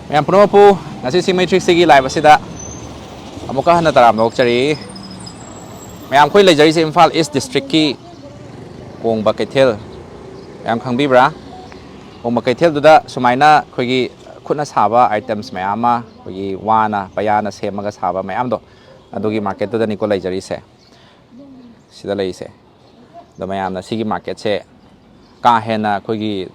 Yang puno po, nasi si Matrix sige live asida. Amuka na taram nok chari. Mayam koy lejari si Imphal East District ki Kongba Kethel. Mayam khangbi bra. Kongba Kethel duda sumaina koy khutna saba items mayama koy wana payana semaga saba mayam do. Adugi market duda niko lejari se. Sida lei se. Do mayam na sigi market se. Ka hena koy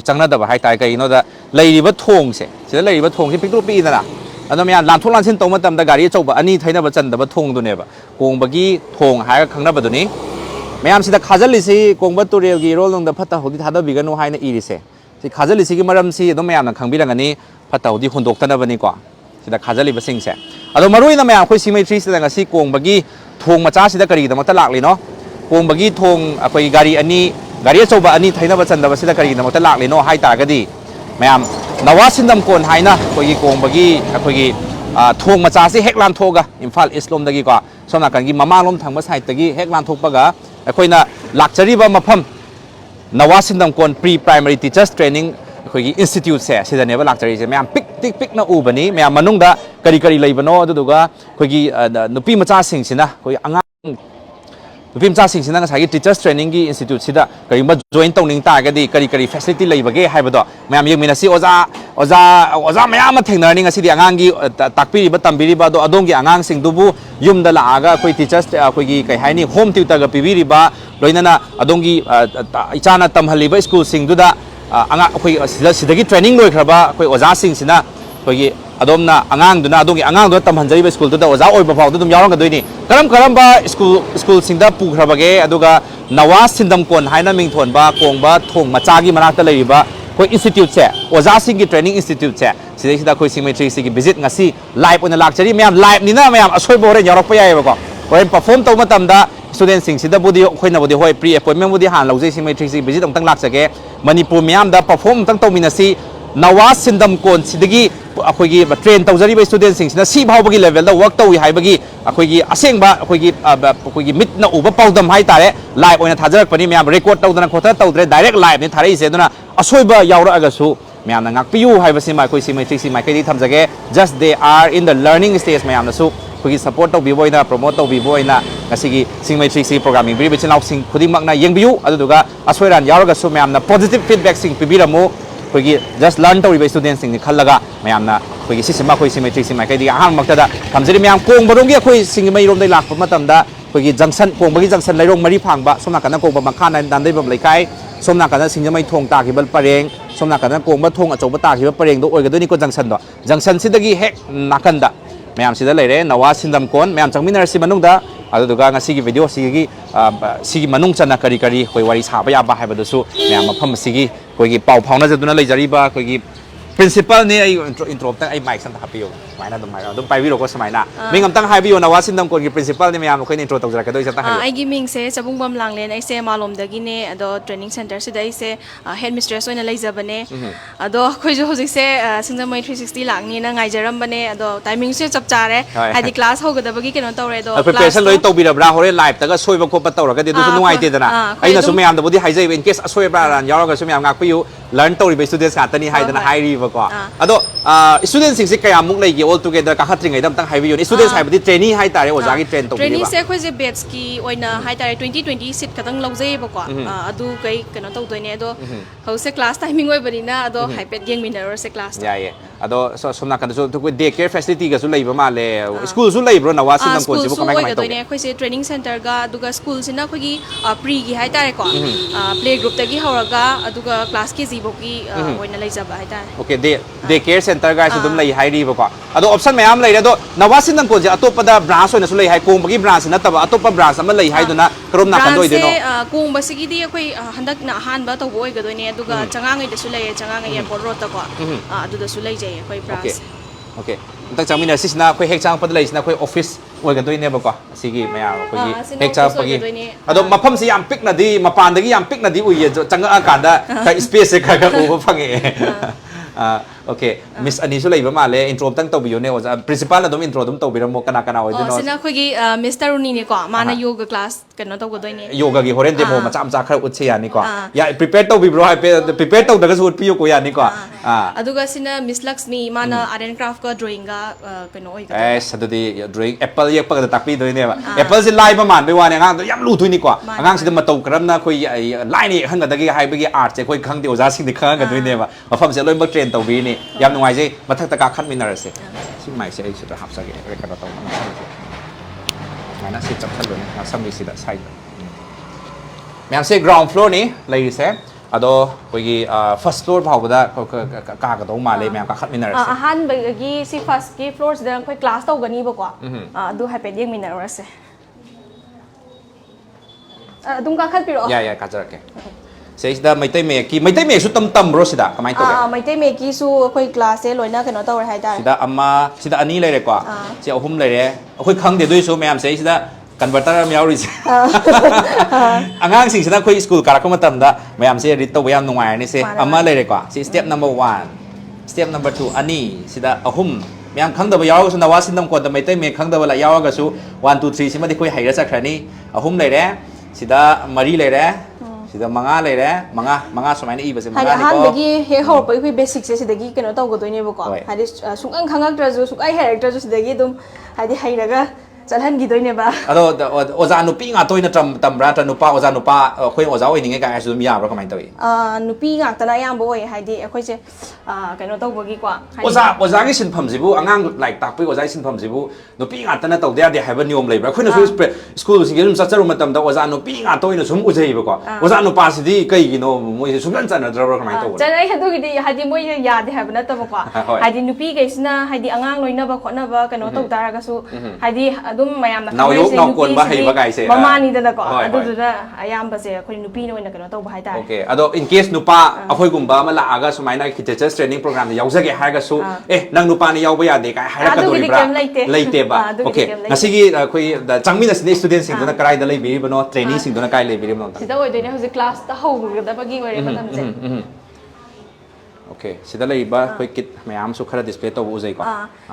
changna da hai tai kai no da leiriba thong se. Sida leiriba thong si picture pi na. Ano mayam lam thong lan sin tong matam da gari chauba ani thaina ba chan da ba thong du ne ba. Kongbagi thong hai khangna ba du ni. Mayam sida khajali si Kongba turel gi rol nong da phata hodi thada biganu haina iri se. Si khajali si gi maram si do mayam na khangbirang ani phata hodi hondok tana ba ni ko. Sida khajali ba sing se. Ado marui na mayam khoi symmetry sida ngasi Kongbagi thong macha sida kari da mata lakli no. Kongbagi thong akoi gari ani gari chauba ani thaina ba chan da ba sida kari da mata lakli no hai ta ga di. Mayam Nawa Shindamkon haina koi Kongbagi akoi thong macha si heklan thoga Imphal East lom dagi ko somna kan gi mama lom thangba side tagi heklan thokpaga akoina lakchari ba mafam Nawa Shindamkon pre primary teachers training akoigi institute se sidane ba lakchari se mayam pik na ubani mayam manungda kari leibano aduga akoigi nupi macha sing sina koi angang nupi macha sing sina ngasagi teachers training gi institute sida kari ma join tawning ta ga di kari facility leibage haibado mayam yengmina si oza mayam ma thengnar ni ngasi di angang gi takpiri ba tambiri ba do adong gi angang sing dubu yum da laaga koi teachers koi gi kai haini home tutor ga pibiri ba loinana adong gi ichana tamhali ba school sing du da anga koi sidagi training loi khraba koi oza sing sina koi gi adomna angang duna adong gi angang do tamhanjari ba school du da oza oi ba phau dum yarang ga doini karam ba school sing da pu khraba ge aduga Nawa Shindamkon haina ming thon ba Kongba Thong Macha gi manakta lei ba koi institute se oza sing gi training institute se sida koi symmetry si gi visit ngasi live on lakchari mayam live ni na mayam asoi bo re yarok pa yai ba ko koi perform to matam da student sing sida budi khoina budi hoi pre appointment budi han lojai symmetry si visit tang lakchage Manipur mayam da perform tang to minasi Nawa Shindamkon sidagi akoigi train tawjari ba student sing sina si bhaw bagi level da work tawi hai bagi akoigi aseng ba akoigi mit na uba pawdam hai tare live oina thajarak pani mayam record tawdana khotha tawdre direct live ni tharai se duna asoiba yaura aga su mayam na ngakpiu hai basi ma koi symmetry si mai kai thamjage just they are in the learning stage mayam na su koi support taw bi boina promote taw bi boina ngasigi symmetry si programming bi bichinau sing khuding makna yengbiu aduga asoiran yaura su mayam na positive feedback sing pibiramu koi just learn taw students sing ni khallaga mayam na koi sisima koi symmetry si mai kai di ahang maktada thamjari mayam Kongba rongi koi sing mai rom dai lakpa matamda koi junction Kongbagi junction lairong mari phangba somna kana Kongba makha na dan dai bam laikai somna kana singjamai thong ta ki bal pareng somna kana Kongba thong achoba ta ki ba pareng do oigadoni ko junction sidagi hek nakanda mayam sida leire Nawa Shindamkon mayam changminar si manungda aduga ngasi gi video sigi manung chana kari koi wari saba ya ba haibadu su mayam mafam sigi koi gi pau phauna jaduna leijari ba koi gi principal ni ai intro tang ai mic san hapiyo maina dum mai dum pai biro ko samaina ming am tang habiyo Nawa Shindamkon gi principal ni mayam ko intro tawjara ka doi sa tang habiyo ai gi ming se chabung bam langlen ai se malom dagi ne ado training center se dai se head mistress oina leijabane ado khoi jo hojik se singjamai 360 langni na ngai jaram bane ado timing se chap chare hadi class hoga bagi keno tawre do preparation loi tawbira bra hore live taga soiba ko pa tawra ka de du su nuai te dana ai na su mayam da bodi haijai in case asoi bra ran yara ga su mayam ngak piyu learn tawri be students ka tani haidana hairi ba ko ado students sing se kaya muk lei gi all together ka khatring ai dam tang haibi ni students haibdi trainee hai tare oja gi train to bi trainee se khoi je batch ki oina hai tare 2020 sit katang lojai ba ko adu kai keno taw doine ado hause class timing oi bari na ado haipet geng minor se class ya ye ado so somna kan so to day care facility ga su lei ba male school su lei bro Nawa Shindamkon jibu kamai kamai to doine khoi se training center ga aduga school sina khoi gi pre gi hai tare ko play group tagi horaga aduga class ki jibo ki oina leijaba hai tare okay day care center ga su dum lei hairi ba ko ado option mayam lei do Nawa Shindamkon je atopada branch oina su lei hai Kongbagi branch na taba atopa branch ama lei hai duna krom na kan doi de no Kongba sigi di khoi handak na han ba to boi ga doine aduga changangai de su lei changangai airport road ta ko aduda su lei je khoi branch okay tak changmina sisna khoi hek chang pad lei sina khoi office oi ga doine ba ko sigi mayam khoi hek chang pagi ado mafam si yam pick na di mapan dagi yam pick na di ui je changa ka da ka space ka u phange โอเคมิสอันนี้ช่วยเลยประมาณเลยอินโทรตั้งตัวบิวเนี่ยว่า principal เราต้องอินโทรต้องตัวบิวเราโมกันนาไว้ด้วยเนาะสินะคุยกี่มิสเตอร์รูนี่นี่กว่ามาในโยกคลาสกันเนาะตัวกันด้วยนี่โยกกี่โฮเรนเดโมมาจ้ำจ้าคราอุดเชียนี่กว่าอย่า prepare ตัวบิวให้ prepare ตัวแต่ก็สู้พี่โยกุยานี่กว่าอะดูก็สินะมิสลักซ์มีมานะอาร์ตคราฟต์ก็ drawing ก็กันเนาะอีกสตุดี drawing apple เยอะปกติตักปีด้วยเนี่ยว่า apple สิไล่ประมาณไม่ว่าเนี่ยงั้นย้ำรู้ทุยนี่กว่างั้นสิจะมาตกกระนั้นนะคุยไล่นี่ขั้นกันตะกี้ให้ไปกี่อาร์ตจะคุยครั้งเดียวจ้าสิ่งที่ครั้งกันด้วยเนี่ยว่าฟังเสียงเลยมาเทรนตัววีนี่ย้ำหน่อยสิมาทักตะการขั้นมินาร์สิสิ่งใหม่เสียสุดหับสักอย่างเรียกกันตัวมันงานนั้นสิจับขั้นเลยนะสามีสิได้ใช่แม่งเสีย ground floor นี่เลยสิอะโดคุยกี่ first floor พอบุตรกากระตุ้งมาเลยแม่งก็ขั้นมินาร์สิหันไปกี่สิ first กี่ floor แสดงคุย class ตัวกันนี่บอกว่าดูให้เป็นยังมินาร์สิดุงก็ขั้นปีหรอการจะรักแกเสียดายไม่ได้เมกี้ไม่ได้เมย์สุดต่ำๆรู้สิดาทำไมตัวไม่ได้เมกี้สู้คุยคลาสเซลอยน่ากันเนาะตัวอะไรได้สิดาอามาสิดาอันนี้เลยดีกว่าสิเอาหุ่มเลยเลยคุยครั้งเดียวด้วยสู้แม่สิสิดากันบัตรไม่เอาริสอ่างสิ่งสิดาคุยสกูลการ์ก็มาตั้มดาแม่สิริตตัวแม่นุ่งไงนี่สิอามาเลยดีกว่าสิ step number 1 step number 2อันนี้สิดาเอาหุ่มแม่ครั้งเดียวไปยาวก็สุนทรสินดำก่อนแต่ไม่ได้เมครั้งเดียวละยาวก็สู้1 2 3สิมาที่คุยให้ได้สักครั้งนี้เอาหุ่มเลยเลยสิดามารีเลยเลยสิดามังงะเลยเลยมังงะสมัยนี้อีกแบบมังงะนี่ก็ฮันเด็กที่เฮาไปคุยเบสิกสิเด็กที่กันเราต้องกดตัวนี้บุกว่าฮันเด็กสุกอังขังอักตระจูสุกไอเฮร์ตระจูสิเด็กที่ดุมฮันเด็กให้แล้วก็จะทันกี่ตัวนี้บ้าโอซานุปีงาตัวนี้ทำร้านนุป้าโอซานุป้าคุยโอซาโอ้ยนี่ไงกันไอ้สุดมีอะไรก็ไม่ตัวอีนุปีงาแต่ละอย่างบ่อยฮันเด็กคุยจะกันเราต้องบุกกี่กว่าโอซาที่สินพัมสิบุอ่างไหลตักไปโอซาสินพัมสิบุนุปีงาแต่ละตัวเดียวให้เป็นนิยมเลยคุยนึกว่าสกูลสิ่งที่มันสัจจะรู้มาทำแต่โอซานุปีงาตัวนี้สมอุจจัยบุกว่าโอซานุป้าสิดีก็อีกโน้มวยสุนันจันทร์เราก็ไม่ตัวจะได้เห็นตัวกี่ดีฮันเด็กมวยยาที่ให้เป็นนั่นตัวบุกว่าฮันเด็กนุปีกี่สินะฮันเด็กอ่างลอยน่าบุกคนน่าบุกกันเราต้องตาระก็สู้ฮันเด็กดุมไม่ยามนะน้องคนบ้าให้บ้าไก่เสียประมาณนี้แต่ละก่อนดูดูนะอายามภาษาคนนุปีน้อยนะกันเราต้องบ้าให้ได้โอเคอะโด in case นุป้าเอาคุยกุมบ้ามาละอากาสมัยนั้นคิดจะ just training program เนี่ยยาวสักกี่ให้ก็สู้นั่งนุป้านี่ยาวไปยาเด็กให้รักกันตัวอีกบ้างเลยเตะบ้าโอเคงั้นสิ่งที่คุยจังมีนักศึกษา student สิ่งตัวนั้นใครได้เลยบีบเนาะ training สิ่งตัวนั้นใครเลยบีบเนาะสิ่งที่ว่าเดี๋ยวนี้เขาจะ class ถ้าเขาก็ได้ปะกี่วันเขาทำเสร็จโอเคสิ่งที่เลยบ้าคุยคิดไม่ยามสุขระ display ตัวอุจจัยก่อ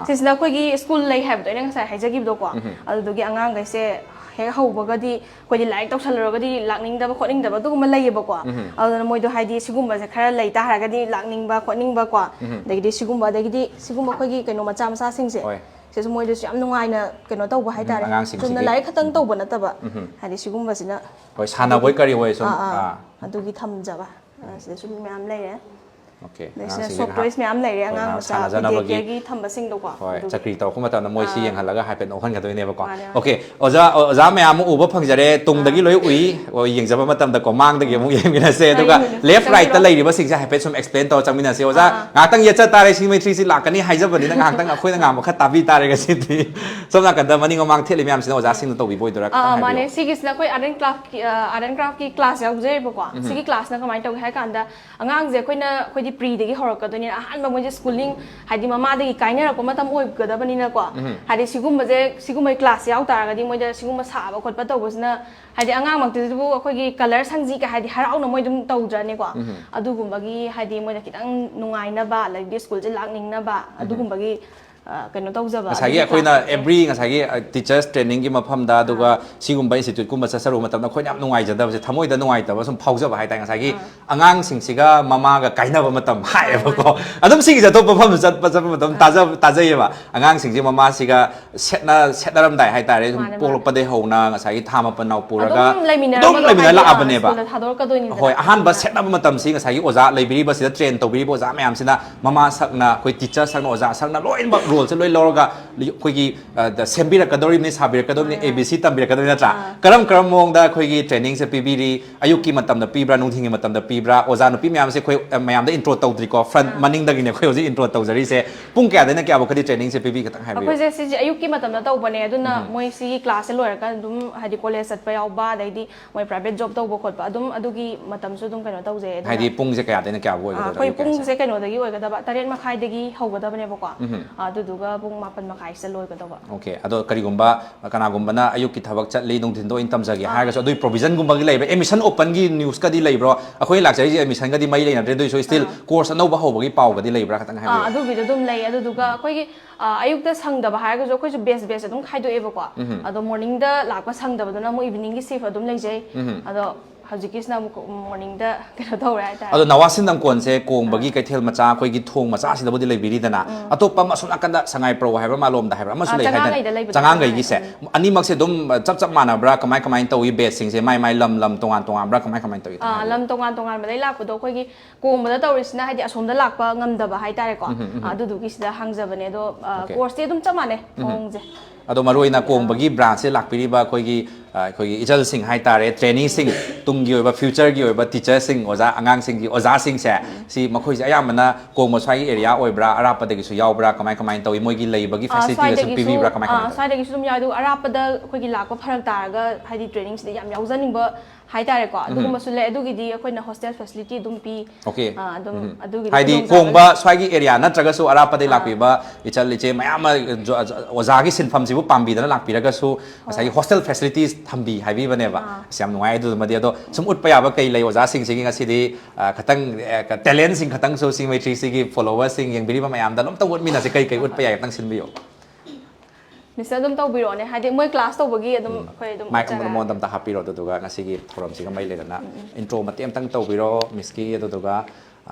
นสิ่งที่เราคุยกี่ school เลยให้ตัวนี้ก็ใส่ให้จะกี่ตัวกว่าเอาตัวกี่อ่างก็เสียเฮ้เขาบอกก็ดีกว่าจะไล่ต้องเฉลยก็ดีหลักนิ่งแต่ว่าคนนิ่งแต่ว่าตัวมันเลยบอกว่าเอาแต่มวยตัวไฮดีสิกุมบาจะแค่เลยตาหาก็ดีหลักนิ่งบ้าคนนิ่งบ้ากว่าเด็กดีสิกุมบาเด็กดีสิกุมบาค่อยกี่กันโนมาจามซาสิ่งเสียเสียสมัยเดี๋ยวจะนุ่งไงนะกันโนตัวบ้าให้ตาเลยจนนั่นไล่ขั้นตัวบนนั่นแต่ว่าไฮดีสิกุมบาสินะโอ้ยชาหน้าไว้ก็รีไว้ส่งอันตัวกี่ทำจ้ะบ้าเสียสุดไม่ทำเลยเนี่ยโอเคเนี่ยสอบตัวไม่啱嚟嘅啱我就เด็กๆทำมาสิ่งตัวกว่าจะกรีดตัวเข้ามาตอนนั้นมวยซีอย่างหันแล้วก็ให้เป็นโอคันกับตัวนี้ไปก่อนโอเคโอจ้าไม่啱อุบพังจะได้ตรงตะกี้เลยอุ้ยว่าอย่างจะมาทำแต่ก็มั่งตะกี้มุ้งยังมีนาเซ่ตัวก็ left right ตะเลยดีว่าสิ่งจะให้เป็นสม explain ต่อจังมีนาเซ่โอจ้างาตั้งยัดจะตาเลยซิเมทรีสิหลักกันนี่ให้จะวันนี้ตั้งงาตั้งคุยตั้งงาบอกแค่ตาบีตาเลยกันสิทีสมนักกันแต่วันนี้ก็มั่งเทเลมี啱สิโอจ้าสิ่งตัววิบวยตัวละมาเนี่ยสิ่งที่เราคุยอาร์ตกราฟกี่คลาสยาวเยอะกว่าสิ่งที่คลาสนั้นก็หมายถึงให้กันแต่งานจะคุยน่ะคุยที่ pre เด็กที่ฮอร์ก็ตัวนี้อาหารบางวันจะ schooling ให้ดีมาเด็กไกลเนี่ยเราก็มาทำโอ้ยเกิดอะไรนี่นะกว่าให้ดีสิกุมมาจะสิกุมมาคลาสยาวตาก็ดีมันจะสิกุมมาสาบคนประตูก็สินะให้ดีงานบางทีจะพูดคุยกี่ color ทั้งจีก็ให้ดีหาเราหน่อยมันต้องจานนี่กว่าอะดูกุมบางทีให้ดีมันจะคิดตั้งนุ่งไงนะบ้าแล้วดี school จะลักนิ่งนะบ้าอะดูกุมบางทีกันเราต้องจะแบบใช่กี่คุยน่ะ every ใช่กี่ teachers training กี่มาพัมดาดูว่าสิกุมไป institute กุมมาสรุปมาทำนักคุยนับนุ่งไงจะได้จะทำโอ้ยแต่นุ่งไงแต่ว่าสมพาวจะไปให้แต่งใช่กี่งานสิ่งสิ่งก็มาก็ไกลนะว่ามาทำให้พวกก็อันนั้นสิ่งจะต้องพัมจะมาทำตาจะยังว่างานสิ่งที่มาสิ่งก็เช็ดน้ำได้ให้แต่เลยพวกเราประเดี๋ยวนะใช่กี่ทำมาเป็นเอาปูแล้วก็ต้องเลยมีอะไรละอันนี้ป่ะโอ้ยอาหารบัสเช็ดน้ำมาทำสิ่งใช่กี่โอจ้าเลยบีบัสจะเทรนตัวบีโอจ้าไม่ทำสิ่งนะมาสักนะคุย teacher สักนะโอจ้าสักนะร้อยบักรูลจะร้อยลอก็คุยกี่เซมบีรักกันดอริมนี่ซาบีรักกันดอริมนี่ ABC ตั้มบีรักกันดอริมนั่นจ้ะกระมองได้คุยกี่เทรนนิ่งเซปีบีดีอายุกี่มาตั้มเดปีบรานุ่งทิ้งมาตั้มเดปีบราโอซานุปีไม่ยามเซคุยไม่ยามได้อินโทรตัวตรีก็ฟรันมันนิ่งได้กินเนี่ยคุยว่าอินโทรตัวจะรีเซปุ่งแก่ได้เนี่ยแกบอกคดีเทรนนิ่งเซปีบีก็ตั้งให้บีคุยเซสิอายุกี่มาตั้มเดตัวปนเนี่ยดุนน่ะมวยซีคลาสเลยกันดุมให้ดีคอลเลจสัตไปเอาบ้าได้ดีมวย private job ตัวบุคคลปะดุมอดูกี่มาตั้มสุดดุมกันว่าตัวเจให้ดีปุ่งเซแก่ได้เนี่ยแกบอกคุยปุ่งเซกันว่าได้กี่ว่ากันแต่บ้าแต่เรียนมาใครได้กี่เขาก็ได้เนี่ยบอกว่าดู ꯑꯗꯨꯗꯨꯒ ꯄꯨꯡ 8:30 ꯂꯣꯏꯒꯗꯧꯕ okay ꯑꯗꯣ ꯀꯔꯤꯒꯨꯝꯕ ꯀꯅꯥꯒꯨꯝꯕꯅ ꯑꯌꯨꯛꯀꯤ ꯊꯕꯛ ꯆꯠꯂꯤ ꯅꯨꯡꯊꯤꯟꯗ ꯑꯣꯏꯅ ꯇꯝꯖꯒꯦ ꯍꯥꯏꯔꯒꯁꯨ ꯑꯗꯨꯒꯤ ꯄ꯭ꯔꯣꯕꯤꯖꯟꯒꯨꯝꯕꯒꯤ ꯂꯩꯕ꯭ꯔꯥ ꯑꯦꯗꯃꯤꯁꯟ ꯑꯣꯄꯟꯒꯤ ꯅ꯭ꯌꯨꯁꯀꯗꯤ ꯂꯩꯕ꯭ꯔꯣ ꯑꯩꯈꯣꯏ ꯂꯥꯛꯆꯔꯤꯁꯦ ꯑꯦꯗꯃꯤꯁꯟꯒꯗꯤ ꯃꯩ ꯂꯩꯅꯗ꯭ꯔꯦ ꯑꯗꯨꯏꯁꯨ ꯁ꯭ꯇꯤꯜ ꯀꯣꯔꯁ ꯑꯅꯧꯕ ꯍꯧꯕꯒꯤ ꯄꯥꯎꯒꯗꯤ ꯂꯩꯕ꯭ꯔꯥ ꯈꯇꯪ ꯍꯥꯏꯕꯤꯌꯨ ꯑꯗꯨꯒꯤꯗꯣ ꯑꯗꯨꯝ ꯂꯩ ꯑꯗꯨꯗꯨꯒ ꯑꯩꯈꯣꯏꯒꯤ ꯑꯌꯨꯛꯇ ꯁꯪꯗꯕ ꯍꯥꯏꯔꯒꯁꯨ ꯑꯩꯈꯣꯏꯁꯨ ꯕꯦꯁ ꯑꯗꯨꯝ ꯈꯥꯏꯗꯣꯛꯑꯦꯕꯀꯣ ꯑꯗꯣ ꯃꯣꯔꯅꯤꯡꯗ ꯂꯥꯛꯄ ꯁꯪꯗꯕꯗꯨꯅ ꯑꯃꯨꯛ ꯏꯚꯤꯅꯤꯡꯒꯤ ꯁꯤꯐ ꯑꯗꯨꯝ ꯂꯩꯖꯩ ꯑꯗꯣ ꯍꯧꯖꯤꯛꯀꯤꯁꯤꯅ ꯑꯃꯨꯛ ꯃꯣꯔꯅꯤꯡꯗ ꯀꯩꯅꯣ ꯇꯧꯔꯦ ꯍꯥꯏꯇꯥꯔꯦ ꯑꯗꯣ ꯅꯋꯥ ꯁꯤꯟꯗꯝꯀꯣꯟꯁꯦ ꯀꯣꯡꯕꯒꯤ ꯀꯩꯊꯦꯜ ꯃꯆꯥ ꯑꯩꯈꯣꯏꯒꯤ ꯊꯣꯡ ꯃꯆꯥꯁꯤꯗꯕꯨꯗꯤ ꯂꯩꯕꯤꯔꯤꯗꯅ ꯑꯇꯣꯞꯄ ꯑꯁꯣꯝ ꯅꯥꯀꯟꯗ ꯁꯉꯥꯏꯄ꯭ꯔꯧ ꯍꯥꯏꯕ꯭ꯔꯥ ꯃꯥꯂꯣꯝꯗ ꯍꯥꯏꯕ꯭ꯔꯥ ꯑꯃꯁꯨ ꯂꯩ ꯍꯥꯏꯗꯅ ꯆꯉꯥꯡꯒꯩꯒꯤꯁꯦ ꯑꯅꯤꯃꯛꯁꯦ ꯑꯗꯨꯝ ꯆꯞ ꯃꯥꯟꯅꯕ꯭ꯔꯥ ꯀꯃꯥꯏ ꯇꯧꯏ ꯕꯦꯁꯁꯤꯡꯁꯦ ꯃꯥꯏ ꯂꯝ ꯇꯣꯉꯥꯟꯕ꯭ꯔꯥ ꯀꯃꯥꯏ ꯇꯧꯏ ꯂꯝ ꯇꯣꯉꯥꯟꯕꯗꯩ ꯂꯥꯛꯄꯗꯣ ꯑꯩꯈꯣꯏꯒꯤ ꯀꯣꯡꯕꯗ ꯇꯧꯔꯤꯁꯤꯅ ꯍꯥꯏꯗꯤ ꯑꯁꯣꯝꯗ ꯂꯥꯛꯄ ꯉꯝꯗꯕ ꯍꯥꯏꯇꯥꯔꯦꯀꯣ ꯑꯗꯨꯗꯨꯒꯤ ꯁꯤꯗ ꯍꯥꯡꯖꯕꯅꯦ ꯑꯗꯣ ꯀꯣꯔꯁꯇꯤ ꯑꯗꯨꯝ ꯆꯞ ꯃꯥꯟꯅꯩ ꯃꯑꯣꯡꯁꯦ ꯑꯗꯣ ꯃꯔꯨꯑꯣꯏꯅ ꯀꯣꯡꯕꯒꯤ ꯕ꯭ꯔꯥꯟꯁꯁꯦ ꯂꯥꯛꯄꯤꯔꯤꯕ ꯑꯩꯈꯣꯏꯒꯤ ꯏꯆꯜꯁꯤꯡ ꯍꯥꯏꯇꯥꯔꯦ ꯇ꯭ꯔꯦꯅꯤꯁꯤꯡ ꯇꯨꯡꯒꯤ ꯑꯣꯏꯕ ꯐ꯭ꯌꯨꯆꯔꯒꯤ ꯑꯣꯏꯕ ꯇꯤꯆꯔꯁꯤꯡ ꯑꯣꯖꯥ ꯑꯉꯥꯡꯁꯤꯡꯒꯤ ꯑꯣꯖꯥꯁꯤꯡꯁꯦ ꯁꯤ ꯃꯈꯣꯏꯁꯦ ꯑꯌꯥꯝꯕꯅ ꯀꯣꯡꯕ ꯁ꯭ꯋꯥꯏꯒꯤ ꯑꯦꯔꯤꯌꯥ ꯑꯣꯏꯕ꯭ꯔꯥ ꯑꯔꯥꯞꯄꯗꯒꯤꯁꯨ ꯌꯥꯎꯕ꯭ꯔꯥ ꯀꯃꯥꯏ ꯇꯧꯏ ꯃꯣꯏꯒꯤ ꯂꯩꯕꯒꯤ ꯐꯦꯁꯤꯂꯤꯇꯤꯒ ꯁꯨꯝ ꯄꯤꯕꯤꯕ꯭ꯔꯥ ꯀꯃꯥꯏ ꯇꯧꯏ ꯁ꯭ꯋꯥꯏꯗꯒꯤꯁꯨ ꯑꯗꯨꯝ ꯌꯥꯎꯏ ꯑꯗꯨꯒ ꯑꯔꯥꯞꯄꯗ ꯑꯩꯈꯣꯏꯒꯤ ꯂꯥꯛꯄ ꯐꯔꯛ ꯇꯥꯔꯒ ꯍꯥꯏꯗꯤ ꯇ꯭ꯔꯦꯅꯤꯡꯁꯤꯗ ꯌꯥꯝ ꯌꯥꯎꯖꯅꯤꯡꯕ ꯍꯥꯏꯇꯥꯔꯦꯀꯣ ꯑꯗꯨꯒꯨꯝꯕꯁꯨ ꯂꯩ ꯑꯗꯨꯒꯤꯗꯤ ꯑꯩꯈꯣꯏꯅ ꯍꯣꯁꯇꯦꯜ ꯐꯦꯁꯤꯂꯤꯇꯤ ꯑꯗꯨꯝ ꯄꯤ ꯑꯗꯨꯝ ꯑꯗꯨꯒꯤꯗꯤ ꯍꯥꯏꯗꯤ ꯀꯣꯡꯕ ꯁ꯭ꯋꯥꯏꯒꯤ ꯑꯦꯔꯤꯌꯥ ꯅꯠꯇ꯭ꯔꯒꯁꯨ ꯑꯔꯥꯞꯄꯗꯒꯤ ꯂꯥꯛꯄꯤꯕ ꯏꯆꯜ ꯏꯆꯦ ꯃꯌꯥꯝ ꯑꯃ ꯑꯣꯖꯥꯒꯤ ꯁꯤꯟꯐꯝꯁꯤꯕꯨ ꯄꯥꯝꯕꯤꯗꯅ ꯂꯥꯛꯄꯤꯔꯒꯁꯨ ꯉꯁꯥꯏꯒꯤ ꯍꯣꯁꯇꯦꯜ ꯐꯦꯁꯤꯂꯤꯇꯤꯁ ꯊꯝꯕꯤ ꯍꯥꯏꯕꯤꯕꯅꯦꯕ ꯑꯁ ꯌꯥꯝ ꯅꯨꯡꯉꯥꯏ ꯑꯗꯨꯃꯗꯤ ꯑꯗꯣ ꯁꯨꯝ ꯎꯠꯄ ꯌꯥꯕ ꯀꯩ ꯂꯩ ꯑꯣꯖꯥꯁꯤꯡꯁꯤꯒꯤ ꯉꯁꯤꯗꯤ ꯈꯇꯪ ꯇꯦꯂꯦꯟꯁꯤꯡ ꯈꯇꯪꯁꯨ ꯁꯤ ꯃꯩꯇ꯭ꯔꯤꯁꯤꯒꯤ ꯐꯣꯂꯣꯋꯔꯁꯤꯡ ꯌꯦꯡꯕꯤꯔꯤꯕ ꯃꯌꯥꯝꯗ ꯑꯗꯨꯝꯇ ꯎꯠꯃꯤꯟꯅꯁꯤ ꯀꯩ ꯎꯠꯄ ꯌꯥꯏ ꯈꯇꯪ ꯁꯤꯟꯕꯤꯌꯨ ꯃꯤꯁꯇꯔ ꯑꯗꯨꯝ ꯇꯧꯕꯤꯔꯛꯑꯣꯅꯦ ꯍꯥꯏꯗꯤ ꯃꯣꯏ ꯀ꯭ꯂꯥꯁ ꯇꯧꯕꯒꯤ ꯑꯗꯨꯝ ꯑꯩꯈꯣꯏ ꯑꯗꯨꯝ ꯃꯥꯏꯛ ꯃꯉꯣꯟꯗ ꯑꯝꯇ ꯍꯥꯞꯄꯤꯔꯣ ꯑꯗꯨꯗꯨꯒ ꯉꯁꯤꯒꯤ ꯊꯧꯔꯝꯁꯤꯒ ꯃꯩ ꯂꯩꯅꯅ ꯏꯟꯇ꯭ꯔꯣ ꯃꯇꯦꯛ ꯑꯃꯇꯪ ꯇꯧꯕꯤꯔꯣ ꯃꯤꯁꯀꯤ ꯑꯗꯨꯗꯨꯒ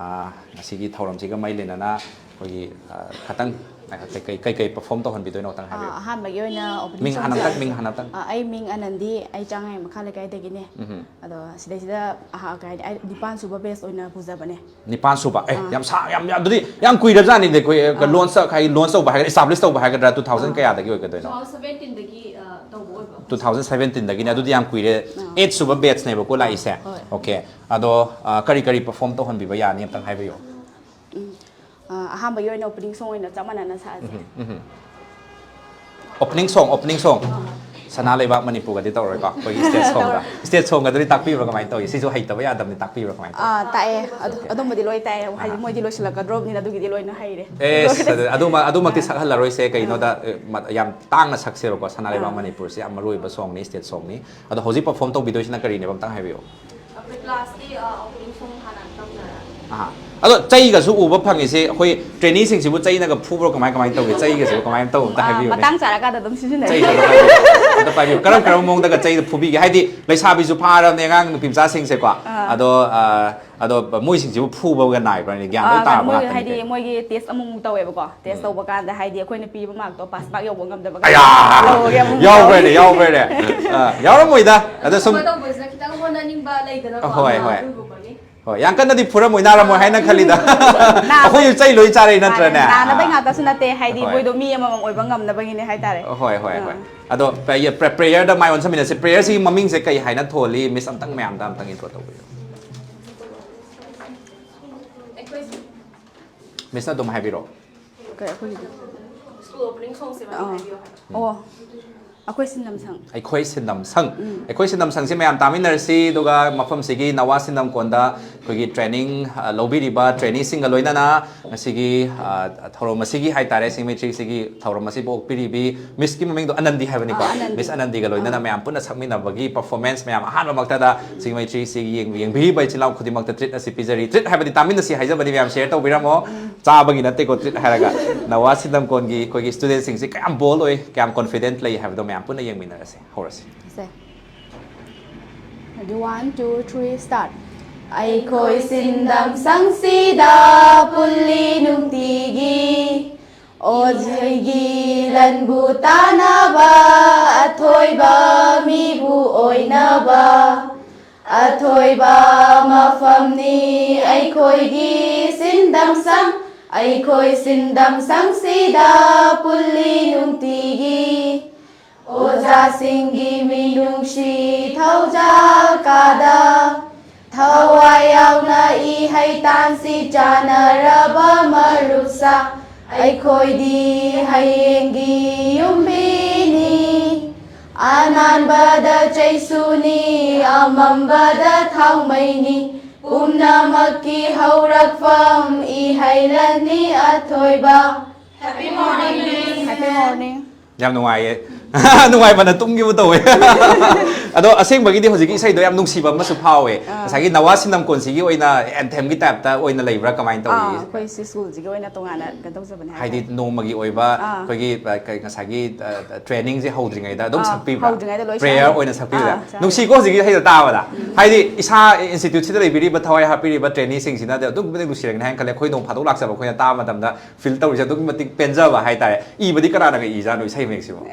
ꯉꯁꯤꯒꯤ ꯊꯧꯔꯝꯁꯤꯒ ꯃꯩ ꯂꯩꯅꯅ ꯑꯩꯈꯣꯏꯒꯤ ꯈꯇꯪ ꯀꯩ ꯄꯔꯐꯣꯔꯝ ꯇꯧꯍꯟꯕꯤꯗꯣꯏꯅꯣ ꯈꯇꯪ ꯍꯥꯏꯕꯤꯌꯨ ꯑꯍꯥꯟꯕꯒꯤ ꯑꯣꯏꯅ ꯑꯣꯄꯅꯤꯡ ꯃꯤꯡ ꯍꯥꯟꯅꯇꯪ ꯑꯩ ꯃꯤꯡ ꯑꯅꯟꯗꯤ ꯑꯩ ꯆꯥꯡꯉꯥꯏ ꯃꯈꯥ ꯂꯩꯀꯥꯏꯗꯒꯤꯅꯦ ꯑꯗꯣ ꯁꯤꯗꯩꯁꯤꯗ ꯀꯩ ꯍꯥꯏꯅꯤ ꯑꯩ 9 ꯁꯨꯕ ꯕꯦꯁ ꯑꯣꯏꯅ ꯄꯨꯖꯕꯅꯦ 9 ꯁꯨꯕ ꯌꯥꯝ ꯑꯗꯨꯗꯤ ꯌꯥꯝ ꯀꯨꯏꯔꯕꯖꯥꯠꯅꯤꯗ ꯑꯩꯈꯣꯏ ꯂꯣꯟꯆ ꯇꯧꯕ ꯍꯥꯏꯒꯗ꯭ꯔꯥ ꯏꯁꯇꯥꯕ꯭ꯂꯤꯁ ꯇꯧꯕ ꯍꯥꯏꯒꯗ꯭ꯔꯥ 2000 ꯀꯌꯥꯗꯒꯤ ꯑꯣꯏꯒꯗꯣꯏꯅꯣ 2017 ꯗꯒꯤ ꯇꯧꯕ ꯑꯣꯏꯕ 2017 ꯗꯒꯤꯅꯦ ꯑꯗꯨꯗꯤ ꯌꯥꯝ ꯀꯨꯏꯔꯦ 8 ꯁꯨꯕ ꯕꯦꯠꯁꯅꯦꯕꯀꯣ ꯂꯥꯛꯏꯁꯦ ꯑꯣꯀꯦ ꯑꯗꯣ ꯀꯔꯤ ꯄꯔꯐꯣꯔꯝ ꯇꯧꯍꯟꯕꯤꯕ ꯌꯥꯅꯤ ꯑꯝꯇꯪ ꯍꯥꯏꯕꯤꯌꯨ ꯑꯍꯥꯟꯕꯒꯤ ꯑꯣꯏꯅ ꯑꯣꯄꯅꯤꯡ ꯁꯣꯡ ꯑꯣꯏꯅ ꯆꯞ ꯃꯥꯟꯅꯅ ꯁꯛꯑꯁꯦ ꯑꯣꯄꯅꯤꯡ ꯁꯣꯡ ꯁꯅꯥ ꯂꯩꯕꯥꯛ ꯃꯅꯤꯄꯨꯔꯒꯗꯤ ꯇꯧꯔꯣꯏꯀꯣ ꯑꯩꯈꯣꯏꯒꯤ ꯁ꯭ꯇꯦꯠ ꯁꯣꯡꯒꯗꯤ ꯇꯥꯛꯄꯤꯕ꯭ꯔꯥ ꯀꯃꯥꯏꯅ ꯇꯧꯏ ꯁꯤꯁꯨ ꯍꯩꯇꯕ ꯌꯥꯗꯕꯅꯤ ꯇꯥꯛꯄꯤꯕ꯭ꯔꯥ ꯀꯃꯥꯏꯅ ꯇꯧꯏ ꯇꯥꯛꯑꯦ ꯑꯗꯨꯝꯕꯗꯤ ꯂꯣꯏ ꯇꯥꯛꯑꯦ ꯍꯥꯏꯗꯤ ꯃꯣꯏꯗꯤ ꯂꯣꯏꯁꯤꯜꯂꯛꯀꯗ꯭ꯔꯣꯕꯅꯤꯅ ꯑꯗꯨꯒꯤꯗꯤ ꯂꯣꯏꯅ ꯍꯩꯔꯦ ꯑꯗꯨꯃꯛꯇꯤ ꯁꯛꯍꯜꯂꯔꯣꯏꯁꯦ ꯀꯩꯅꯣꯗ ꯌꯥꯝ ꯇꯥꯡꯅ ꯁꯛꯁꯦꯕꯀꯣ ꯁꯅꯥ ꯂꯩꯕꯥꯛ ꯃꯅꯤꯄꯨꯔꯁꯦ ꯌꯥꯝ ꯃꯔꯨꯑꯣꯏꯕ ꯁꯣꯡꯅꯤ ꯁ꯭ꯇꯦꯠ ꯁꯣꯡꯅꯤ ꯑꯗꯣ ꯍꯧꯖꯤꯛ ꯄꯔꯐꯣꯔꯝ ꯇꯧꯕꯤꯗꯣꯏꯁꯤꯅ ꯀꯔꯤꯅꯦꯕ ꯑꯝꯇꯪ ꯍꯥꯏꯕꯤꯌꯨ ꯑꯩꯈꯣꯏ ꯀ꯭ꯂꯥꯁꯀꯤ ꯑꯣꯄꯅꯤꯡ ꯁꯣꯡ ꯍꯥꯟꯅ ꯇꯧꯖꯔꯛꯑꯒꯦ ꯑꯗꯣ ꯆꯩꯒꯁꯨ ꯎꯕ ꯐꯪꯉꯤꯁꯦ ꯑꯩꯈꯣꯏ ꯇ꯭ꯔꯦꯅꯤꯁꯤꯡꯁꯤꯕꯨ ꯆꯩꯅꯒ ꯐꯨꯕ꯭ꯔꯣ ꯀꯃꯥꯏ ꯇꯧꯒꯦ ꯆꯩꯒꯁꯤꯕꯨ ꯀꯃꯥꯏꯅ ꯇꯧꯕ ꯑꯝꯇ ꯍꯥꯏꯕꯤꯌꯨꯅꯦ ꯃꯇꯥꯡ ꯆꯥꯔꯀꯥꯟꯗ ꯑꯗꯨꯝ ꯁꯤꯖꯤꯟꯅꯩ ꯆꯩꯁꯨ ꯑꯝꯇ ꯄꯥꯏꯕꯤꯌꯨ ꯀꯔꯝꯕ ꯃꯑꯣꯡꯗꯒ ꯆꯩꯗ ꯐꯨꯕꯤꯒꯦ ꯍꯥꯏꯗꯤ ꯂꯩꯁꯥꯕꯤꯁꯨ ꯐꯥꯔꯕꯅꯦ ꯑꯉꯥꯡ ꯅꯨꯄꯤ ꯃꯆꯥꯁꯤꯡꯁꯦꯀꯣ ꯑꯗꯣ ꯃꯣꯏꯁꯤꯡꯁꯤꯕꯨ ꯐꯨꯕꯒ ꯅꯥꯏꯕ꯭ꯔꯥ ꯒ꯭ꯌꯥꯟ ꯂꯣꯏ ꯇꯥꯔꯕ ꯃꯣꯏ ꯉꯥꯛꯇꯅꯤ ꯍꯥꯏꯗꯤ ꯃꯣꯏꯒꯤ ꯇꯦꯁ ꯑꯃꯨꯛ ꯇꯧꯋꯦꯕꯀꯣ ꯇꯦꯁ ꯇꯧꯕ ꯀꯥꯟꯗ ꯍꯥꯏꯗꯤ ꯑꯩꯈꯣꯏꯅ ꯄꯤꯕ ꯃꯥꯔꯛꯇꯣ ꯄꯥꯁ ꯃꯥꯔꯛ ꯌꯧꯕ ꯉꯝꯗꯕ ꯌꯥꯎꯕ꯭ꯔꯅꯦ ꯌꯥꯎꯔꯝꯃꯣꯏꯗ ꯑꯗꯣ ꯁꯨꯝ ꯇꯧꯕꯁꯤꯅ ꯈꯤꯇꯪ ꯍꯣꯠꯅꯅꯤꯡꯕ ꯂꯩꯗꯅꯀꯣ ꯍꯣꯏ ꯑꯗꯨꯒꯨꯝꯕꯒꯤ ꯍꯣꯏ ꯌꯥꯝ ꯀꯟꯅꯗꯤ ꯐꯨꯔꯝꯃꯣꯏ ꯅꯥꯔꯝꯃꯣꯏ ꯍꯥꯏꯅ ꯈꯜꯂꯤꯗ ꯑꯩꯈꯣꯏꯁꯨ ꯆꯩ ꯂꯣꯏ ꯆꯥꯔꯛꯏ ꯅꯠꯇ꯭ꯔꯅꯦ ꯅꯥꯅꯕꯩ ꯉꯥꯛꯇꯁꯨ ꯅꯠꯇꯦ ꯍꯥꯏꯗꯤ ꯃꯣꯏꯗꯣ ꯃꯤ ꯑꯃꯃꯝ ꯑꯣꯏꯕ ꯉꯝꯅꯕꯒꯤꯅꯦ ꯍꯥꯏꯇꯥꯔꯦ ꯍꯣꯏ ꯑꯗꯣ ꯄ꯭ꯔꯦꯌꯔꯗ ꯃꯥꯏ ꯑꯣꯟꯁꯟꯃꯤꯟꯅꯁꯦ ꯄ꯭ꯔꯦꯌꯔꯁꯤꯒꯤ ꯃꯃꯤꯡꯁꯦ ꯀꯩ ꯍꯥꯏꯅ ꯊꯣꯜꯂꯤ ꯃꯤꯁ ꯑꯝꯇꯪ ꯃꯌꯥꯝꯗ ꯑꯝꯇꯪ ꯏꯟꯇ꯭ꯔꯣ ꯇꯧꯕꯤꯌꯨ ꯃꯤꯁꯅ ꯑꯗꯨꯝ ꯍꯥꯏꯕꯤꯔꯛꯑꯣ ꯁ꯭ꯀꯨꯜ ꯑꯣꯄꯅꯤꯡ ꯁꯣꯡꯁꯦ ꯃꯃꯤꯡ ꯍꯥꯏꯕꯤꯌꯣ ꯑꯣ ꯑꯩꯈꯣꯏ ꯁꯤꯟꯗꯝꯁꯪ ꯑꯩꯈꯣꯏ ꯁꯤꯟꯗꯝꯁꯪꯁꯦ ꯃꯌꯥꯝ ꯇꯥꯃꯤꯟꯅꯔꯁꯤ ꯑꯗꯨꯒ ꯃꯐꯝꯁꯤꯒꯤ ꯅꯋꯥ ꯁꯤꯟꯗꯝꯀꯣꯟꯗ ꯑꯩꯈꯣꯏꯒꯤ ꯇ꯭ꯔꯦꯅꯤꯡ ꯂꯧꯕꯤꯔꯤꯕ ꯇ꯭ꯔꯦꯅꯤꯁꯤꯡꯒ ꯂꯣꯏꯅꯅ ꯉꯁꯤꯒꯤ ꯊꯧꯔꯝ ꯑꯁꯤꯒꯤ ꯍꯥꯏꯇꯥꯔꯦ ꯁꯤꯡꯃꯩꯇ꯭ꯔꯤꯁꯤꯒꯤ ꯊꯧꯔꯝ ꯑꯁꯤꯕꯨ ꯑꯣꯛꯄꯤꯔꯤꯕꯤ ꯃꯤꯁꯀꯤ ꯃꯃꯤꯡꯗꯣ ꯑꯅꯟꯗꯤ ꯍꯥꯏꯕꯅꯤꯀꯣ ꯃꯤꯁ ꯑꯅꯟꯗꯤꯒ ꯂꯣꯏꯅꯅ ꯃꯌꯥꯝ ꯄꯨꯟꯅ ꯁꯛꯃꯤꯟꯅꯕꯒꯤ ꯄꯔꯐꯣꯔꯃꯦꯟꯁ ꯃꯌꯥꯝ ꯑꯍꯥꯟꯕꯃꯛꯇꯗ ꯁꯤꯡꯃꯩꯇ꯭ꯔꯤꯁꯤꯒꯤ ꯌꯦꯡꯕꯤꯔꯤꯕ ꯏꯆꯤꯜ ꯏꯅꯥꯎ ꯈꯨꯗꯤꯡꯃꯛꯇ ꯇ꯭ꯔꯤꯠ ꯑꯁꯤ ꯄꯤꯖꯔꯤ ꯇ꯭ꯔꯤꯠ ꯍꯥꯏꯕꯗꯤ ꯇꯥꯃꯤꯟꯅꯁꯤ ꯍꯥꯏꯖꯕꯅꯤ ꯃꯌꯥꯝ ꯁꯦꯌꯔ ꯇꯧꯕꯤꯔꯝꯃꯣ ꯆꯥꯕꯒꯤ ꯅꯠꯇꯦꯀꯣ ꯇ꯭ꯔꯤꯠ ꯍꯥꯏꯔꯒ ꯅꯋꯥ ꯁꯤꯟꯗꯝꯀꯣꯟꯒꯤ ꯑꯩꯈꯣꯏꯒꯤ ꯁ꯭ꯇꯨꯗꯦꯟꯁꯤꯡꯁꯤ ꯀꯌꯥꯝ ꯕꯣꯜ ꯑꯣꯏ ꯀꯌꯥꯝ ꯀꯣꯟꯐꯤꯗꯦꯟꯠ ꯂꯩ ꯍꯥꯏꯕꯗꯣ ꯃꯌꯥꯝ ꯄꯨꯟꯅ ꯌꯦꯡꯃꯤꯟꯅꯔꯁꯤ ꯍꯧꯔꯁꯤ 1 2 3 start ꯑꯩꯈꯣꯏ ꯁꯤꯟꯗꯝꯁꯪꯁꯤꯗ ꯄꯨꯜꯂꯤ ꯅꯨꯡꯇꯤꯒꯤ ꯑꯣꯖꯩꯒꯤ ꯂꯟꯕꯨ ꯇꯥꯅꯕ ꯑꯊꯣꯏꯕ ꯃꯤꯕꯨ ꯑꯣꯏꯅꯕ ꯑꯊꯣꯏꯕ ꯃꯐꯝꯅꯤ ꯑꯩꯈꯣꯏꯒꯤ ꯁꯤꯟꯗꯝꯁꯪ ꯑꯩꯈꯣꯏ ꯁꯤꯟꯗꯝꯁꯪꯁꯤꯗ ꯄꯨꯜꯂꯤ ꯅꯨꯡꯇꯤꯒꯤ ꯑꯣꯖꯥꯁꯤꯡꯒꯤ ꯃꯤꯅꯨꯡꯁꯤ ꯊꯧꯖꯥꯜ ꯀꯥꯗ ꯊꯋꯥꯏ ꯌꯥꯎꯅ ꯏꯍꯩ ꯇꯥꯟꯁꯤ ꯆꯥꯟꯅꯔꯕ ꯃꯔꯨꯞꯁꯥ ꯑꯩꯈꯣꯏꯗꯤ ꯍꯌꯦꯡꯒꯤ ꯌꯨꯝꯕꯤꯅꯤ ꯑꯅꯥꯟꯕꯗ ꯆꯩꯁꯨꯅꯤ ꯑꯃꯝꯕꯗ ꯊꯥꯎꯃꯩꯅꯤ ꯄꯨꯝꯅꯃꯛꯀꯤ ꯍꯧꯔꯛꯐꯝ ꯏꯍꯩ ꯂꯟꯅꯤ ꯑꯊꯣꯏꯕ Happy morning. Yam nungai nungai bana tumgi bu tawe ado aseng bagi di hojiki isai do yam nungsi ba masu phawe asagi Nawa Shindamkon sigi oina anthem gi type ta oina leibra kamai tawi Koi si school ji oina tongana ka dong sabane haidi no magi oiba kogi ngasagi training je hodringai da dom sakpi ba prayer oina sakpi da nungsi ko sigi haida ta ba da haidi isa institute sida leibiri ba thawai hapiri ba training sing sina da dum bene nusirang han khale khoi dong phadok laksa ba khoi ta matam da feel tawri sa dum matik penja ba hai ta I badi kara na ga I ja no isai maximum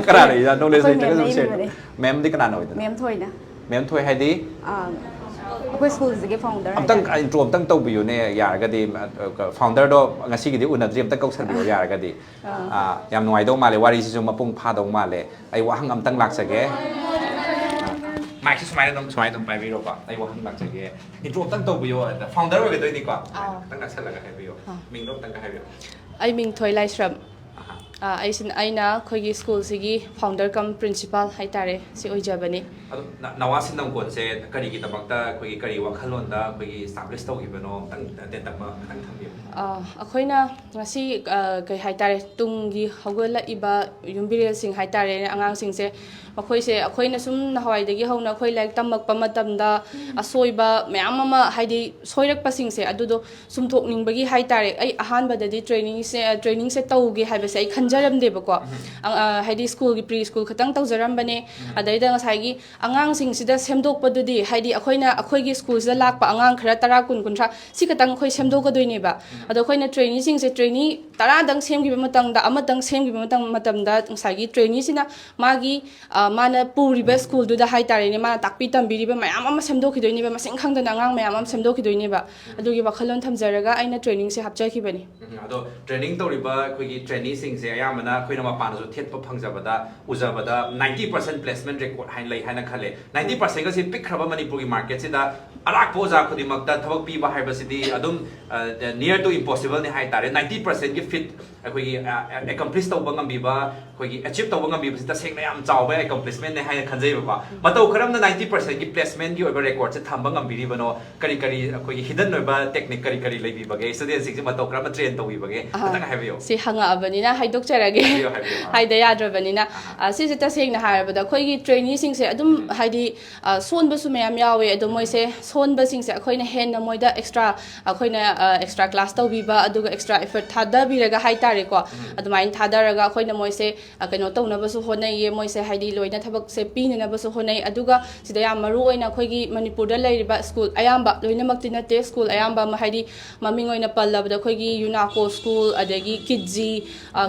kara na ja knowledge ni taga share mem di kana no ida mem thoi hai di koi school ji ge founder amtang intro amtang tau biu ne yar ga di founder do ngasi gi di unadri amtang kau san biu yar ga di yam nuai do male wari si mapung pha dong male ai wahang amtang lak sa ge mai si sumai dom pai biro ba ai wahang lak sa ge intro amtang tau biu founder ga do ni ko tang lak sa la ga hai biu ming do tang ga hai biu ai ming thoi lai shram aina khoigi school sigi founder kam principal haitare si oijabani Nawa Shindamkon se kari gi tabakta khoigi kari wakhalon da khoigi establish tau ibano tang den tak ma tang thambi akhoina ngasi kai haitare tungi hogala iba yumbirel sing haitare angang sing se akhoi se akhoina sum nahwai dagi hona khoi laik tamak pa matamda asoiba mayam ama haidi soirak pasing se adudo sumthok ningbagi haitare ai ahan badadi training se tauge haibase ai khanjaram deba ko haidi school gi pre school khatang tawjaram bane adaida ngasai gi angang sing sida semdok padudi haidi akhoina akhoi gi school sida lakpa angang khara tara kun kuntra si khatang khoi semdok gadoine ba ado khoina training sing se trainee tara dang semgi matang da amatang semgi matang matamda ngasai gi trainee sina magi mana puriba school du da haitare ne mana takpi tambiriba mayam ama semdokidoine ba masing khangdana angang mayam am semdokidoine ba adugi wakhalon thamjaraga aina training se hapchakibani ado training toriba khoigi training sing se ayamana khoina mapana jo thetpa phangjabada ujabada 90% placement record hain lai haina khale 90% ga si pikraba manipur gi market se da arak poja khodi makta thabak pi ba haiba sidi adum near to impossible ne haitare 90% gi fit khoigi accomplish tawba ngam biba khoigi achieve tawba ngam biba sida seng yam chawba accomplishment ne haina khanjai ba matau kharam na 90% gi placement gi over record se thamba ngam biri bano kari khoigi hidden noiba technique kari leibi bage student sing se matau kharam train tawi bage atanga habiyo si hanga abanina haidok charage haida yadrabanina si se taseng na harabada khoigi trainee sing se adum haidi sonba su mayam yawe adum moi se sonba sing se akhoina hen na moida extra class tawbiba aduga extra effort thada biraga haitare ko adumain thadaraga akhoina moi se kaino tawna basu honai ye moi se haidi loina thabak se pinana basu honai aduga sida yam maru oina khoigi manipur da lairiba school ayamba loina makti na te school ayamba ma haidi maming oina pallabada khoigi UNACO school adagi kidji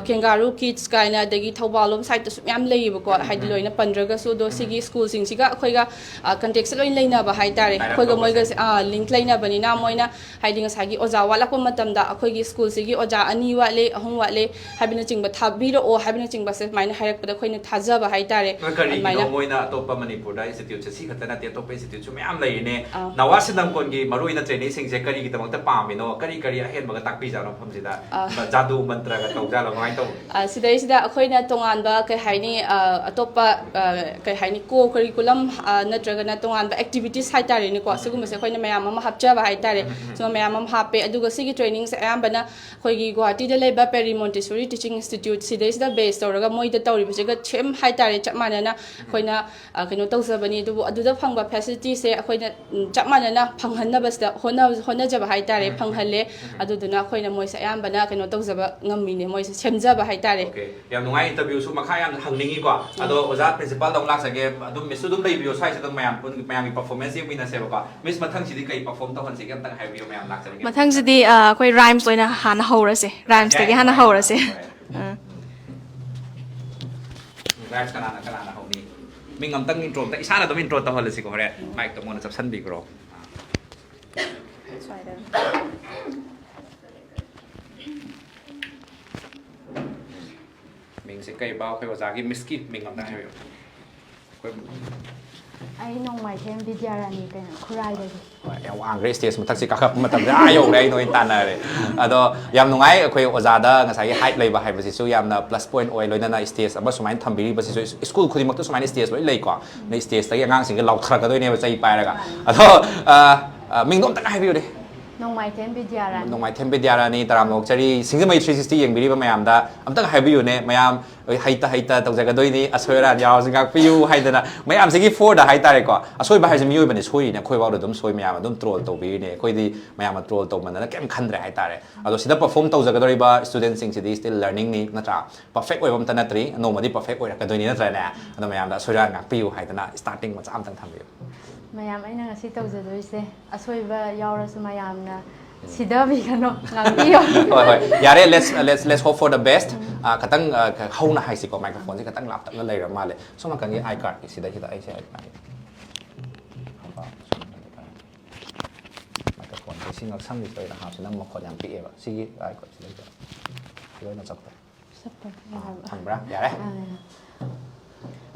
kangaroo kids kaina adagi thawbalom site su yam leiba ko haidi loina pandraga su do sigi school sing siga khoiga context loin leina ba haitare khoiga moiga link leina bani na moina haidi ngasagi oja wala ko matamda khoigi school sigi oja ani wale ahum wale habina chingba thabiro o habina chingba se maina hairak pada khoina thajaba haitare maina moina atopa manipur da institute se si khatana te atopa institute su yam leine Nawa Shindamkon gi maruina training sing se kari gi tamakta pamino kari ahen baga takpi jaro phamjida jadu mantra ga tawja lo ngai taw sida akhoina tongan ba kai haini atopa kai haini co curriculum natraga na tongan ba activities haitare ni ko sigum se khoina mayam ma hapcha ba haitare so mayam ma hape aduga sigi training se ayambana khoigi Guwahati da leba Peri Montessori Teaching Institute sida base tawraga moida tawri basiga chem haitare chapmanana khoina kaino tawsabani aduda phangba facility se khoina chapmanana phanghanna basda hona jaba haitare phanghalle aduduna khoina moi se ayambana kaino tawjaba ngammine moi se semjaba haitare okay yam nungai interview su makha yam hangningi ko ado oja principal dong lak sage adum misu dum dai bio sai sadang mayam performance ye wina se ba miss mathang sidi kai perform tawhan se kam tang hai bio mayam lak sage mathang sidi koi rhymes loina hana horase rhymes tagi hana horase rhymes kana honi ming am tang intro ta isana dum intro ta hol se ko hore mic to mon sab san bi gro mình sẽ cây bao cây vào giá cái miski mình làmได้ai nong mai them vidyarani kaina khurai da yang wang grace stage matak si kakap matam da ayo dai no intana re ado yam nungai khoi oja da ngasai height lei ba hai basi su yam na plus point oi loina na stage aba sumain thambiri basi su school khudi mak to sumain stage loi lei ko nei stage ta yang ang sing ga lau thra ka doi ne ba chai pai ra ga ado ming dom tak hai biu de Nongmai Them Vidyarani. Nongmai Them Vidyarani taramok chari Singzamai 360 yengbiriba mayamda amtang haibiyune mayam haita tawjagadoi asoira yaw singak piu haidana mayam sigi 4 da haitare ko asoi ba haise miyoy bane soi ne khoi baw dum soi mayam dum troll to bi ne khoi di mayam troll to man na kem khandre haitare ado sida perform tawjagadoi ba student sing sidi still learning ni natra perfect oi bam tanatri no madi perfect oi rakadoi ni natra na ado mayam da soira ngak piu haidana starting macha amtang thambiyo Mayam aina ngasi tawjadoise asoiba yawrasu mayamna Sidabi kano ngangbiyo. Hoi yare let's hope for the best. Katang hauna haisi ko microphone si katang laptop na layer male. So makangi iCard sida kita ai sai microphone si ngak sam ni sai na ha sinang mo khon yang pi ba. Si iCard sida ito. Sida na sakta. Sakta. Thambra yare.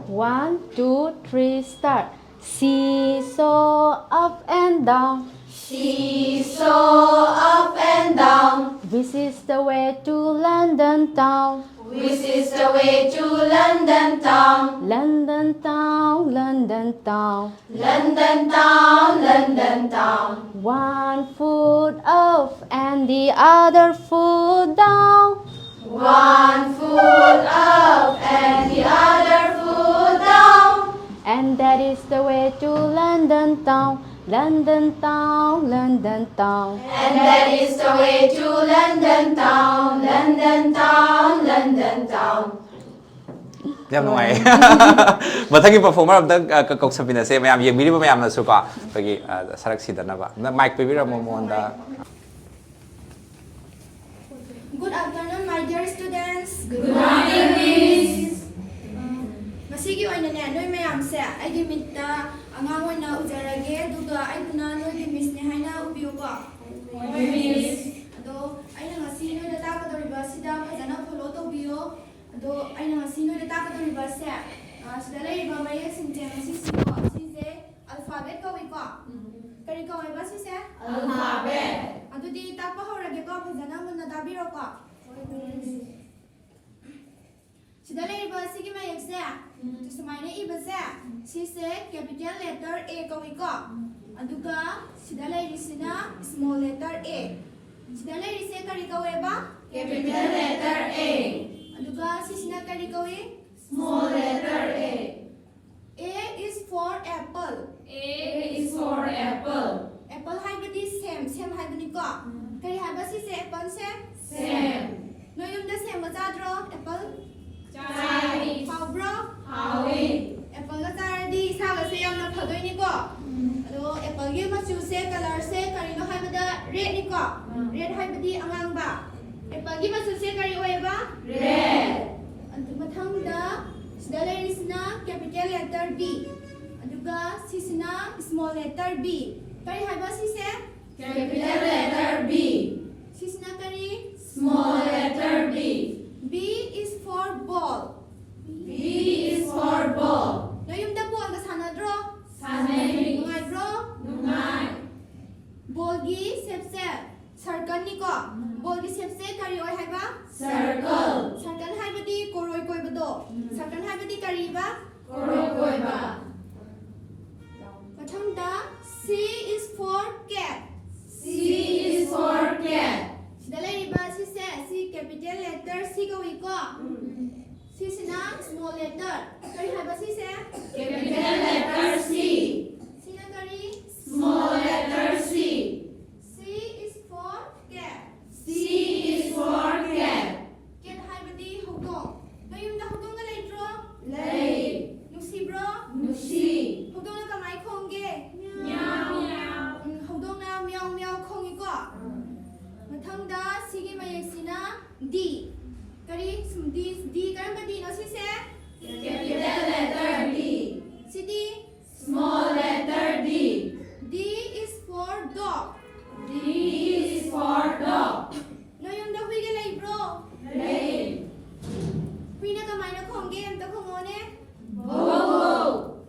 1 2 3 start. Seesaw up and down. Seesaw up and down. This is the way to London town. This is the way to London town. London town, London town. London town, London town. One foot up and the other foot down. One foot up and the other foot down. And that is the way to London town. London town, London town. And that is the way to London town. London town, London town. Yam nuai. Mathagi performer of the kok sabina se mayam yengbiri ba mayam na su ko pagi sarak sidana ba. Mic pe bira mo onda. Good afternoon, my dear students. Good morning, Miss. Masigi oina ne noi mayam se aigi mitta angang oina ujarage duga aiduna noi gi miss ne haina ubiu ko. Miss. Ado aina ngasi noi da ta ka dori ba sida phajana follow to biyo. Ado aina ngasi noi da ta ka dori ba se sida lai ba mayek sinte ngasi si ko si je alphabet ko wi ko. Kari ko ai ba si se Alphabet. ado di ta pa horage ko phajana mun na dabiro ko. Sida lai ba sigi mayek se Sumaine ibasa sise capital letter A kawiko aduga sida lairisina small letter A sida lairise kari kaweba Capital letter A. aduga sisina kari kawi Small letter A. A is for apple A is for apple. apple haibadi same haibani ko kari haiba sise apple se Same. noyumda same majadro apple Chai. how bro Howie. apple ga taradi saga se yamna phadoi ni ko ado apple gi machu se color se kari no haibada red ni ko red haibadi angang ba apple gi machu se kari oi ba Red. adu mathang da sida lerisna capital letter B aduga sisina small letter B kari haiba sise Capital letter B. sisina kari Small letter B. B is for ball B is for ball. noyumda ball ga sanadro Sanay. ngai bro Nungai. ball gi shape se circle ni ko ball gi shape se kari oi haiba Circle. circle haibadi koroi koi bado circle haibadi kari ba Korokoiba. mathang da C is for cat C is for cat. sida lai ba si se C capital letter C ko wi ko C sina small letter kari haiba si se Capital letter C. sina kari Small letter C. C is for cat C is for cat. cat haibadi hudong noyum da hudong ga lai tro Lay. nusi bro Nushi. hudong na kamai khongge Meow meow. hudong na meow meow khongi ko mathang da sigi mayek sina D kari sum D karamba D no si se Capital letter D. sidi Small letter D. D is for dog D is for dog. noyum da hui ga lai bro Lay. hui na kamai na khongge am ta khongone Bow.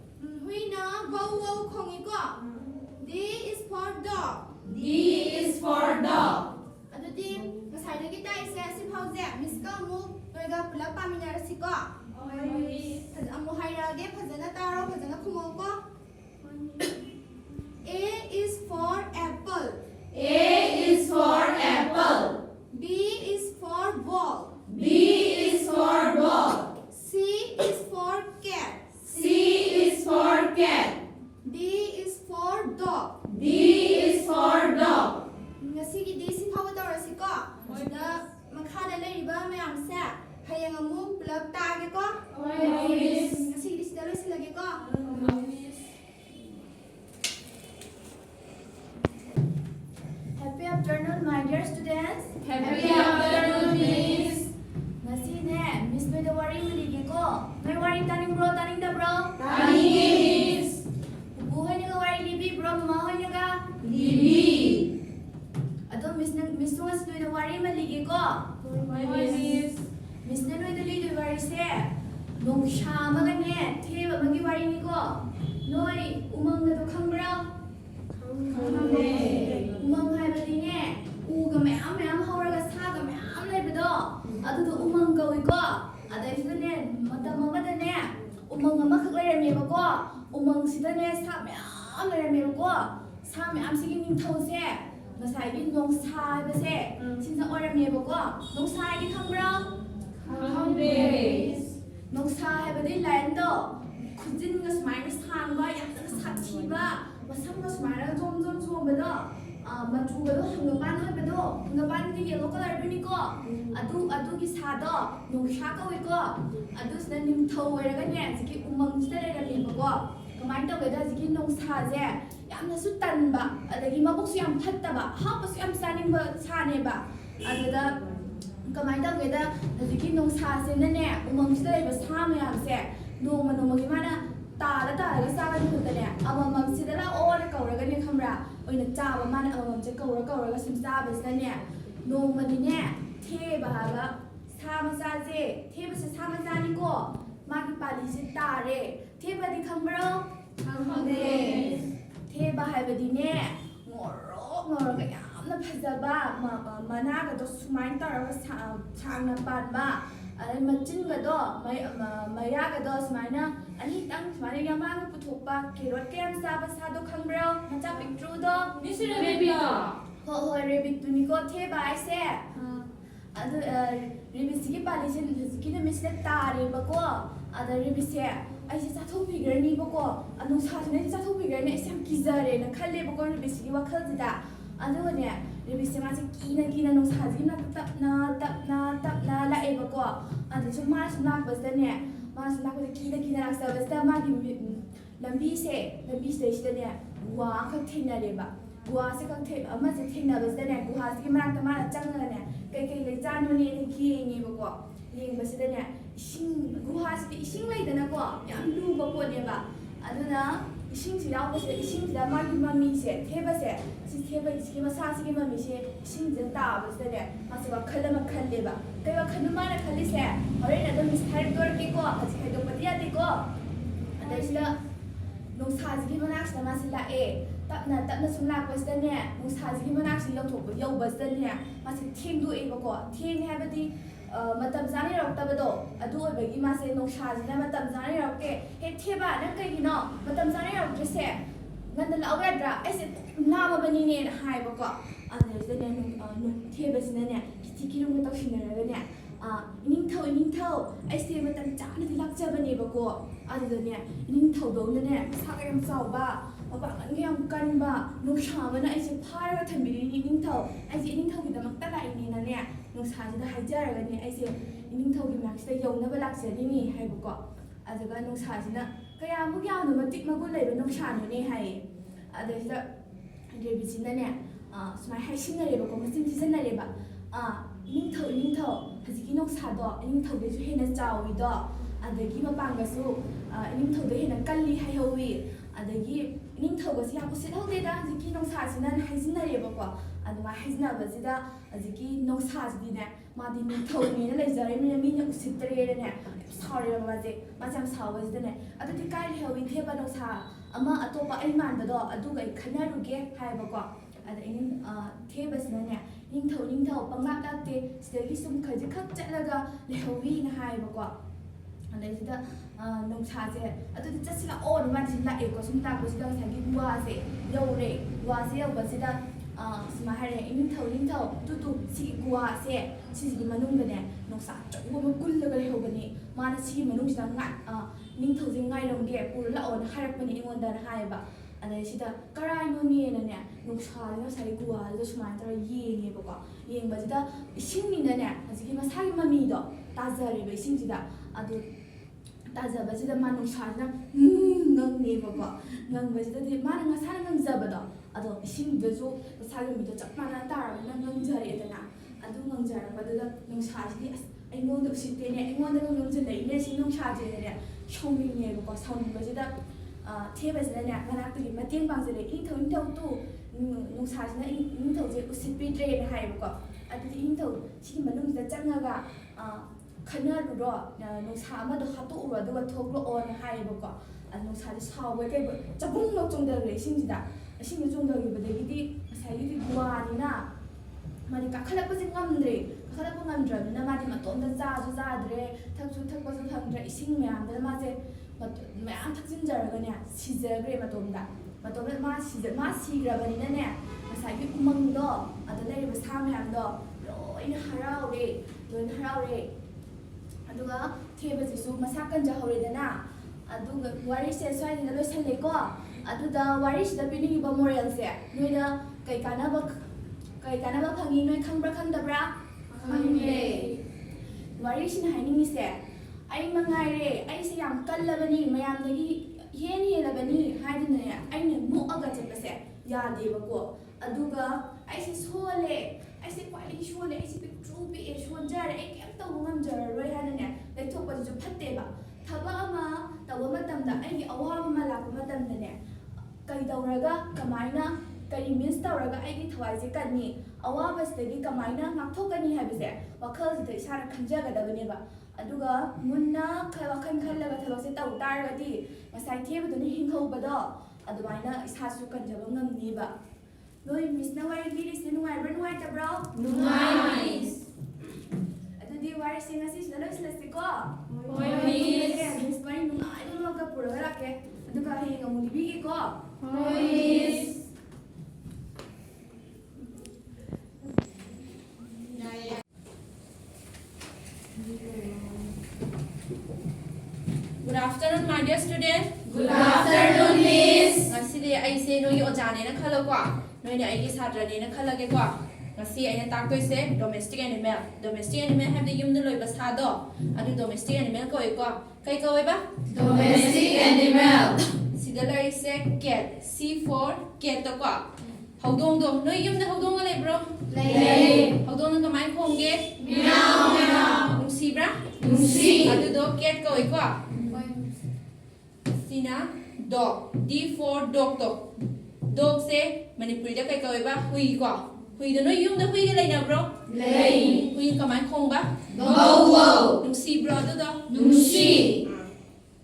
hui na wow wow khongi ko D is for dog D is for dog. adudi ngasai da kita ise si phauze miss ka mu toiga pulak paminar si ko amu hairage phajana taro phajana khumo ko A is for apple A ꯄꯨꯂꯞ ꯇꯥꯒꯦꯀꯣ ꯉꯁꯤꯒꯤꯗꯤ ꯁꯤꯗ ꯂꯣꯏꯁꯤꯜꯂꯒꯦꯀꯣ Happy afternoon, my dear students. Happy afternoon, Miss. Ngasine, Miss noida wari maligeko. Noi wari taningbro, taningdabro? Taningge, Miss. Pupu hoinaga wari libi, bro, mama hoinaga? Libi. Ado Miss ngas noida wari maligeko. Miss. Miss na noida lidu wari se. Nong shama gane, theba magi wari niko. Noi umang na to khangbro? Umang haibadine, uga mayam hauraga saga mayam leibado. Adudo umang gawiko. Adaisudane matam amadane umang amakak leirambeko. Umang sidane sa mayam leirambeko. Sa mayam sige ningthause. Ngasai nong sa haibase sinsa oirambeko. Nong sa gi khangbro? Nong sa haibadi lain-do khujin ga sumaina sangba yamna sathiba masam ga sumaina jom zombedo machugado hangapan haibado hangapan ni yellow color duniko adu gi sado nong sha kawiko adu sna nimthau oiraga ne jiki umang sida leirambeko kamai taweda jiki nong sa je yamna su tanba adagi mabuk su yam phattaba hapa su yam saningba saneba aduda kamai taweda jiki nong sa se ne umang sida leiba sa mayamse noma gi mana ताला ताला saga दुतने अममम सिदला ओर कौरगा ने खमरा ओइना चाबा माने अममम जे कौरगा SIM चाबसने नोमनिने थेबागा सामसा जे थेबसे सामसा निको मागी पाली से तारे थेबादि खमरो खमदे थेबा हाइबदिने ngorga yamna phajaba managa do sumain taraga changna panba ai machin ga do maya ga do sumaina ani tang sumaina yamang puthokpa kerot kem saba sado khangbro macha pictru do Miss Rebecca. ho rebit tuni ko the bai se adu rebit sigi pali sin sigi na misle tare bako ada rebit se ai se chathok bigrani bako anu sa ne chathok bigrani sam kizare na khalle bako rebit sigi wakhal jida adu ne rebit se ma se kina no sa ji na tapna la e bako adu so ma sna basta ne ma sna ko kina raksa basta ma gi lambi se ne wa kha thina le ba wa se kha the ama se thina basta ne ku ha se ma ta ma chang na ne kai le chanu ne ni ki ni bako ling basta ne ising ku ha se ising lai da na ko yam lu ba ko ne ba aduna ising si raw basta ising da ma gi ma mi se theba se si theba si ma sa si ma mi se ising da ta basta ne ma se wa khala ma khalle ba kai wa khanu ma na khali se hore na da mis thar tor ki ko aji kai do patiya ti ko adai sila nong sa ji ma na sa ma sila e tapna sum la basta ne nong sa ji ma na si lo thok yo basta ne ma se theng du e ba ko theng ha ba di matam zani roktabado adu obagi ma se nong sa ji na matam zani rokke he theba na kai gi no matam zani rokje se nganda la awedra ai se na ma bani ne hai ba ko ane se ne no theba sina ne ki ki ru ta shin na ne ning thau ai se matam cha na di lak cha bani ba ko adu ne ning thau do ne sa ga yam sau ba ba ngan yam kan ba nong sa ma na ai se phar ga thambi ni ning thau ai se ning thau gi da mak ta lai ni na ne nong sa ji da hai jar ga ne ai se ning thau gi mak se yong na ba lak se ni hai ba ko aduga nong sa ji na kaya mu ya no matik ma gun lai ba nong sa no ne hai adu sa rebi ji na ne smai hai sin na le ba ko masin ti san na le ba ning thau haji ki nong sa do ning thau de ju he na chaw wi do adagi ma pang ga su ning thau de he na kalli hai ho wi adagi ning thau ga si ya ko se thau de da haji ki nong sa sin na hai sin na le ba ko adu ma hai sin na ba ji da haji ki nong sa ji ne ma di ning thau ni na le jare mi na usit tre ne sorry ba je ma jam sa wa ji ne adu ti kai le ho wi the ba nong sa ama atopa ai man ba do adu ga khana ru ge hai ba ko ada ini the ba sin ne ning thau pangak ta te stegi sum khaji khak chalaga le ho wi na hai ba ko adai sida nong sa je adu ti chasila on man sin la e ko sum ta ko sida sa gi wa se yo re wa se yo ba sida sma ha re ning thau tu si gua se si gi manung da ne nong sa chau ba kul la ga le ho ba ni ma na si manung sida ngat ning thau je ngai long ge pur la on ha rak pa ni ngon da na hai ba adai sida karai no ni na ne nong sa na sai gua da sma ta ye nge ba ko ꯌꯦꯡꯕꯁꯤꯗ ꯏꯁꯤꯡꯅꯤꯅꯅꯦ ꯍꯧꯖꯤꯛꯀꯤ ꯃꯁꯥꯒꯤ ꯃꯃꯤꯗꯣ ꯇꯥꯖꯔꯦꯕ ꯏꯁꯤꯡꯁꯤꯗ ꯑꯗꯨ ꯇꯥꯖꯕꯁꯤꯗ ꯃꯥ ꯅꯨꯡꯁꯥꯁꯤꯅ ꯉꯪꯉꯦꯕꯀꯣ ꯉꯪꯕꯁꯤꯗꯗꯤ ꯃꯥꯅ ꯃꯁꯥꯅ ꯉꯪꯖꯕꯗꯣ ꯑꯗꯣ ꯏꯁꯤꯡꯗꯨꯁꯨ ꯃꯁꯥꯒꯤ ꯃꯃꯤꯗꯣ ꯆꯞ ꯃꯥꯟꯅ ꯇꯥꯔꯕꯅꯤꯅ ꯉꯪꯖꯔꯦꯗꯅ ꯑꯗꯨ ꯉꯪꯖꯔꯛꯄꯗꯨꯗ ꯅꯨꯡꯁꯥꯁꯤꯗꯤ ꯑꯁ ꯑꯩꯉꯣꯟꯗ ꯎꯁꯤꯠꯇꯦꯅꯦ ꯑꯩꯉꯣꯟꯗꯒ ꯉꯪꯁꯤꯜꯂꯛꯏꯅꯦ ꯁꯤ ꯅꯨꯡꯁꯥꯁꯦꯅꯅꯦ ꯁꯥꯎꯅꯤꯡꯉꯦꯕꯀꯣ ꯁꯥꯎꯅꯤꯡꯕꯁꯤꯗ ꯊꯦꯕꯁꯤꯅꯅꯦ ꯃꯅꯥꯛꯇꯒꯤ ꯃꯇꯦꯡ ꯄꯥꯡꯁꯤꯜꯂꯦ ꯏꯅꯤꯡꯊꯧ ꯇꯨ ꯅꯨꯡꯁꯥꯁꯤꯅ ꯏꯅꯤꯡꯊꯧꯁꯦ ꯎꯁꯤꯠꯄꯤꯗ꯭ꯔꯦꯅ ꯍꯥꯏꯌꯦꯕꯀꯣ ꯑꯗꯨꯗꯤ ꯏꯅꯤꯡꯊꯧ ꯁꯤꯒꯤ ꯃꯅꯨꯡꯁꯤꯗ ꯆꯪꯉꯒ ꯈꯟꯅꯔꯨꯔꯣ ꯅꯨꯡꯁꯥ ꯑꯃꯗꯣ ꯍꯥꯠꯇꯣꯛꯎꯔꯣ ꯑꯗꯨꯒ ꯊꯣꯛꯂꯛꯑꯣꯅ ꯍꯥꯏꯌꯦꯕꯀꯣ ꯑꯗꯨ ꯅꯨꯡꯁꯥꯁꯦ ꯁꯥꯎꯕ ꯀꯩꯕ ꯆꯕꯨꯡꯂꯣꯛ ꯆꯣꯡꯊꯈ꯭ꯔꯦ ꯏꯁꯤꯡꯁꯤꯗ ꯆꯣꯡꯊꯈꯤꯕꯗꯒꯤꯗꯤ ꯉꯁꯥꯏꯒꯤꯗꯤ ꯒꯨꯍꯥꯅꯤꯅ ꯃꯥꯗꯤ ꯀꯥꯈꯠꯂꯛꯄꯁꯦ ꯉꯝꯗ꯭ꯔꯦ ꯀꯥꯈꯠꯂꯛꯄ ꯉꯝꯗ꯭ꯔꯕꯅꯤꯅ ꯃꯥꯗꯤ ꯃꯇꯣꯝꯗ ꯆꯥꯁꯨ ꯆꯥꯗ꯭ꯔꯦ ꯊꯛꯁꯨ ꯊꯛꯄꯁꯨ ꯐꯪꯗ꯭ꯔꯦ ꯏꯁꯤꯡ ꯃꯌꯥꯝꯗꯨꯅ ꯃꯥꯁꯦ ꯃꯌꯥꯝ ꯊꯛꯆꯤꯟꯖꯔꯒꯅꯦ ꯁꯤꯖꯈ꯭ꯔꯦ ꯃꯇꯣꯝꯗ ꯃꯥ ꯁꯤꯈ꯭ꯔꯕꯅꯤꯅꯅꯦ ꯉꯁꯥꯏꯒꯤ ꯎꯃꯪꯗꯣ ꯑꯗ ꯂꯩꯔꯤꯕ ꯁꯥ ꯃꯌꯥꯝꯗꯣ ꯂꯣꯏꯅ ꯍꯔꯥꯎꯔꯦ ꯑꯗꯨꯒ ꯊꯦꯕꯁꯤꯁꯨ ꯃꯁꯥ ꯀꯟꯖꯍꯧꯔꯦꯗꯅ ꯑꯗꯨꯒ ꯋꯥꯔꯤꯁꯦ ꯁ꯭ꯋꯥꯏꯗ ꯂꯣꯏꯁꯜꯂꯦꯀꯣ ꯑꯗꯨꯗ ꯋꯥꯔꯤꯁꯤꯗ ꯄꯤꯅꯤꯡꯉꯤꯕ ꯃꯣꯔꯦꯜꯁꯦ ꯅꯣꯏꯅ ꯀꯩ ꯀꯥꯟꯅꯕ ꯐꯪꯉꯤ ꯅꯣꯏ ꯈꯪꯕ꯭ꯔꯥ ꯈꯪꯗꯕ꯭ꯔꯥ? ꯈꯪꯉꯦ. ꯋꯥꯔꯤꯁꯤꯅ ꯍꯥꯏꯅꯤꯡꯉꯤꯁꯦ ꯑꯩ ꯃꯉꯥꯏꯔꯦ ꯑꯩꯁꯦ ꯌꯥꯝ ꯀꯜꯂꯕꯅꯤ ꯃꯌꯥꯝꯗꯒꯤ ꯍꯦꯜꯂꯕꯅꯤ ꯍꯥꯏꯗꯨꯅꯅꯦ ꯑꯩꯅ ꯃꯨꯛꯑꯒ ꯆꯠꯄꯁꯦ ꯌꯥꯗꯦꯕꯀꯣ ꯑꯗꯨꯒ ꯑꯩꯁꯦ ꯁꯣꯜꯂꯦ ꯑꯩꯁꯦ ꯈ꯭ꯋꯥꯏꯗꯒꯤ ꯁꯣꯜꯂꯦ ꯑꯩꯁꯦ ꯄꯤꯛꯇ꯭ꯔꯨ ꯄꯤꯛꯑꯦ ꯁꯣꯟꯖꯔꯦ ꯑꯩ ꯀꯩꯝ ꯇꯧꯕ ꯉꯝꯖꯔꯔꯣꯏ ꯍꯥꯏꯅꯅꯦ ꯂꯩꯊꯣꯛꯄꯁꯤꯁꯨ ꯐꯠꯇꯦꯕ ꯊꯕꯛ ꯑꯃ ꯇꯧꯕ ꯃꯇꯝꯗ ꯑꯩꯒꯤ ꯑꯋꯥꯕ ꯑꯃ ꯂꯥꯛꯄ ꯃꯇꯝꯗꯅꯦ ꯀꯩꯗꯧꯔꯒ ꯀꯃꯥꯏꯅ ꯀꯔꯤ ꯃꯤꯟꯁ ꯇꯧꯔꯒ ꯑꯩꯒꯤ ꯊꯋꯥꯏꯁꯦ ꯀꯟꯅꯤ ꯑꯋꯥꯕꯁꯤꯗꯒꯤ ꯀꯃꯥꯏꯅ ꯉꯥꯛꯊꯣꯛꯀꯅꯤ ꯍꯥꯏꯕꯁꯦ ꯋꯥꯈꯜꯁꯤꯗ ꯏꯁꯥꯅ ꯈꯟꯖꯒꯗꯕꯅꯦꯕ ꯑꯗꯨꯒ ꯃꯨꯟꯅ ꯋꯥꯈꯜ ꯈꯜꯂꯒ ꯊꯕꯛꯁꯦ ꯇꯧ ꯇꯥꯔꯒꯗꯤ ꯉꯁꯥꯏ ꯊꯦꯕꯗꯨꯅ ꯍꯤꯡꯍꯧꯕꯗꯣ ꯑꯗꯨꯃꯥꯏꯅ ꯏꯁꯥꯁꯨ ꯀꯟꯖꯕ ꯉꯝꯅꯤꯕ ꯅꯣꯏ ꯃꯤꯁꯅ ꯋꯥꯔꯤ ꯂꯤꯔꯤꯁꯦ ꯅꯨꯡꯉꯥꯏꯕ꯭ꯔꯥ ꯅꯨꯡꯉꯥꯏꯇꯕ꯭ꯔꯣ? ꯅꯨꯡꯉꯥꯏ. ꯑꯗꯨꯗꯤ ꯋꯥꯔꯤꯁꯦ ꯉꯁꯤꯁꯤꯗ ꯂꯣꯏꯁꯤꯜꯂꯁꯤꯀꯣ? ꯍꯣꯏ ꯃꯤꯁ. ꯃꯤꯁ ꯋꯥꯔꯤ ꯅꯨꯡꯉꯥꯏꯕ ꯑꯃꯒ ꯄꯨꯔꯒ ꯂꯥꯛꯀꯦ ꯑꯗꯨꯒ ꯍꯌꯦꯡ ꯑꯃꯨꯛ ꯂꯤꯕꯤꯒꯦꯀꯣ? ꯍꯣꯏ ꯃꯤꯁ. Good afternoon, my dear student. Good afternoon, Miss. Ngasi aise nogi ojane na khalo ko. Noine aigi satrane na khalage ko. Ngasi aina taktoi se domestic animal. Domestic animal have the yumna loiba sado. Adu domestic animal ko ko. Kai ko ba? Domestic animal. Sidalari se cat. C for cat to ko. Haudong do. Noi yumna haudong le bro. Lay. Haudong na kamay khongge. Meow meow. Nungsi bra? Nungsi. Adu do cat ko ko. Sina dog. D for dog to. Dog se Manipuri da kai kawai ba hui ko. Hui da no yung da hui ga lai na bro. Lay. Hui kamay khongba. Wow wow. Nungsi bro do. Nungsi.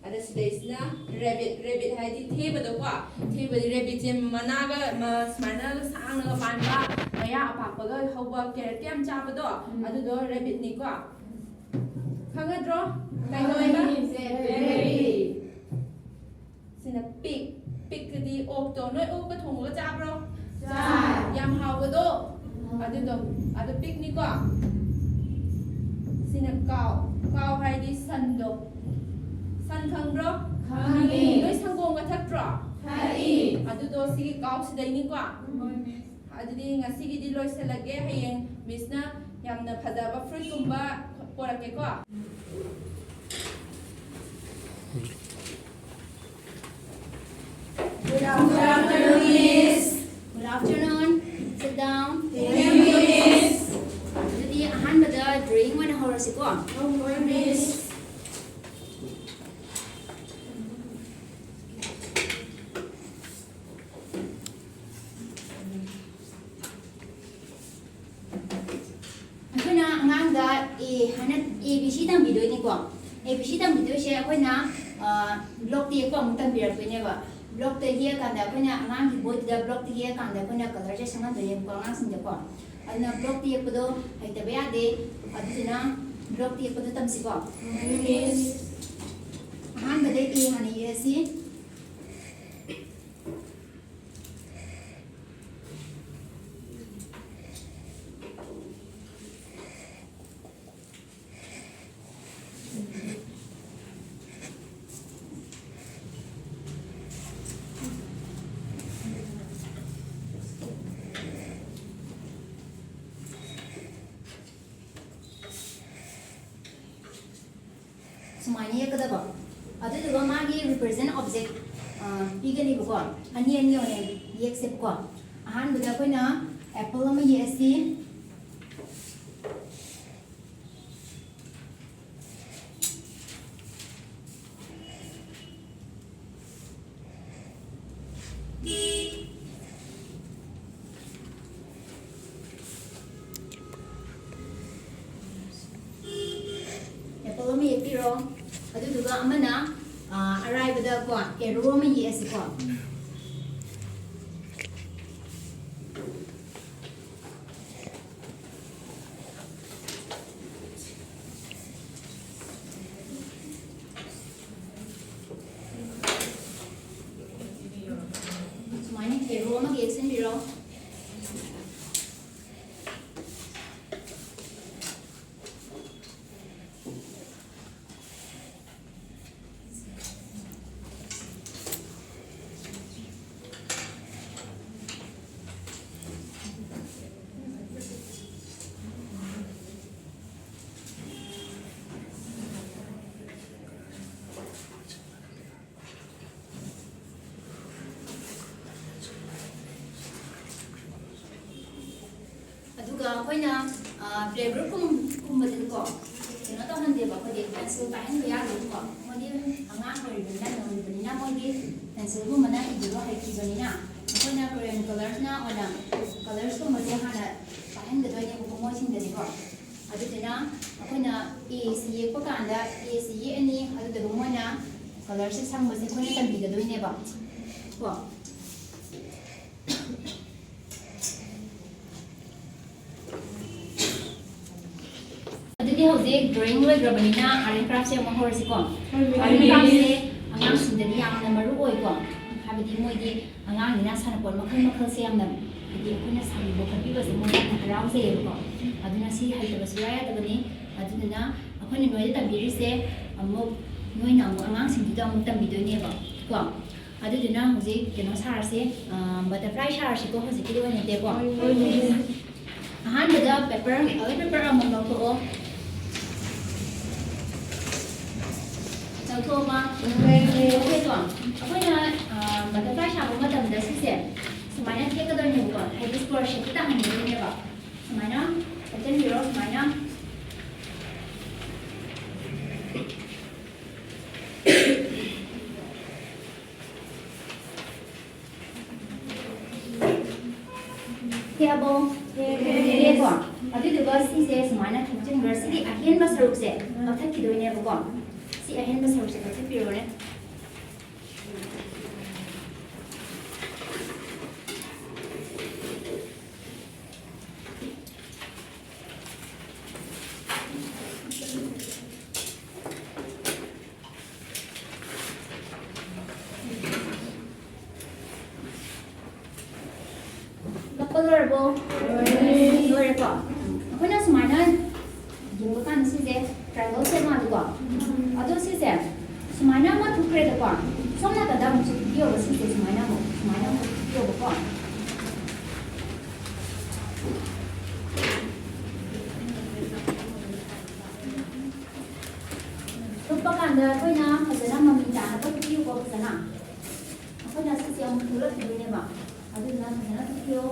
Ada sida na rabbit. Rabbit hai di theba do ko. Theba di rabbit je mana ga smana ga sang na ga pan ba. Maya apa pa ga hauba carrot kem cha ba do. Adu do rabbit ni ko. Khangadro. Kai kawai ba? Very. Sina pig. Pig di ok to. Noi ok ka thong ga cha bro. Chai. Yam hao ba do. Adu pig ni ko. Sina cow. Cow hai di san do. San khang bro. Khangni. Noi sanggong ga thak bro. Thai. Adu do sigi cow sidai ni ko. Adu di ngasi gi di loi selage hayeng miss na yamna phajaba fruit kumba porake ko. Good afternoon, Miss. Good afternoon. Sit down. Thank you, Miss. Jadi ahanbada drawing wana horasiko. Hoy, Miss. Akoina angangda hanat ABC tambidoy ni ko. ABC tambidoy siya akoina block ti ko ang tambirar ko niya ba. Block ti hiya kanda akoina angang ki boy da block ti hiya kanda akoina color siya sangan doy ko angang sinja ko. Adna block ti ko do ay tabayade aduna block ti ko do tamsiko. Miss. Ahanbada hani yesi. ꯁꯨꯃꯥꯏꯅ ꯌꯦꯛꯀꯗꯕ ꯑꯗꯨꯗꯨꯒ ꯃꯥꯒꯤ ꯔꯤꯄ꯭ꯔꯖꯦꯟ object ꯄꯤꯒꯅꯤꯕꯀꯣ ꯑꯅꯤ ꯑꯣꯏꯅ ꯌꯦꯛꯁꯦꯕꯀꯣ ꯑꯍꯥꯟꯕꯗ ꯑꯩꯈꯣꯏꯅ apple ꯑꯃ ꯌꯦꯛꯑꯁꯤ apple ꯑꯃ ꯌꯦꯛꯄꯤꯔꯣ ꯑꯗꯨꯗꯨꯒ ꯑꯃꯅ ꯑꯔꯥꯏꯕꯗꯀꯣ ꯑꯦꯔꯣ ꯑꯃ ꯌꯦꯛꯑꯁꯤꯀꯣ ꯁꯨꯃꯥꯏꯅ ꯑꯦꯔꯣ ꯑꯃ ꯌꯦꯛꯁꯤꯟꯕꯤꯔꯣ ꯑꯗꯨꯒ ꯑꯩꯈꯣꯏꯅ ꯄ꯭ꯂꯦꯒ꯭ꯔꯨꯞ ꯀꯨꯝꯕꯗꯗꯤꯀꯣ ꯀꯩꯅꯣ ꯇꯧꯍꯟꯗꯦꯕ ꯑꯩꯈꯣꯏꯗꯤ ꯄꯦꯟꯁꯤꯜ ꯄꯥꯏꯍꯟꯕ ꯌꯥꯗꯦꯕꯀꯣ ꯃꯣꯏꯗꯤ ꯑꯉꯥꯡ ꯑꯣꯏꯔꯤꯕꯅꯤꯅ ꯅꯧꯔꯤꯕꯅꯤꯅ ꯃꯣꯏꯗꯤ ꯄꯦꯟꯁꯤꯜꯒꯨꯝꯕꯅ ꯏꯕꯗꯣ ꯍꯩꯇ꯭ꯔꯤꯕꯅꯤꯅ ꯑꯩꯈꯣꯏꯅ ꯀ꯭ꯔꯦꯌꯣꯟ ꯀꯂꯔꯁꯅ ꯑꯣꯏꯅ ꯀꯂꯔꯁꯀꯨꯝꯕꯁꯦ ꯍꯥꯟꯅ ꯄꯥꯏꯍꯟꯒꯗꯣꯏꯅꯦꯕꯀꯣ ꯃꯣꯏꯁꯤꯡꯗꯗꯤꯀꯣ ꯑꯗꯨꯗꯨꯅ ꯑꯩꯈꯣꯏꯅ ꯑꯦꯁꯤ ꯌꯦꯛꯄ ꯀꯥꯟꯗ ꯑꯦꯁꯤ ꯌꯦꯛꯑꯅꯤ ꯑꯗꯨꯗꯨꯒ ꯃꯣꯏꯅ ꯀꯂꯔꯁꯦ ꯁꯪꯕꯁꯦ ꯑꯩꯈꯣꯏꯅ ꯇꯝꯕꯤꯒꯗꯣꯏꯅꯦꯕ ꯀꯣ ꯑꯗꯨꯗꯤ ꯍꯧꯖꯤꯛ ꯗ꯭ꯔꯣꯌꯤꯡ ꯂꯣꯏꯈ꯭ꯔꯕꯅꯤꯅ ꯑꯥꯔꯠ ꯑꯦꯟ ꯀ꯭ꯔꯥꯐꯁꯦ ꯑꯃꯨꯛ ꯍꯧꯔꯁꯤꯀꯣ ꯑꯥꯔꯠ ꯑꯦꯟ ꯀ꯭ꯔꯥꯐꯁꯦ ꯑꯉꯥꯡꯁꯤꯡꯗꯗꯤ ꯌꯥꯝꯅ ꯃꯔꯨ ꯑꯣꯏꯀꯣ ꯍꯥꯏꯕꯗꯤ ꯃꯣꯏꯗꯤ ꯑꯉꯥꯡꯅꯤꯅ ꯁꯥꯟꯅꯄꯣꯠ ꯃꯈꯜꯁꯦ ꯌꯥꯝꯅ ꯍꯥꯏꯗꯤ ꯑꯩꯈꯣꯏꯅ ꯁꯥꯕꯤꯕ ꯈꯣꯠꯄꯤꯕꯁꯦ ꯃꯣꯏꯗ ꯌꯥꯝꯅ ꯍꯔꯥꯎꯖꯩꯌꯦꯕꯀꯣ ꯑꯗꯨꯅ ꯁꯤ ꯍꯩꯇꯕꯁꯨ ꯌꯥꯗꯕꯅꯤ ꯑꯗꯨꯗꯨꯅ ꯑꯩꯈꯣꯏꯅ ꯅꯣꯏꯗ ꯇꯝꯕꯤꯔꯤꯁꯦ ꯑꯃꯨꯛ ꯅꯣꯏꯅ ꯑꯃꯨꯛ ꯑꯉꯥꯡꯁꯤꯡꯗꯨꯗ ꯑꯃꯨꯛ ꯇꯝꯕꯤꯗꯣꯏꯅꯦꯕ ꯀꯣ ꯑꯗꯨꯗꯨꯅ ꯍꯧꯖꯤꯛ ꯀꯩꯅꯣ ꯁꯥꯔꯁꯦ ꯕꯇꯔꯐ꯭ꯂꯥꯏ ꯁꯥꯔꯁꯤꯀꯣ ꯍꯧꯖꯤꯛꯀꯤꯗꯤ ꯑꯣꯏꯅꯗꯦꯀꯣ ꯑꯍꯥꯟꯕꯗ ꯄꯦꯄꯔ ꯄꯦꯄꯔ ꯑꯃ ꯂꯧꯊꯣꯛꯑꯣ ꯂꯧꯊꯣꯛꯑꯣꯕ ꯑꯣꯀꯦꯀꯣ ꯑꯩꯈꯣꯏꯅ ꯕꯇꯔꯐ꯭ꯂꯥꯏ ꯁꯥꯕ ꯃꯇꯝꯗ ꯁꯤꯁꯦ ꯁꯨꯃꯥꯏꯅ ꯊꯦꯛꯀꯗꯣꯏꯅꯦꯕꯀꯣ ꯍꯥꯏꯗꯤ ꯁ꯭ꯀꯣꯔ ꯁꯦꯞꯇ ꯇꯥꯍꯟꯒꯗꯣꯏꯅꯦꯕ ꯁꯨꯃꯥꯏꯅ ꯊꯦꯛꯆꯟꯕꯤꯔꯣ ꯁꯨꯃꯥꯏꯅ ꯊꯦꯛꯑꯕꯣ ꯊꯦꯛꯑꯦꯀꯣ ꯑꯗꯨꯗꯨꯒ ꯁꯤꯁꯦ ꯁꯨꯃꯥꯏꯅ ꯊꯦꯛꯆꯤꯟꯈ꯭ꯔ ꯁꯤꯒꯤ ꯑꯍꯦꯟꯕ ꯁꯔꯨꯛꯁꯦ ꯀꯛꯊꯠꯈꯤꯗꯣꯏꯅꯦꯕꯀꯣ ꯁꯤ ꯑꯍꯦꯟꯕ ꯁꯔꯨꯛꯁꯦ ꯀꯛꯊꯠꯄꯤꯔꯣꯅꯦ ꯀꯛꯄ ꯂꯣꯏꯔꯕꯣ ꯂꯣꯏꯔꯦꯀꯣ ꯑꯩꯈꯣꯏꯅ ꯁꯨꯃꯥꯏꯅ ꯌꯦꯡꯕ ꯀꯥꯟꯗ ꯁꯤꯁꯦ ꯇ꯭ꯔꯥꯏꯡꯒꯜ ꯁꯦꯞ ꯃꯥꯜꯂꯤꯀꯣ ꯑꯗꯣ ꯁꯤꯁꯦ ꯁꯨꯃꯥꯏꯅ ꯑꯃ ꯊꯨꯞꯈ꯭ꯔꯦꯗꯀꯣ ꯁꯣꯝ ꯅꯥꯀꯟꯗ ꯑꯃꯨꯛꯁꯨ ꯊꯨꯞꯄꯤꯌꯣꯕ ꯁꯤꯁꯦ ꯁꯨꯃꯥꯏꯅ ꯑꯃꯨꯛ ꯊꯨꯞꯄꯤꯌꯣꯕꯀꯣ ꯊꯨꯞꯄ ꯀꯥꯟꯗ ꯑꯩꯈꯣꯏꯅ ꯐꯖꯅ ꯃꯃꯤ ꯇꯥꯅꯕ ꯊꯨꯞꯄꯤꯌꯨꯀꯣ ꯐꯖꯅ ꯑꯩꯈꯣꯏꯅ ꯁꯤꯁꯦ ꯑꯃꯨꯛ ꯊꯨꯞꯂꯛꯈꯤꯗꯣꯏꯅꯦꯕ ꯑꯗꯨꯗꯨꯅ ꯐꯖꯅ ꯊꯨꯞꯄꯤꯌꯣ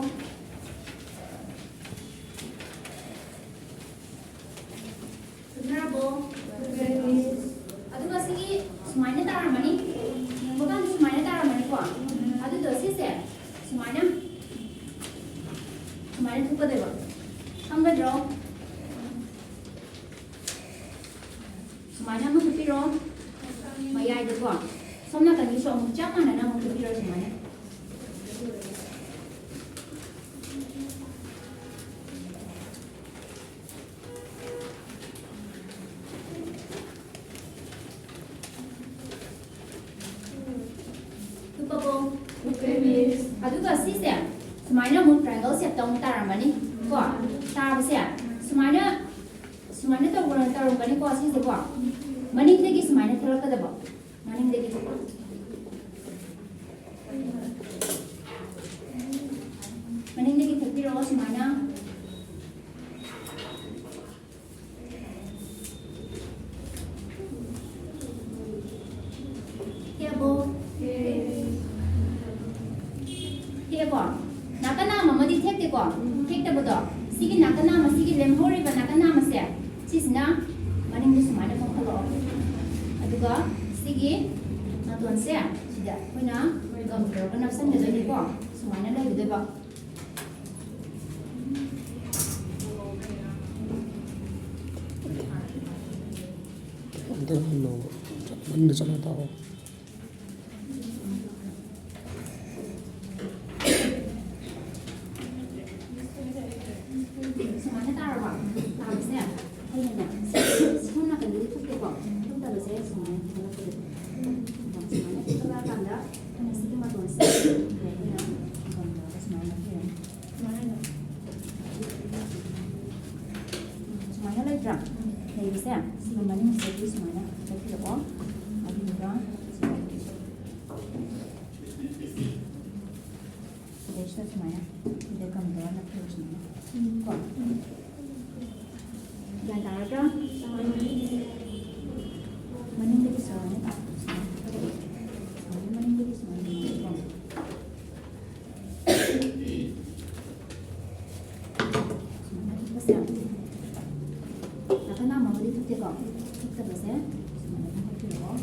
ꯊꯨꯞꯅꯔꯕꯣ ꯑꯗꯨꯒ ꯁꯤꯒꯤ ꯁꯨꯃꯥꯏꯅ ꯇꯥꯔꯝꯃꯅꯤ ꯌꯦꯡꯕ ꯀꯥꯟꯗ ꯁꯨꯃꯥꯏꯅ ꯇꯥꯔꯝꯃꯅꯤꯀꯣ ꯑꯗꯨꯗꯣ ꯁꯤꯁꯦ ꯁꯨꯃꯥꯏꯅ ꯊꯨꯞꯀꯗꯣꯏꯕ ꯈꯪꯒꯗ꯭ꯔꯣ ꯁꯨꯃꯥꯏꯅ ꯑꯃꯨꯛ ꯊꯨꯞꯄꯤꯔꯣ ꯃꯌꯥꯏꯗꯀꯣ ꯁꯣꯝ ꯅꯥꯀꯟꯒꯤꯁꯨ ꯑꯃꯨꯛ ꯆꯞ ꯃꯥꯟꯅꯅ ꯑꯃꯨꯛ ꯊꯨꯞꯄꯤꯔꯣ ꯁꯨꯃꯥꯏꯅ ꯑꯗꯨꯒ ꯁꯤꯁꯦ ꯁꯨꯃꯥꯏꯅ ꯑꯃꯨꯛ ꯇ꯭ꯔꯥꯏꯡꯒꯜ ꯁꯦꯞꯇ ꯑꯃꯨꯛ ꯇꯥꯔꯝꯃꯅꯤ ꯀꯣ ꯇꯥꯕꯁꯦ ꯁꯨꯃꯥꯏꯅ ꯇꯧꯔꯝꯒꯅꯤꯀꯣ ꯁꯤꯁꯦꯀꯣ ꯃꯅꯤꯡꯗꯒꯤ ꯁꯨꯃꯥꯏꯅ ꯊꯣꯛꯂꯛꯀꯗꯕ ꯃꯅꯤꯡꯗꯒꯤ ꯊꯣꯛꯄꯤꯔꯛꯑꯣ ꯁꯨꯃꯥꯏꯅ ko thik ta bodo sigi nakana ma sigi lem hori ba nakana ma se sisna maning du sumana phong khalo aduga sigi na ton se sida koina computer ka napsan de doi ko sumana la de ba Ante no mandi sana tao. Semuanya taruh, habisnya, ini nak, semua nak beli tu kok, tu dah bersih semuanya, semuanya kita lah tanda, kan nasi kita makan sih, ya, semuanya kira, semuanya lagi drum, lagi bersih, semuanya mesti semuanya, lagi apa, lagi juga, sudah sudah semuanya, kita kamera nak terus semuanya. Kok. Jangan tahu dong. Maning dari soalnya tak. Maning dari soalnya. Semuanya besar. Akan nama beli tu tengok. Kita besar. Semuanya kita tengok.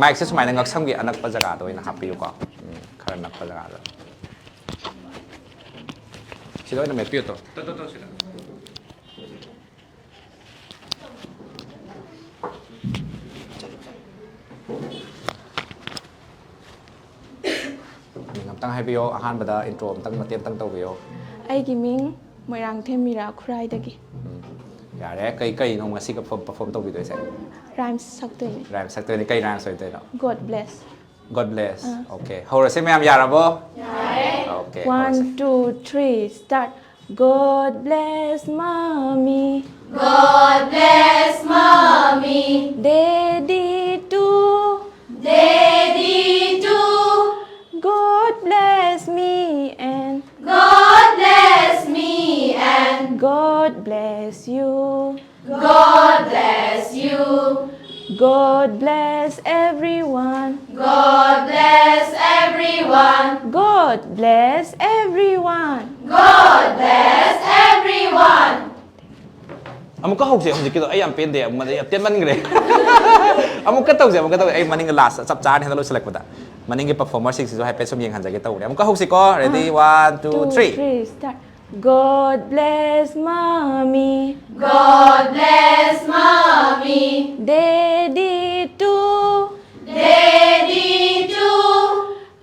Mike sẽ sumai nangak samgi anak pajaga tu ina happy ko khara nak pajaga tu sila ina mepi to sila ngam tang hai bio ahan bada intro tang matiem tang tau bio ai gi ming moirang themira khrai dagi yare kai kai no ngasi ka perform tau bi doi se rhymes sakte rhyme sakte ni kai rhyme soi doi no God bless God bless okay hora se mayam yarabo yare okay 1 2 3 start God bless mommy God bless mommy, daddy too daddy too. God bless me and God bless me and God bless you God bless you. God bless everyone God bless everyone. God bless everyone God bless everyone. amuka hause hojik to ai am pen de amma de ten man gre amuka tau ai maning last chap cha ne halo select pada maning ge performer sing so happy som yeng han ja ge tau de amuka hause ko ready 1 2 3 start God bless mommy God bless mommy, daddy too daddy too.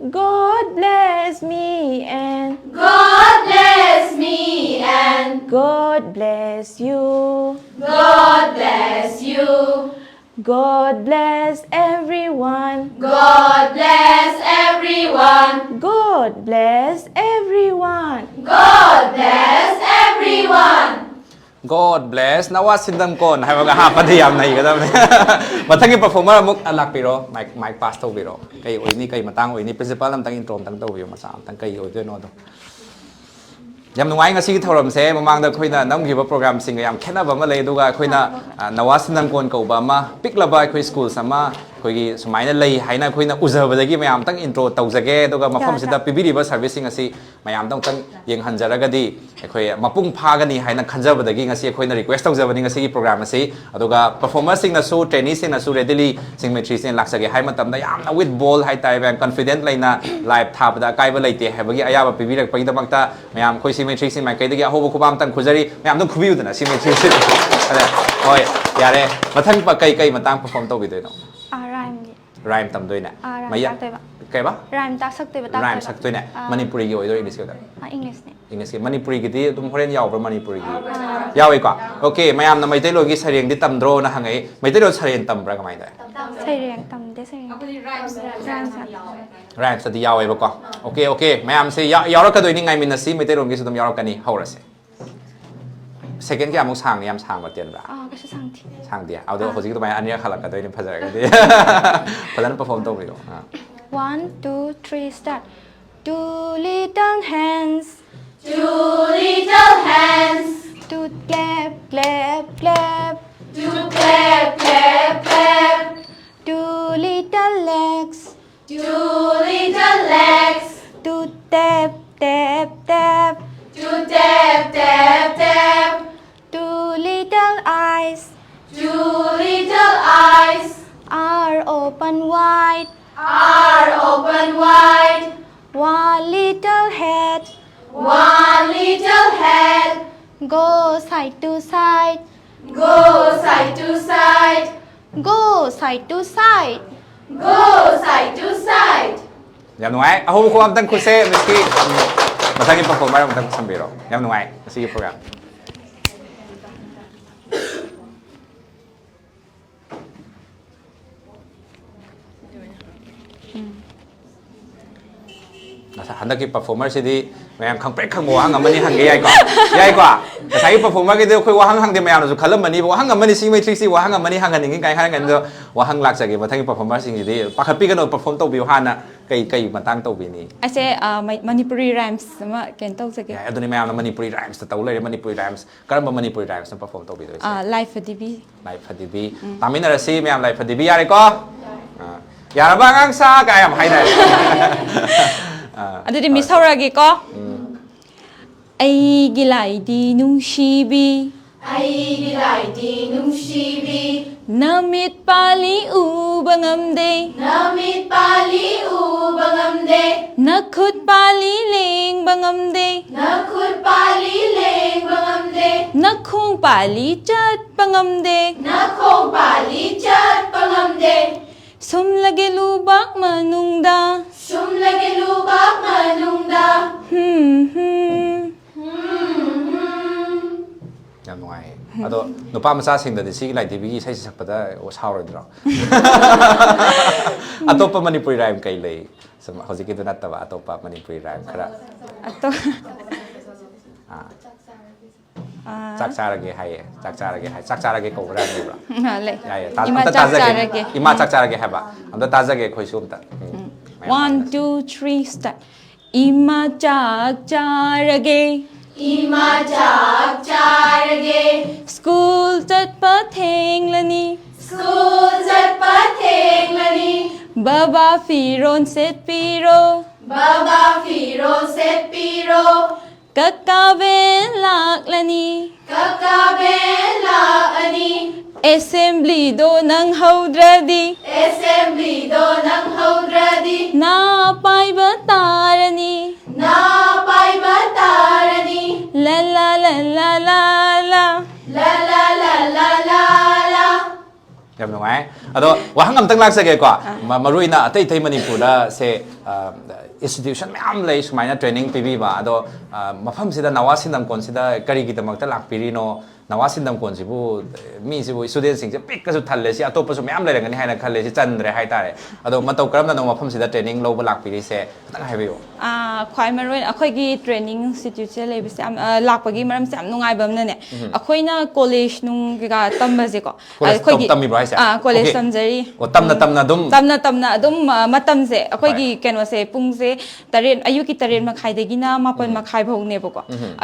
God bless me and God bless me and God bless you God bless you. God bless everyone God bless everyone. God bless everyone God bless everyone. God bless Nawa Shindamkon hai ba ha pa de yam nai ga da mathang ge performer amuk alak piro mic pass tau biro kai oi ni kai matang oi ni principal am tang intro tang tau bio ma sa tang kai oi de no do yam nuai nga si thoram se mamang da khoina nam gi ba program sing yam khena ba ma le du ga khoina Nawa Shindamkon ko ba ma pick la ba khoi school sama khoi gi sumaina lei haina khoina uza ba da gi mayam tang intro tau jage du ga mafam sida pibiri ba servicing asi mayam tang yeng hanjara ga di khoi mapung pha ga ni haina khanja ba da gi ngasi khoina request tau jaba ni ngasi gi program asi aduga performer sing na so trainee sing na so readily sing metri sing lak sage hai matam da yam na with ball hai tai ban confident laina live tha ba da kai ba leite hai ba gi aya ba pibiri rak pai da makta mayam khoi symmetry sing mai kai da gi ho ba khubam tang khujari mayam dum khubiu da na symmetry sing oi yare mathang pa kai kai matang perform tau bi de no rhyme rhyme ตำด้วยเนี่ย rhyme ไม่ยาก ตักด้วยปะ ไกลปะ rhyme ตักสักตัวปะ rhyme สักตัวเนี่ยมณีปุรีกี่โอ้ยตัวอังกฤษก็ได้ English เนี่ย English มณีปุรีกี่ที่ตุ้มเขาเรียนยาวประมาณมณีปุรีกี่ยาวอีกกว่าโอเคไม่ยามนะไม่ได้โลกิเสรียงที่ตำโดรนะฮะไงไม่ได้โลเสรียงตำประมาณไหน ใส่เรียงตำได้ใส่เรียง rhyme สติยาวอีกกว่าโอเคไม่ยามสิยาวแล้วก็โดยนี่ไงมินนะสิไม่ได้โลกิสุดยาวกันนี่เขาละสิ second กี่ยามมุกช่างนี่ยามช่างมาเตียนละ ก็จะสั่งที ช่างเดียวเอาเดี๋ยวเขาจะต้องไปอันนี้ขลักกันด้วยนี่ภาษากันดีภาษานั้นเปอร์ฟอร์มตัวไปก่อน 1 2 3 start two little hands Two little hands, to clap clap clap to clap, clap, clap. two little legs Two little legs, to tap tap tap to tap, tap, tap. two little eyes Two little eyes are open wide are open wide. one little head One little head, go side to side go side to side, go side to side go side to side. ยามหนุ่ยเอาหัวความตั้งคุณเซ่เมื่อกี้มาทางนี้เปอร์ฟอร์มมาตั้งคุณสัมบีโร่ยามหนุ่ยสิ่งโปรแกรมฮันดักกี้ performer สิดีแม่งขังเป๊กขังมัวหังกับมันนี่หังใหญ่กว่าแต่ใช้ performer ก็เดี๋ยวคุยว่าหังเดียวไม่เอาหนูขลุ่มมันนี่ว่าหังกับมันนี่ซิงไม่ทริกซี่ว่าหังกับมันนี่หังกันอย่างงี้ไงหังกันเดียวว่าหังหลักจากกี่มาทั้ง performer สิ่งดีปากปีกันโดน perform ตัวบิวฮันนะก็อยู่มาตั้งตัวบิวนี้ I say Manipuri rhymes มาเก่งตัวสัก ไอ้ตัวนี้ไม่เอานะ Manipuri rhymes แต่ตัวเลย Manipuri rhymes ก็เป็น Manipuri rhymes นั่น perform ตัวบิวด้วย live DB live DB ตามมินอะไรสิไม่เอา live DB อะไรก็อย่าละบ้างอังซาก็ยังให้ได้ อันนี้มิสเท่าไรกี่ก็ไอ้กิไลดีนุ่งชีบี Ay gilay di nung shibi, นามิดปาลีอูบังอัมเด namit pali ubangam de, นักขุดปาลีเลงบังอัมเด nakut pali leng bangam de, นักคงปาลีจัดบังอัมเด nakong pali chat bangam de, สมละเกลูบักมานุงดา sum lagi lubak manungda. ยังไงอ่ะตัวหนูป้ามาซาสิ่งเดียวที่ไลทีวีใช้สักปะได้โอ้ชาวเลยดีหรออ่ะตัวป้ามันนี่ปุยรายมันไกลเลยสมัยเขาจะคิดตัวนัดแต่ว่าตัวป้ามันนี่ปุยรายครับ อัตโต จักจาระเกย์ให้จักจาระเกย์ให้จักจาระเกย์กูได้ดีหรอ เลย ใช่ อิมาจักจาระเก อิมาจักจาระเกย์ให้ป่ะอันตัวตาจักเกย์คุยชุ่มแต่ 1 2 3 start อิมาจักจาระเก Ima jak charage, school จัดปะเทงละนี่ school zat pateng lani, บาบาฟีโรนเซตปีโร baba firo set piro, กะกาเวลากละนี่ kakabela ani, assembly โดนังเฮาดราดี assembly do nang haudradi, นาไปบะตาระนี่ na pai batarani, ลาลาลาลาลาลา la la la la la la. จำได้ไหมอ่ะตัวว่าหังกำตั้งหลักสักเกย์กว่ามารู้นะที่ที่มันนี่พูดละเซinstitution ไม่อ้ำเลยสมัยนั้น training ปีบีบ่ะอ่ะตัวมาพัมสิดานาวาสินดำคนสิดาการีกิตมักตะหลักปีรีโนนาวาสินดำคนสิบูมีสิบูสุดเด่นสิ่งจะปิกก็สุดทันเลยสิอ่ะตัวผสมไม่อ้ำเลยอย่างนี้ให้นะคันเลยสิจันเลยให้ตาเลยอ่ะตัวมาตัวกระนั้นมาพัมสิดา training โลบหลักปีรีเซตั้งให้ไปอยู่ควายมารู้อ่ะค่อยกี่ training institute เลยบิสามหลักปกี้มันสามนุ่งไงแบบนั้นเนี่ยค่อยน่ะ college นุ่งก็ตั้มมาสิก็ค่อยตั้มมีบริษัทcollege ตั้มจะรีตั้มนะดุมมาตั้มเสค่อยกี่กันว่าเสปุ่งเสตะเรียนอายุกี่ตะเรียนมาขายได้กี่น่ะมาเป็นมาขายพงเนี่ยปก็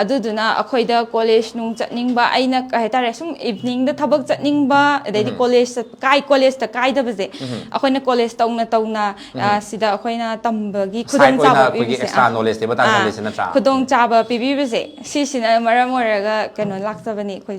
ดูดูนะค่อยเดา college นุ่งจัดนิ่งบ่ไอ้นักไอ้ตาเรซุ่ม evening เดาทับกจัดนิ่งบ่เดี๋ยว college college ตะใกล้เดาไปเสค่อยน่ะ college ตรงนะสิดาค่อยน่ะตั้มบกี้คุณดงจับไปเส extra knowledge ที่บ้าน knowledge นั่นจ้าคุณดงจับไปไปเสสินะมารก็กันลักษณะนี้ค่อย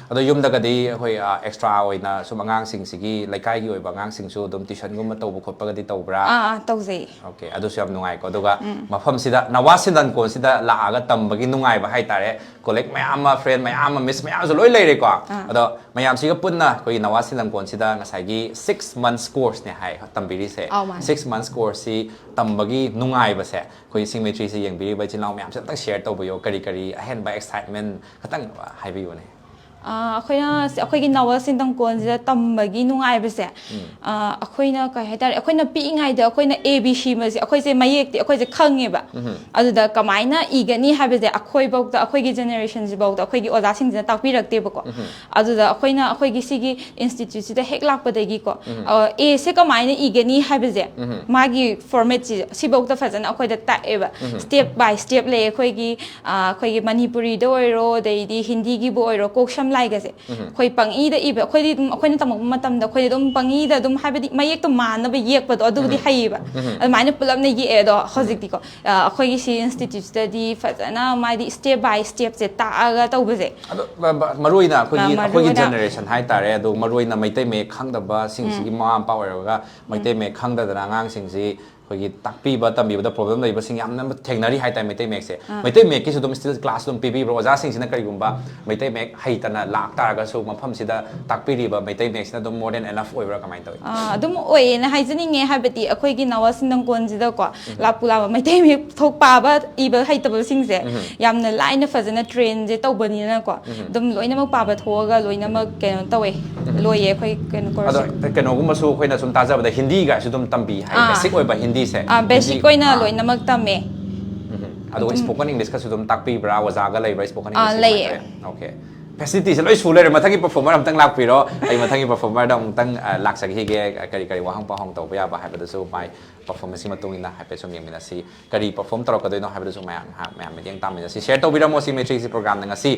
อ่ะตัวยุ่มตะกันดีค่อยextra ไว้นะสมงานสิ่งสิ่งไล่ใกล้กี่ไว้บางงานสิ่งสู้ดมติชันก็มาตัวบุคคลปกติตัวบราตัวเสโอเคอ่ะดูสิครับนุ่งไงก็ดูก็มาพัมสิดานาวาสินดันคนสิดาลาอาก็ตั้มบกี้นุ่งไงบ่ให้ตาเร่ collect ไม่อามา friend ไม่อามา miss ไม่อา ꯑꯃꯁꯨ ꯂꯣꯏ ꯂꯩꯔꯦꯀꯣ ꯑꯗꯣ ꯃꯌꯥꯝꯁꯤꯒ ꯄꯨꯟꯅ ꯑꯩꯈꯣꯏꯒꯤ ꯅꯋꯥ ꯁꯤꯟꯗꯝꯀꯣꯟꯁꯤꯗ ꯉꯁꯥꯏꯒꯤ 6 months course ꯅꯦ ꯍꯥꯏ ꯇꯝꯕꯤꯔꯤꯁꯦ 6 months course ꯁꯤ ꯇꯝꯕꯒꯤ ꯅꯨꯡꯉꯥꯏꯕꯁꯦ ꯑꯩꯈꯣꯏ ꯁꯤꯡꯃꯩꯇ꯭ꯔꯤꯁꯤ ꯌꯦꯡꯕꯤꯔꯤꯕ ꯏꯆꯤꯜ ꯏꯅꯥꯎ ꯃꯌꯥꯝꯁꯦ ꯑꯝꯇꯪ ꯁꯦꯌꯔ ꯇꯧꯕꯤꯌꯣ ꯀꯔꯤ ꯑꯍꯦꯟꯕ ꯑꯦꯛꯁꯥꯏꯠꯃꯦꯟ ꯈꯇꯪ ꯍꯥꯏꯕꯤꯌꯨꯅꯦ ꯑꯩꯈꯣꯏꯒꯤ ꯅꯋꯥ ꯁꯤꯟꯗꯝꯀꯣꯟꯁꯤꯗ ꯇꯝꯕꯒꯤ ꯅꯨꯡꯉꯥꯏꯕꯁꯦ ꯑꯩꯈꯣꯏꯅ ꯀꯩ ꯍꯥꯏꯇꯥꯔꯦ ꯑꯩꯈꯣꯏꯅ ꯄꯤꯛꯏꯉꯩꯗ ꯑꯩꯈꯣꯏꯅ A B C ꯃꯁꯦ ꯑꯩꯈꯣꯏꯁꯦ ꯃꯌꯦꯛꯇꯤ ꯑꯩꯈꯣꯏꯁꯦ ꯈꯪꯉꯦꯕ ꯑꯗꯨꯗ ꯀꯃꯥꯏꯅ ꯏꯒꯅꯤ ꯍꯥꯏꯕꯁꯦ ꯑꯩꯈꯣꯏꯐꯧꯗ ꯑꯩꯈꯣꯏꯒꯤ ꯖꯦꯅꯦꯔꯦꯁꯟꯁꯤꯐꯧꯗ ꯑꯩꯈꯣꯏꯒꯤ ꯑꯣꯖꯥꯁꯤꯡꯁꯤꯅ ꯇꯥꯛꯄꯤꯔꯛꯇꯦꯕꯀꯣ ꯑꯗꯨꯗ ꯑꯩꯈꯣꯏꯒꯤ ꯁꯤꯒꯤ ꯏꯟꯁꯇꯤꯇ꯭ꯌꯨꯠꯁꯤꯗ ꯍꯦꯛ ꯂꯥꯛꯄꯗꯒꯤꯀꯣ Aꯁꯦ ꯀꯃꯥꯏꯅ ꯏꯒꯅꯤ ꯍꯥꯏꯕꯁꯦ ꯃꯥꯒꯤ ꯐꯣꯔꯃꯦꯠꯁꯤ ꯁꯤꯐꯧꯗ ꯐꯖꯅ ꯑꯩꯈꯣꯏꯗ ꯇꯥꯛꯑꯦꯕ ꯁ꯭ꯇꯦꯞ ꯕꯥꯏ ꯁ꯭ꯇꯦꯞ ꯂꯩ ꯑꯩꯈꯣꯏꯒꯤ ꯃꯅꯤꯄꯨꯔꯤꯗ ꯑꯣꯏꯔꯣ ꯑꯗꯩꯗꯤ ꯍꯤꯟꯗꯤꯒꯤꯕꯨ ꯑꯣꯏꯔꯣ ꯀꯣꯛ ꯁꯝ ꯂꯥꯏꯒꯁꯦ ꯑꯩꯈꯣꯏ ꯄꯪꯏꯗ ꯏꯕ ꯑꯩꯈꯣꯏꯗꯤ ꯑꯗꯨꯝ ꯑꯩꯈꯣꯏꯅ ꯇꯝꯃꯛꯄ ꯃꯇꯝꯗ ꯑꯩꯈꯣꯏꯗꯤ ꯑꯗꯨꯝ ꯄꯪꯏꯗ ꯑꯗꯨꯝ ꯍꯥꯏꯕꯗꯤ ꯃꯌꯦꯛꯇꯣ ꯃꯥꯟꯅꯕ ꯌꯦꯛꯄꯗꯣ ꯑꯗꯨꯕꯨꯗꯤ ꯍꯩꯌꯦꯕ ꯑꯗꯨꯃꯥꯏꯅ ꯄꯨꯜꯂꯞꯅ ꯌꯦꯛꯑꯦ ꯑꯗꯣ ꯍꯧꯖꯤꯛꯇꯤꯀꯣ ꯑꯩꯈꯣꯏꯒꯤ ꯁꯤ ꯏꯟꯁꯇꯤꯇ꯭ꯌꯨꯠꯁꯤꯗꯗꯤ ꯐꯖꯅ ꯃꯥꯗꯤ ꯁ꯭ꯇꯦꯞ ꯕꯥꯏ ꯁ꯭ꯇꯦꯞꯁꯦ ꯇꯥꯛꯑꯒ ꯇꯧꯕꯁꯦ ꯑꯗꯣ ꯃꯔꯨꯑꯣꯏꯅ ꯑꯩꯈꯣꯏꯒꯤ ꯖꯦꯅꯦꯔꯦꯁꯟ ꯍꯥꯏꯇꯥꯔꯦ ꯑꯗꯣ ꯃꯔꯨꯑꯣꯏꯅ ꯃꯩꯇꯩ ꯃꯌꯦꯛ ꯈꯪꯗꯕꯁꯤꯡꯁꯤꯒꯤ ꯃꯃꯥ ꯃꯄꯥ ꯑꯣꯏꯔꯒ ꯃꯩꯇꯩ ꯃꯌꯦꯛ ꯈꯪꯗꯗꯅ ꯑꯉꯥꯡꯁꯤꯡꯁꯤ ꯑꯩꯈꯣꯏꯒꯤ ꯇꯥꯛꯄꯤꯕ ꯇꯝꯕꯤꯕꯗ ꯄ꯭ꯔꯣꯕ꯭ꯂꯦꯝ ꯂꯩꯕꯁꯤꯡ ꯌꯥꯝꯅ ꯊꯦꯡꯅꯔꯤ ꯍꯥꯏꯇꯥꯔꯦ ꯃꯩꯇꯩ ꯃꯌꯦꯛꯁꯦ ꯃꯩꯇꯩ ꯃꯌꯦꯛꯀꯤꯁꯨ ꯑꯗꯨꯝ ꯁ꯭ꯇꯤꯜ ꯀ꯭ꯂꯥꯁ ꯑꯗꯨꯝ ꯄꯤꯕꯤꯕ꯭ꯔꯣ ꯑꯣꯖꯥꯁꯤꯡꯁꯤꯅ ꯀꯔꯤꯒꯨꯝꯕ ꯃꯩꯇꯩ ꯃꯌꯦꯛ ꯍꯩꯇꯅ ꯂꯥꯛꯇꯥꯔꯒꯁꯨ ꯃꯐꯝꯁꯤꯗ ꯇꯥꯛꯄꯤꯔꯤꯕ ꯃꯩꯇꯩ ꯃꯌꯦꯛꯁꯤꯅ ꯑꯗꯨꯝ ꯃꯣꯔ ꯗꯦꯟ ꯑꯦꯅꯐ ꯑꯣꯏꯕ꯭ꯔꯥ ꯀꯃꯥꯏꯅ ꯇꯧꯋꯤ ꯑꯗꯨꯝ ꯑꯣꯏꯌꯦꯅ ꯍꯥꯏꯖꯅꯤꯡꯉꯦ ꯍꯥꯏꯕꯗꯤ ꯑꯩꯈꯣꯏꯒꯤ ꯅꯋꯥ ꯁꯤꯟꯗꯝꯀꯣꯟꯁꯤꯗꯀꯣ ꯂꯥꯛꯄꯨ ꯂꯥꯛꯄ ꯃꯩꯇꯩ ꯃꯌꯦꯛ ꯊꯣꯛ ꯄꯥꯕ ꯏꯕ ꯍꯩꯇꯕꯁꯤꯡꯁꯦ ꯌꯥꯝꯅ ꯂꯥꯏꯅ ꯐꯖꯅ ꯇ꯭ꯔꯦꯟꯁꯦ ꯇꯧꯕꯅꯤꯅꯀꯣ ꯑꯗꯨꯝ ꯂꯣꯏꯅꯃꯛ ꯄꯥꯕ ꯊꯣꯛꯑꯒ ꯂꯣꯏꯅꯃꯛ ꯀꯩꯅꯣ ꯇꯧꯋꯦ ꯂꯣꯏꯌꯦ ꯑꯩꯈꯣꯏ ꯀꯩꯅꯣ ꯑꯗꯣ ꯀꯣꯔꯁꯁꯦ ꯀꯩꯅꯣꯒꯨꯝꯕꯁꯨ ꯑꯩꯈꯣꯏꯅ ꯁꯨꯝ ꯇꯥꯖꯕꯗ ꯍꯤꯟꯗꯤꯒꯥꯏꯁꯨ ꯑꯗꯨꯝ ꯇꯝꯕꯤ ꯍꯥꯏ ꯕꯦꯁꯤꯛ ꯑꯣꯏꯕ ꯍꯤꯟꯗꯤꯁꯦ ꯕꯦꯁꯤꯛ ꯑꯣꯏꯅ ꯂꯣꯏꯅꯃꯛ ꯇꯝꯃꯦ ꯑꯗꯨꯒ ꯁ꯭ꯄꯣꯀꯟ ꯏꯪꯂꯤꯁꯀꯁꯨ ꯑꯗꯨꯝ ꯇꯥꯛꯄꯤꯕ꯭ꯔꯥ ꯑꯣꯖꯥꯒ ꯂꯩꯕ꯭ꯔꯥ ꯁ꯭ꯄꯣꯀꯟ ꯏꯪꯂꯤꯁꯀꯤ ꯂꯩꯌꯦ ꯀꯃꯥꯏꯅ ꯇꯧꯋꯤ ꯑꯣꯀꯦ ꯐꯦꯁꯤलिꯇꯤꯁꯦ ꯂꯣꯏ ꯁꯨ ꯂꯩꯔꯦ ꯃꯊꯪꯒꯤ ꯄꯔꯐꯣꯔꯃꯔ ꯑꯃꯨꯛꯇꯪ ꯂꯥꯛꯄꯤꯔꯣ ꯑꯩ ꯃꯊꯪꯒꯤ ꯄꯔꯐꯣꯔꯃꯔꯗ ꯑꯃꯨꯛꯇꯪ ꯂꯥꯛꯆꯈꯤꯒꯦ ꯀꯔꯤ ꯋꯥꯍꯪ ꯄꯥꯎꯍꯪ ꯇꯧꯕ ꯌꯥꯕ ꯍꯥꯏꯕꯗꯨꯁꯨ ꯃꯥꯏ ꯄꯔꯐꯣꯔꯃꯦꯟꯁꯀꯤ ꯃꯇꯨꯡ ꯏꯟꯅ ꯍꯥꯏꯐꯦꯠ ꯁꯨꯝ ꯌꯦꯡꯃꯤꯟꯅꯁꯤ ꯀꯔꯤ ꯄꯔꯐꯣꯔꯝ ꯇꯧꯔꯛꯀꯗꯣꯏꯅꯣ ꯍꯥꯏꯕꯗꯨꯁꯨ ꯃꯌꯥꯝ ꯃꯤꯠꯌꯦꯡ ꯇꯥꯃꯤꯟꯅꯁꯤ ꯁꯦꯌꯔ ꯇꯧꯕꯤꯔꯝꯃꯣ ꯁꯤ ꯃꯦꯇ꯭ꯔꯤꯛꯁꯤ ꯄ꯭ꯔꯣꯒ꯭ꯔꯥꯝꯗ ꯉꯁꯤ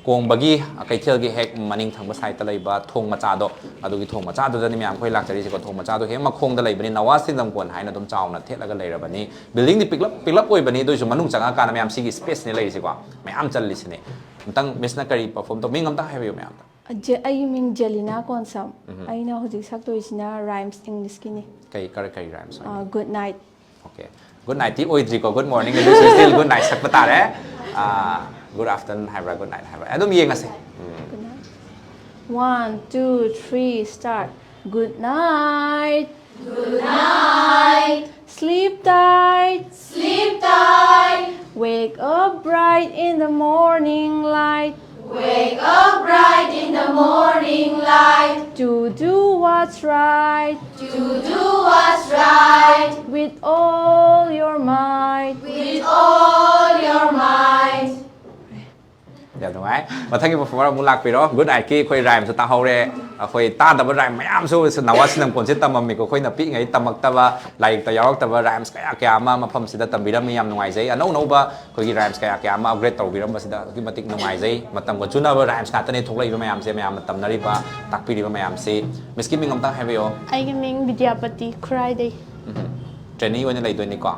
ꯀꯣꯡꯕꯒꯤ ꯀꯩꯊꯦꯜꯒꯤ ꯍꯦꯛ ꯃꯅꯤꯡ ꯊꯪꯕ ꯁꯥꯏꯠꯇ ꯂꯩꯕ ꯊꯣꯡ ꯃꯆꯥꯗꯣ ꯑꯗꯨꯒꯤ ꯊꯣꯡ ꯃꯆꯥꯗꯨꯗꯅꯤ ꯃꯌꯥꯝ ꯑꯩꯈꯣꯏ ꯂꯥꯛꯆꯔꯤꯁꯤꯀꯣ ꯊꯣꯡ ꯃꯆꯥꯗꯣ ꯍꯦꯛ ꯃꯈꯣꯡꯗ ꯂꯩꯕꯅꯤ ꯅꯋꯥ ꯁꯤꯟꯗꯝꯀꯣꯟ ꯍꯥꯏꯅ ꯑꯗꯨꯝ ꯆꯥꯎꯅ ꯊꯦꯠꯂꯒ ꯂꯩꯔꯕꯅꯤ ꯕꯤꯜꯗꯤꯡꯗꯤ ꯄꯤꯛꯂꯞ ꯑꯣꯏꯕꯅꯤ ꯑꯗꯨꯏꯁꯨ ꯃꯅꯨꯡ ꯆꯪꯉꯀꯥꯟꯗ ꯃꯌꯥꯝ ꯁꯤꯒꯤ ꯁ꯭ꯄꯦꯁꯅꯦ ꯂꯩꯔꯤꯁꯤꯀꯣ ꯃꯌꯥꯝ ꯆꯜꯂꯤꯁꯤꯅꯦ ꯑꯝꯇꯪ ꯃꯤꯁꯅ ꯀꯔꯤ ꯄꯔꯐꯣꯔꯝ ꯇꯧ ꯃꯤꯡ ꯑꯝꯇꯪ ꯍꯥꯏꯕꯤꯌꯨ ꯃꯌꯥꯝꯗ ꯑꯩꯒꯤ ꯃꯤꯡ ꯖꯦꯂꯤꯅꯥ ꯀꯣꯟꯁꯝ ꯑꯩꯅ ꯍꯧꯖꯤꯛ ꯁꯛꯇꯣꯏꯁꯤꯅ ꯔꯥꯏꯝꯁ ꯏꯪꯂꯤꯁꯀꯤꯅꯤ ꯀꯔꯤ rhymes good night okay good ꯅꯥꯏꯠꯇꯤ ꯑꯣꯏꯗ꯭ꯔꯤꯀꯣ ꯒꯨꯗ ꯃꯣꯔꯅꯤꯡ ꯑꯗꯨꯁꯨ ꯁ꯭ꯇꯤꯜ ꯒꯨꯗ ꯅꯥꯏꯠ ꯁꯛꯄ ꯇꯥꯔꯦ ꯒꯨꯗ ꯑꯥꯐꯇꯔꯅꯨꯟ ꯍꯥꯏꯕ꯭ꯔꯥ ꯒꯨꯗ ꯅꯥꯏꯠ ꯍꯥꯏꯕ꯭ꯔꯥ ꯑꯗꯨꯝ ꯌꯦꯡꯉꯁꯦ 1 2 3 start good night Good night. sleep tight Sleep tight. wake up bright in the morning light Wake up bright in the morning light. to do what's right To do what's right. with all your might With all your might. ꯌꯥꯝ ꯅꯨꯡꯉꯥꯏ ꯃꯊꯪꯒꯤ performer ꯑꯃꯨꯛ ꯂꯥꯛꯄꯤꯔꯣ good ꯅꯥꯏꯠꯀꯤ ꯑꯩꯈꯣꯏ ꯔꯥꯏꯝꯁꯨ ꯇꯥꯍꯧꯔꯦ ꯑꯩꯈꯣꯏ ꯇꯥꯗꯕ rhyme ꯃꯌꯥꯝꯁꯨ ꯅꯋꯥ ꯁꯤꯟꯗꯝꯀꯣꯟꯁꯦ ꯇꯝꯃꯝꯃꯤꯀꯣ ꯑꯩꯈꯣꯏꯅ ꯄꯤꯛꯏꯉꯩ ꯇꯝꯃꯛꯇꯕ ꯂꯥꯏꯔꯤꯛꯇ ꯌꯥꯎꯔꯛꯇꯕ ꯔꯥꯏꯝꯁ ꯀꯌꯥ ꯑꯃ ꯃꯐꯝꯁꯤꯗ ꯇꯝꯕꯤꯔꯝꯃꯤ ꯌꯥꯝ ꯅꯨꯡꯉꯥꯏꯖꯩ ꯑꯅꯧꯕ ꯑꯩꯈꯣꯏꯒꯤ ꯔꯥꯏꯝꯁ ꯀꯌꯥ ꯑꯃ ꯑꯞꯒ꯭ꯔꯦꯗ ꯇꯧꯕꯤꯔꯝꯕꯁꯤꯗ ꯑꯗꯨꯛꯀꯤ ꯃꯇꯤꯛ ꯅꯨꯡꯉꯥꯏꯖꯩ ꯃꯇꯝꯒ ꯆꯨꯅꯕ ꯔꯥꯏꯝꯁ ꯉꯥꯛꯇꯅꯦ ꯊꯣꯛꯂꯛꯏꯕ ꯃꯌꯥꯝꯁꯦ ꯃꯌꯥꯝꯅ ꯇꯝꯅꯔꯤꯕ ꯇꯥꯛꯄꯤꯔꯤꯕ ꯃꯌꯥꯝꯁꯤ ꯃꯤꯁꯀꯤ ꯃꯤꯡ ꯑꯝꯇꯪ ꯍꯥꯏꯕꯤꯌꯣ ꯑꯩꯒꯤ ꯃꯤꯡ ꯕꯤꯗ꯭ꯌꯥꯄꯇꯤ ꯈꯨꯔꯥꯏꯗꯩ ꯇ꯭ꯔꯦꯅꯤ ꯑꯣꯏꯅ ꯂꯩꯗꯣꯏꯅꯤꯀꯣ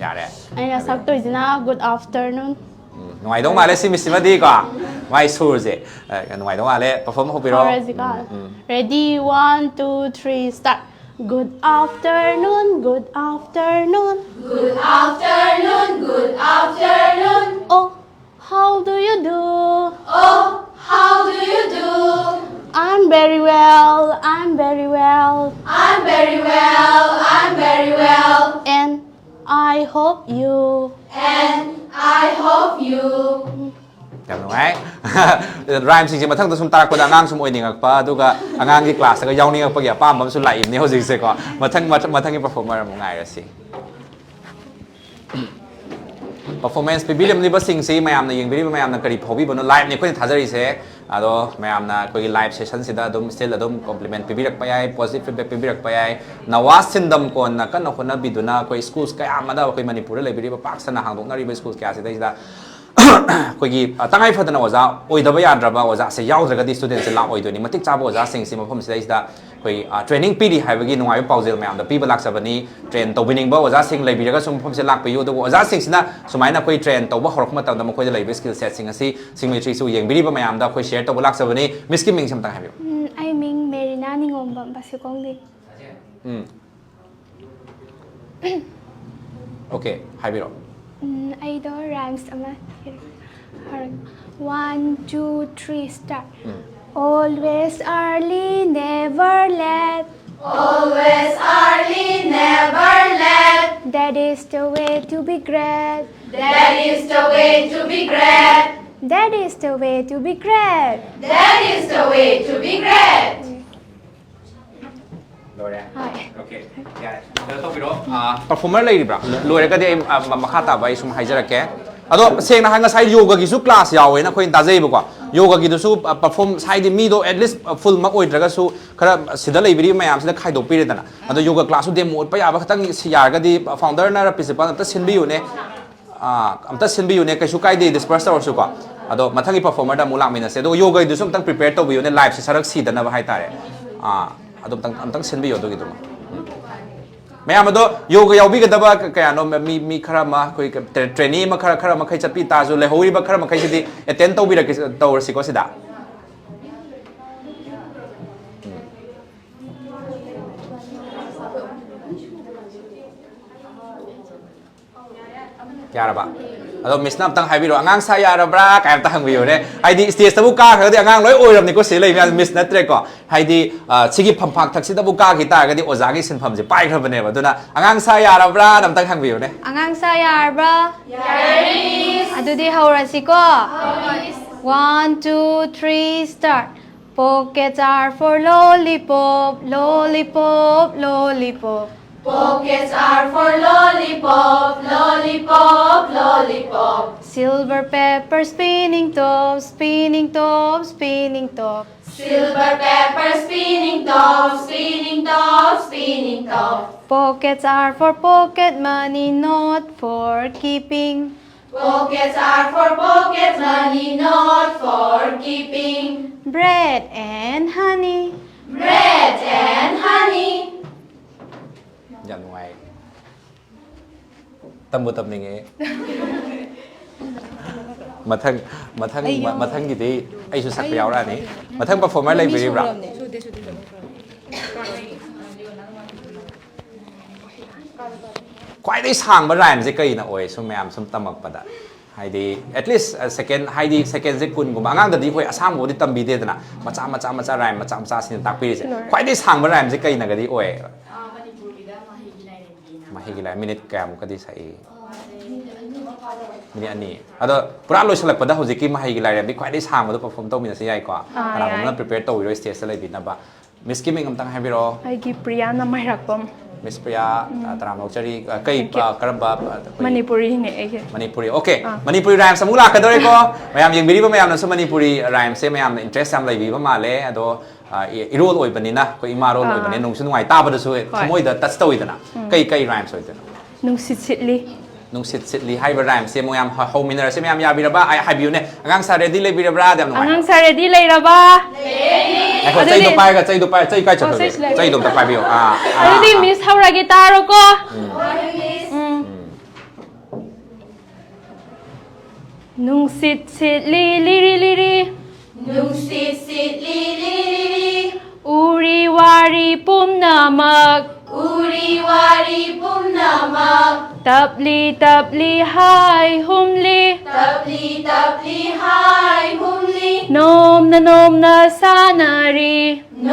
ꯌꯥꯔꯦ ꯑꯩꯅ ꯁꯛꯇꯣꯏꯁꯤꯅ ꯒꯨꯗ ꯑꯥꯐꯇꯔꯅꯨꯟ ꯅꯨꯡꯉꯥꯏꯗꯧ ꯃꯥꯜꯂꯦ ꯁꯤ ꯃꯤꯁꯁꯤꯃꯗꯤꯀꯣ ꯃꯥꯏ ꯁꯨꯔꯁꯦ ꯅꯨꯡꯉꯥꯏꯗꯧ ꯃꯥꯜꯂꯦ perform ꯍꯧꯕꯤꯔꯣ ꯍꯧꯔꯁꯤꯀꯣ ready 1 2 3 start good afternoon good afternoon Good afternoon. Good afternoon. oh how do you do Oh, how do you do? I'm very well I'm very well I'm very well. I'm very well. and I hope you And I hope you. ꯌꯥꯝ ꯅꯨꯡꯉꯥꯏ ꯔꯥꯏꯝꯁꯤꯡꯁꯦ ꯃꯊꯪꯗ ꯁꯨꯝ ꯇꯥꯔꯛꯄꯗ ꯑꯉꯥꯡ ꯁꯨꯝ ꯑꯣꯏꯅꯤꯡꯉꯛꯄ ꯑꯗꯨꯒ ꯑꯉꯥꯡꯒꯤ ꯀ꯭ꯂꯥꯁꯇꯒ ꯌꯥꯎꯅꯤꯡꯉꯛꯄꯒꯤ ꯑꯄꯥꯝꯕ ꯑꯃꯁꯨ ꯂꯥꯛꯏꯕꯅꯤ ꯍꯧꯖꯤꯛꯁꯦꯀꯣ ꯃꯊꯪꯒꯤ ꯄꯔꯐꯣꯔꯃꯔ ꯑꯃꯨꯛ ꯉꯥꯏꯔꯁꯤ ꯄꯔꯐꯣꯔꯃꯦꯟꯁ ꯄꯤꯕꯤꯔꯝꯂꯤꯕꯁꯤꯡꯁꯤ ꯃꯌꯥꯝꯅ ꯌꯦꯡꯕꯤꯔꯤꯕ ꯃꯌꯥꯝꯅ ꯀꯔꯤ ꯐꯥꯎꯕꯤꯕꯅꯣ ꯂꯥꯏꯚꯅꯤ ꯑꯩꯈꯣꯏꯅ ꯊꯥꯖꯔꯤꯁꯦ ꯑꯗꯣ ꯃꯌꯥꯝꯅ ꯑꯩꯈꯣꯏꯒꯤ ꯂꯥꯏꯚ ꯁꯦꯁꯟꯁꯤꯗ ꯑꯗꯨꯝ ꯁ꯭ꯇꯤꯜ ꯑꯗꯨꯝ ꯀꯣꯝꯄ꯭ꯂꯤꯃꯦꯟ ꯄꯤꯕꯤꯔꯛꯄ ꯌꯥꯏ ꯄꯣꯖꯤꯇꯤꯚ ꯐꯤꯗꯕꯦꯛ ꯄꯤꯕꯤꯔꯛꯄ ꯌꯥꯏ ꯅꯋꯥ ꯁꯤꯟꯗꯝꯀꯣꯟꯅ ꯀꯟꯅ ꯍꯣꯠꯅꯕꯤꯗꯨꯅ ꯑꯩꯈꯣꯏ ꯁ꯭ꯀꯨꯜꯁ ꯀꯌꯥ ꯑꯃꯗ ꯑꯩꯈꯣꯏ ꯃꯅꯤꯄꯨꯔꯗ ꯂꯩꯕꯤꯔꯤꯕ ꯄꯥꯛ ꯁꯟꯅ ꯍꯥꯡꯗꯣꯛꯅꯔꯤꯕ ꯁ꯭ꯀꯨꯜ ꯀꯌꯥꯁꯤꯗꯩꯁꯤꯗ ꯑꯩꯈꯣꯏꯒꯤ ꯇꯉꯥꯏ ꯐꯗꯅ ꯑꯣꯖꯥ ꯑꯣꯏꯗꯕ ꯌꯥꯗ꯭ꯔꯕ ꯑꯣꯖꯥꯁꯦ ꯌꯥꯎꯗ꯭ꯔꯒꯗꯤ ꯁ꯭ꯇꯨꯗꯦꯟꯠꯁꯦ ꯂꯥꯛꯑꯣꯏꯗꯣꯏꯅꯤ ꯃꯇꯤꯛ ꯆꯥꯕ ꯑꯣꯖꯥꯁꯤꯡꯁꯤ ꯃꯐꯝꯁꯤꯗꯩꯁꯤꯗ ꯑꯩꯈꯣꯏ ꯇ꯭ꯔꯦꯅꯤꯡ ꯄꯤꯔꯤ ꯍꯥꯏꯕꯒꯤ ꯅꯨꯡꯉꯥꯏꯕ ꯄꯥꯎꯖꯦꯜ ꯃꯌꯥꯝꯗ ꯄꯤꯕ ꯂꯥꯛꯆꯕꯅꯤ ꯇ꯭ꯔꯦꯟ ꯇꯧꯕꯤꯅꯤꯡꯕ ꯑꯣꯖꯥꯁꯤꯡ ꯂꯩꯕꯤꯔꯒꯁꯨ ꯃꯐꯝꯁꯤꯗ ꯂꯥꯛꯄꯤꯌꯨ ꯑꯗꯨꯕꯨ ꯑꯣꯖꯥꯁꯤꯡꯁꯤꯅ ꯁꯨꯃꯥꯏꯅ ꯑꯩꯈꯣꯏ ꯇ꯭ꯔꯦꯟ ꯇꯧꯕ ꯍꯧꯔꯛꯄ ꯃꯇꯝꯗ ꯃꯈꯣꯏꯗ ꯂꯩꯕ ꯁ꯭ꯀꯤꯜ ꯁꯦꯠꯁꯤꯡ ꯑꯁꯤ ꯁꯤꯡꯃꯩꯇ꯭ꯔꯤꯁꯨ ꯌꯦꯡꯕꯤꯔꯤꯕ ꯃꯌꯥꯝꯗ ꯑꯩꯈꯣꯏ ꯁꯦꯌꯔ ꯇꯧꯕ ꯂꯥꯛꯆꯕꯅꯤ ꯃꯤꯁꯀꯤ ꯃꯤꯡꯁꯤ ꯑꯝꯇꯪ ꯍꯥꯏꯕꯤꯌꯨ ꯑꯩ ꯃꯤꯡ ꯃꯦꯔꯤꯅꯥ ꯅꯤꯉꯣꯝꯕꯝ ꯕꯥꯁꯤꯈꯣꯡꯗꯩ ꯑꯣꯀꯦ ꯍꯥꯏꯕꯤꯔꯣ ꯑꯩꯗꯣ ꯔꯥꯏꯝꯁ ꯑꯃ 1, 2, 3, start. Always early, never late. Always early, never late. That is the way to be great. That is the way to be great. That is the way to be great. That is the way to be great. โอเคเดี๋ยวต้องไปรอperformer เลยดีป่ะรวยก็ได้มาค่าตาไปสมัยจะรักแกอะตัวเสียงนะฮะงั้นใช้โยกกิสุคลาสยาวเลยนะคนตาเจ็บกว่าโยกกิสุperform ใช้ดีมีโด at least full มากกว่าแล้วก็สู้คือสิ่งที่เลยวิธีไม่ยามสิ่งที่ใครดูปีเดียวนะอะตัวโยกคลาสสู้เดโมไปอาบักตั้งสิยาก็ดี founder น่าจะพิเศษป่ะแต่สินบิวเนี่ยแต่สินบิวเนี่ยก็สู้ใครดี disperse ตัวสู้กว่าอะตัวมาทั้งที่ performer ได้มูลค่ามีนะเสียตัวโยกกิสุต้อง prepare ตัวบิวเนี่ย live สิสาระสีดันนะว่าให้ตาเลยอะตัวตั้งสินบิวตัวกี่ตัวมั้งไม่เอามาดูโยกยาวบีกันแต่ว่าแกนเรามีคารามาคุยกับเทรนนิ่งมาคารามาใครจะปีตาจูเลยหัวรีบักคารามาใครจะดีเต้นตัวบีระกิตัวสิก็สิดาอย่าละปะเรามิสนับตั้งไฮวิโรอ่างสายาระบราแกมตั้งวิโรเนี่ยไฮดีสเตียสตบุก้าเขาดีอ่างร้อยโอ้ยรำนี่ก็เสียเลยมิสนัทเรก็ไฮดีชิกิพัมพักทักษิตบุก้ากีตาร์ก็ดีโอซากิสินพัมจะไปครับเนี่ยว่าตัวน่ะอ่างสายาระบรานำตั้งไฮวิโรเนี่ยอ่างสายาระบราอะดูดิฮาวราซิโก้ 1, 2, 3, start. Pockets are for lollipop, lollipop, lollipop. Pockets are for lollipop, lollipop, lollipop. Silver pepper spinning top, spinning top, spinning top. Silver pepper spinning top, spinning top, spinning top. Pockets are for pocket money, not for keeping. Pockets are for pocket money, not for keeping. Bread and honey. Bread and honey. ยังไงตำบุตำยังไงมาทั้งกี่ทีไอชุดสักยาวแล้วนี่มาทั้ง performance เลยไปรีบรับควายได้สั่งมาแรงสิก็อีน่ะโอ้ยสมัยสมตำมักปะดะไฮดี at least second ไฮดี second สิคุณกูมางั้นแต่ดีคุยอาสามกูที่ตำบีเดียดนะมาจ้าแรงมาจ้าสินตักปีสิควายได้สั่งมาแรงสิก็อีน่ะก็ดีโอ้ยมาให้กี่ไรมินิแกรมก็ดีใส่มินิอันนี้อะตัวพระเราฉลาดประดับหัวจิกี้มาให้กี่ไรเนี่ยดีกว่าได้ช่างมาตัว perform ต้องมีอะไรใหญ่กว่าขณะผมนั่ง prepare ตัวอยู่ด้วย stage อะไรบินนะบ้ามิสกี้มิ่งกำลังให้พี่รอไอ้กิปริยานาไม่รักผมมิสปริยาตรามเราจะรีใกล้กระบะมณีปุรีเนี่ยไอ้มณีปุรีโอเคมณีปุรีแรมสมุลากันด้วยก็ไม่ยามยังบิริบไม่ยามนั่นสมณีปุรีแรมเสียไม่ยาม interest ทำอะไรบิบมาเลยอะตัวอีโรดโอยปนินะก็อีมาโรดโอยปนินุ่งชุนไงตาบดสวยขโมยเด็ดตัดตัวอีกนะใกล้แรมสวยตัวนุ่งสิทธิ์ลีนุ่งสิทธิ์ลีให้บรามเสียมยามโฮมินเนอร์เสียมยามยาบิระบาไอให้บิวเนี่ยอ่างสาเรดีเลยบิระบาเดี๋ยวหน่อยอ่างสาเรดีเลยระบาไอ้คนใจดูไปก็ใจดูไปใจใกล้จะถึงใจดูไปบิวอันนี้มิสเท่าไรกีตาร์ก็นุ่งสิทธิ์ลีนุ่งสิทธิ์ลีอุริวารีปุ่มนามักอุริวารีปุ่มนามักตับลีไฮหุมลีตับลีไฮหุมลีนมนาสานารีน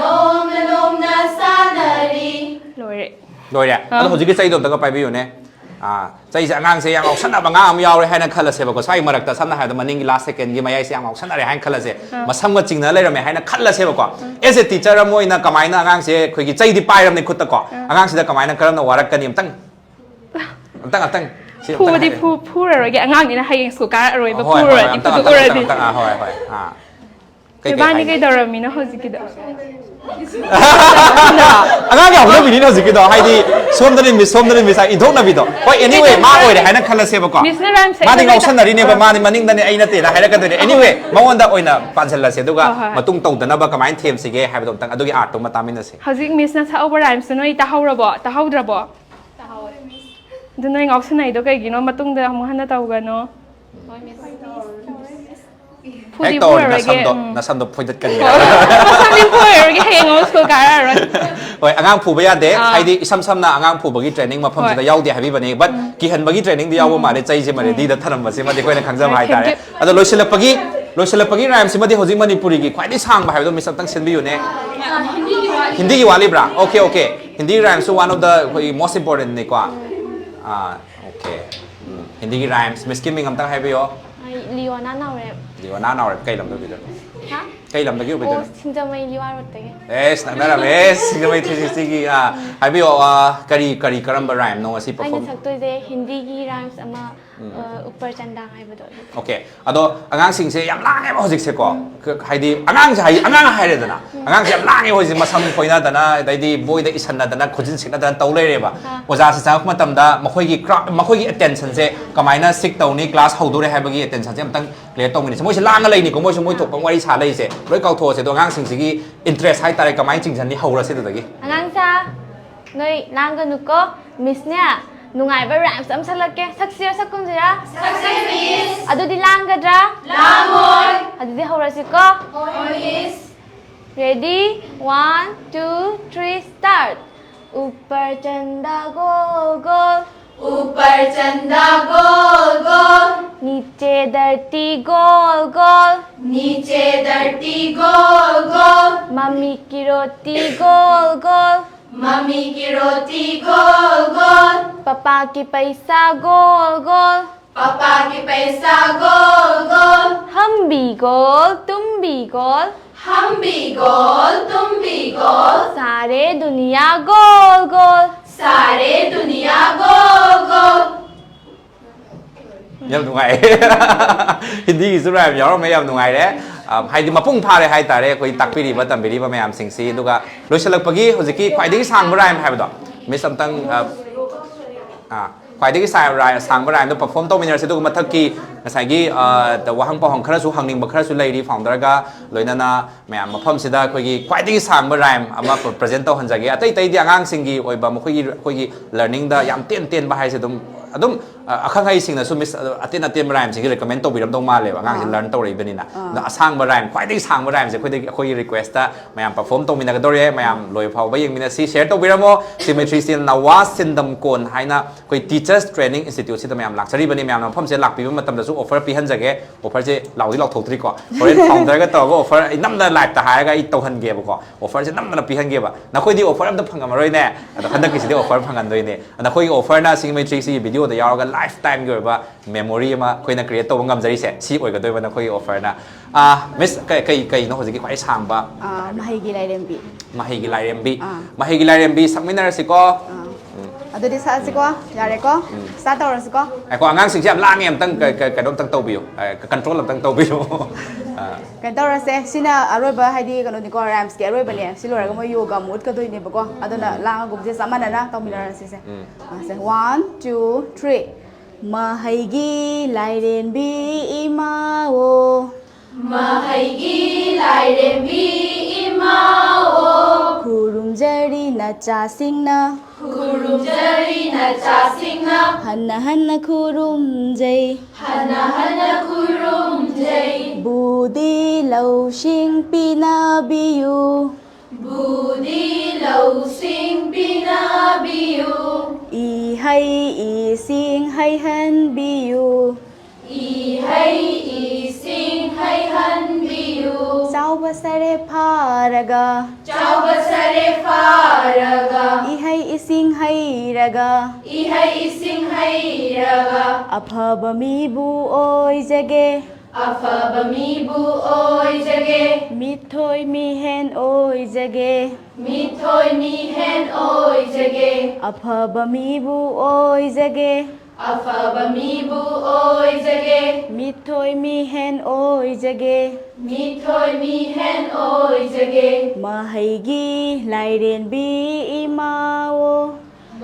มนาสานารีโดยเนี่ยแล้วผมจะกินใจดูแต่ก็ไปไม่อยู่เนี่ยใจจะงานเสียงออกฉันแบบงานมีเอาเลยให้นักขัดเสียบอกว่าใช่มารักแต่ฉันนะให้แต่มันนิ่ง last second ยี่ไม่ใช่เสียงออกฉันอะไรให้ขัดเสียมาซ้ำก็จริงนะเลยเราไม่ให้นักขัดเสียบอกว่าas a teacher เราไม่นักกำไมนะงานเสียคุยกี่ใจดีไปเราในคุตตะก่องานเสียกำไมนักกำลังวารักกันยิ่งตั้งพูดอะไรแกงานนี้นะให้ยังสุการอะไรแบบพูดอะไรที่พูดอะไรดิไปบ้านนี่ก็ดอร์มีนะเขาสิกิดอ่างอย่างเราบินนี่เราสิกิดให้ดีส้มนั่นมีสายอินทงนั่นบิดเพราะ anyway มาโอ้ยให้นักขัดเสียบอกว่ามาดิ้งเอาฉันน่ะนี่เนี่ยมาดิ้งนั่นไอ้นั่นตีนะให้นักกันตัว anyway มาวันเดอโอ้ยนะปันเสร็จแล้วเสียดูก็มาตุ้งแต่นะบ้ากำไมเทียมสิเกให้ไปตรงตั้งอดูกี่อาร์ตตรงมาตามมินสิเขาสิมิสนะถ้าเอาไปรายมันน้อยตาเฮาระบ่ดูน้อยงอกสนายดูก็กี่เนาะมาตุ้งเดิมมันน่าเต่ากันเนาะแอคโตนน่าสันดพูดกันเนี่ยสันดิพูดอะไรก็ให้งงสุการอะไรโอ้ยอ่างผู้บริหารเด็กให้ดีซ้ำๆนะอ่างผู้บริหารเทรนนิ่งมาพร้อมจะยาวเดียวให้พี่บันนี้บัดกี่หันบริหารเทรนนิ่งเดียวว่ามาได้ใจใช่ไหมดีแต่ท่านมาสิมาได้คุยในครั้งสมัยแต่แล้วโดยเฉลี่ยปกี้ loy selapagi rhyme simadi hoji manipuri gi khwai di sang ba haibdo misam tang senbi yu ne hindi gi wali bra okay hindi rhyme so one of the most important ne kwa okay hindi gi rhymes miskin ming am tang haibe yo Liona Naure. Liona Naure kai lam do bi do Ha? kai lam da gi bi do Singdamai Liwa Rotte. yes nang na yes Singdamai 360 gi haibe yo kari karamba rhyme no asi Aina perform saktoise Hindi gi rhymes ama upar chandang haibado. okay ado angang sing se yam lang ba hojik se ko haidi angang se angang haire dana angang se yam lang hojik masam khoina dana daidi boy da isan dana khujin sikna dana tau leire ba oja se chang matam da makhoi gi makhoi gi attention se kamaina sik tawni class hodore haibagi attention se amtang clear tawni se moi se lang lai ni ko moi se moi thok pang wari sa lai se loi kau tho se do angang sing sigi interest hai tare kamai ching jan ni hora se dagi Angang sa noi langa nuko miss nya nungai ba rhymes am salake saksir sakum jira Success is adudi langa dra Langoy. adudi horasi ko Or is ready 1 2 3 start upar chanda gol gol Upar chanda gol gol. niche dharti gol gol Niche dharti gol gol. mummy ki roti gol gol Mummy ki roti gol gol. papa ki paisa gol gol Papa ki paisa gol gol. हम भी गोल तुम भी गोल हम भी गोल तुम भी गोल. सारे दुनिया गोल गोल सारे दुनिया गोल गोल. yam nungai hindi gi su rhyme yaw me yam nungai de haidi mapung phare hai tare koi takpiri ba tambiri ba mayam sing si duga loisalak pagi hojiki khwaidagi sang rhyme haibdo misam tang khwaidagi sang rhyme do perform to miner se du mathak ki ngasai gi the wahang pa hong khara su hangning ba khara su leiri founder ga loinana mayam mafam sida khoi gi khwaidagi sang rhyme ama present to hanjagi atai tai di angang sing gi oiba khoi gi learning da yam ten ba hai se dum adum akhang hai sing na su miss aten rhyme sing recommend to biram dong ma le angang sing learn to ri benina da asang ba rhyme khwai dai sang ba rhyme se khoi request ta mayam perform to mina ga dore mayam loi phau ba yeng mina si share to biramo symmetry sin Nawa Shindamkon haina khoi teachers training institute si ta mayam laksari bani mayam phom se lak pi matam da su offer pi han jage offer je laudi lak thotri ko foreign founder ga to go offer nam da live ta ha ga I to han ge ba ko offer je nam da pi han ge ba na khoi di offer am da phangam roi ne da handak ki si di offer phangan doi ne na khoi offer na symmetry si video da yaw ga lifetime gi ba memory ma khoi na create to ngam jari se si oi ga doi ba na khoi offer na miss kai no hoji ki khwai sang ba mahai gi lai rembi mahi gi lai rembi sakminar si ko adudi sa si ko yare ko sa ta ro si ko ai ko angang sing siam lang em tang ka dom tang to biu control tang to biu kan ta ro se sina aroi ba hai di kan ni ko rams ke aroi ba ne si lo ra ko mo yoga mood ka doi ne ba ko aduna lang gum je samana na to mi ra si se se 1 2 3 mahai gi lai rembi imao Mahai gi lai rembi imao. Kurum jari na cha singna Kurum jari na cha singna. hanna hanna kurum jai Hana hana kurum jai. budi lau sing pina biu Budi lau sing pina biu. i hai i sing hai han biu I hai i sing hai han biu. sao ba sare pharaga Chau basare faraga. i hai i sing hai raga I hai i sing hai raga. aphaba mi bu oi jage Afaba mi bu oi jage. mithoi mi hen oi jage Mi thoi mi hen oi jage. aphaba mi bu oi jage Afaba mi bu oi jage. mithoi mi hen oi jage Mi thoi mi hen oi jage. mahai gi lai ren bi imao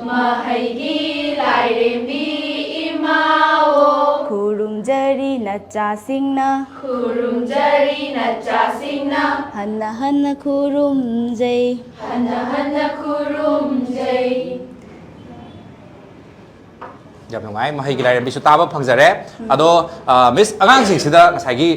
Mahai gi lai rembi imao. kurum jari na cha singna Kurum jari na cha singna. hanna hanna kurum jai Hana hana kurum jai. jam ngai mahi gi lai rembi su ta ba phangjare ado miss angang sing sida ngasai gi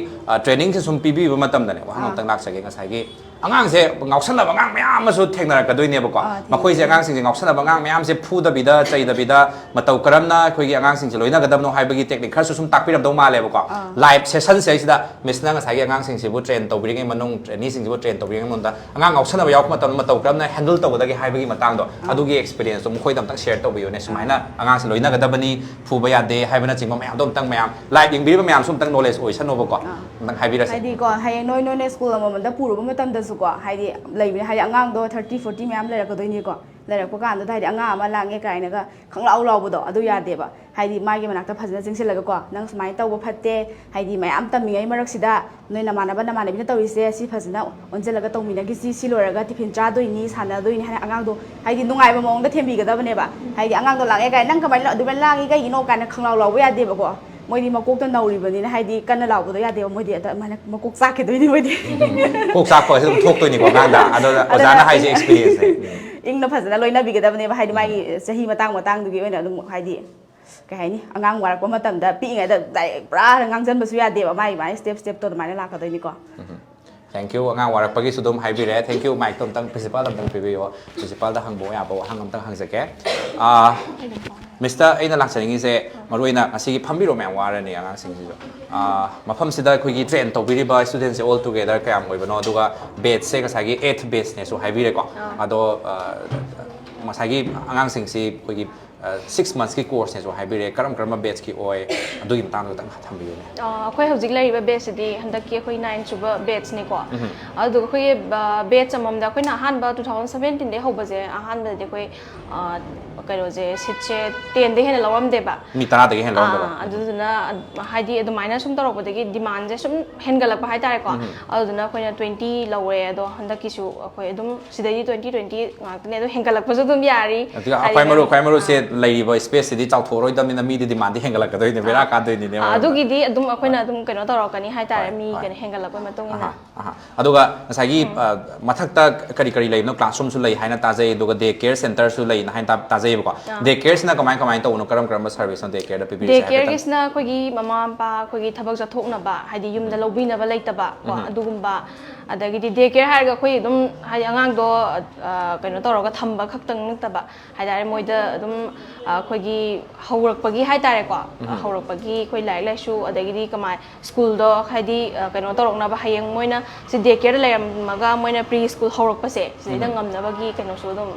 training se sum pibi ba matam da ne wa hang tang lak sa ge ngasai gi angang se ngausan ba ngang mayam ma su thengna ka doi ne ba ko makoi se angang sing se ngausan ba ngang mayam se phu da bi da chai da bi da matau karam na khoi gi angang sing se loina ga dam no hai ba gi technique khar su sum tak pi ram do ma le ba ko live session se sida miss na ngasai gi angang sing se bu train to bi ngai manung training sing se bu train to bi ngai mon da angang ngausan ba yaw matam matau karam na handle to da gi hai ba gi matang do adu gi experience to khoi dam tak share to bi yo ne sumai na angang se loina ga da ba ni phu ba ya de hai ba na ching ma mayam dom tang mayam live ying bi ba mayam sum tang knowledge oi san no ba ko tang hai bi ra se hai di ko hai noi noi ne school ma da puru ba matam da su ko hai di lai bi hai angang do 30 40 mayam lai ra ka doi ni ko lai ra ko kan da hai di angang ama lang nge kai na ga khang lau lau ba do adu ya de ba hai di mai gi manak ta phajna jing sil la ga ko nang smai taw ba phatte hai di mayam tam mi ngai marak sida noi na mana bi na taw ise si phajna onjel la ga taw mi na gi si lo ra ga tiffin cha doi ni sana doi ni hai angang do hai di nungai ba mong da them bi ga da ba ne ba hai di angang do lang nge kai nang ka bai la du ban lang gi ga ino kan khang lau lau ba ya de ba ko moi di makok ta nauri bani na hai di kan lau ba do ya de moi di ta mana makok sa ke doi ni moi di kok sa ko se thok toi ni ko ngang da ado oja na hai se experience ne ing na phajna loina bi ga da ba ne ba hai di mai sahi matang du gi oina dum hai di cái hay ni angang warak pa matam da pi ngai da dai pra ngang jan ba su ya de ba mai step to mai la ka doi ni ko thank you angang warak pagi sudum hai bi re thank you Mike tom tang principal tam pi yo principal da hang bo ya bo hang tang hang sake Mr. aina lak charing se maruina asigi phambi ro ma wara ni angang sing ji mafam sida khoi gi train to bi ba students all together kayam oi bano duga batch se ka sagi 8th batch ne so hai bi re ko ado masagi angang sing si khoi gi 6 months ki course ne so hai bi re karam batch ki oi adu gi tang tang tham bi ne khoi hojik lai ba batch di handak ki khoi 9 suba batch ni ko adu khoi batch amam da khoi na han ba 2017 de hoba je han ba de khoi karo je sitche 10 de hen lawam de ba mi tara de hen lawam ba adu na hai di adu minus sum tarok de gi demand je sum hen galak ba hai tare ko adu na khoi na 20 lawe ado handak ki su khoi adum sidai 2020 ngak ne ado hen galak ba dum yari khoi maru se lai ba space di chau thoroi dam ni mi di demand di hen galak ka doi ne bera ka doi ni ne adu gi di adum khoi na adum kano tarok kani hai tare mi kan hen galak ba matong ina aduga sagi mathak ta kari lai no classroom su lai haina ta jai duga day care center su lai na hain ta jai ko day care na kamai to no karam service on day care da pipi day care gis na khoi gi mama pa khoi gi thabak jathok na ba haidi yum da lobi na ba laita ba ko adugumba adagi di day care har ga khoi dum hai angang do kaino toroga thamba khaktang nta ba haidare moida dum khoi gi haurak pagi hai tare ko haurak pagi khoi lai lai su adagi di kamai school do haidi kaino torok na ba hayeng moina si day care lai maga moina pre school haurak pa se si da ngam na ba gi kaino su dum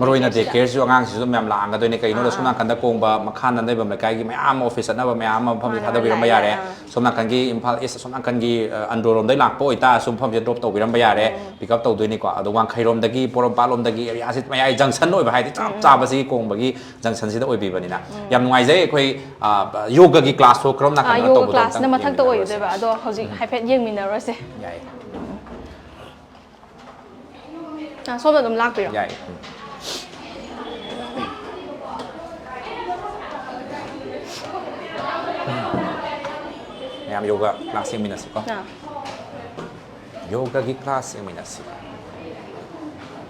Maroina day care su angang si mem la anga doi kai no sumna kanda kongba makhan nan dai ba kai gi mayam office na ba mayam pham thada bi ram ba yare sumna kan gi imphal is sumna kan gi andorom dai lak po ita sum pham je drop to bi ram ba yare pick up to doi ni ko adu wang khairom dagi porom palom dagi area sit mayai junction oi ba hai cha ba si kongba gi junction si da oi bi ba ni na yam ngai jai khoi yoga gi class so krom na kan to yoga class na mathak to oi de ba ado hojik haipet yeng min na ro se yai so da dum lak bi ro yai Mayam yoga class yang minasi ko. Yoga gi class yang minasi.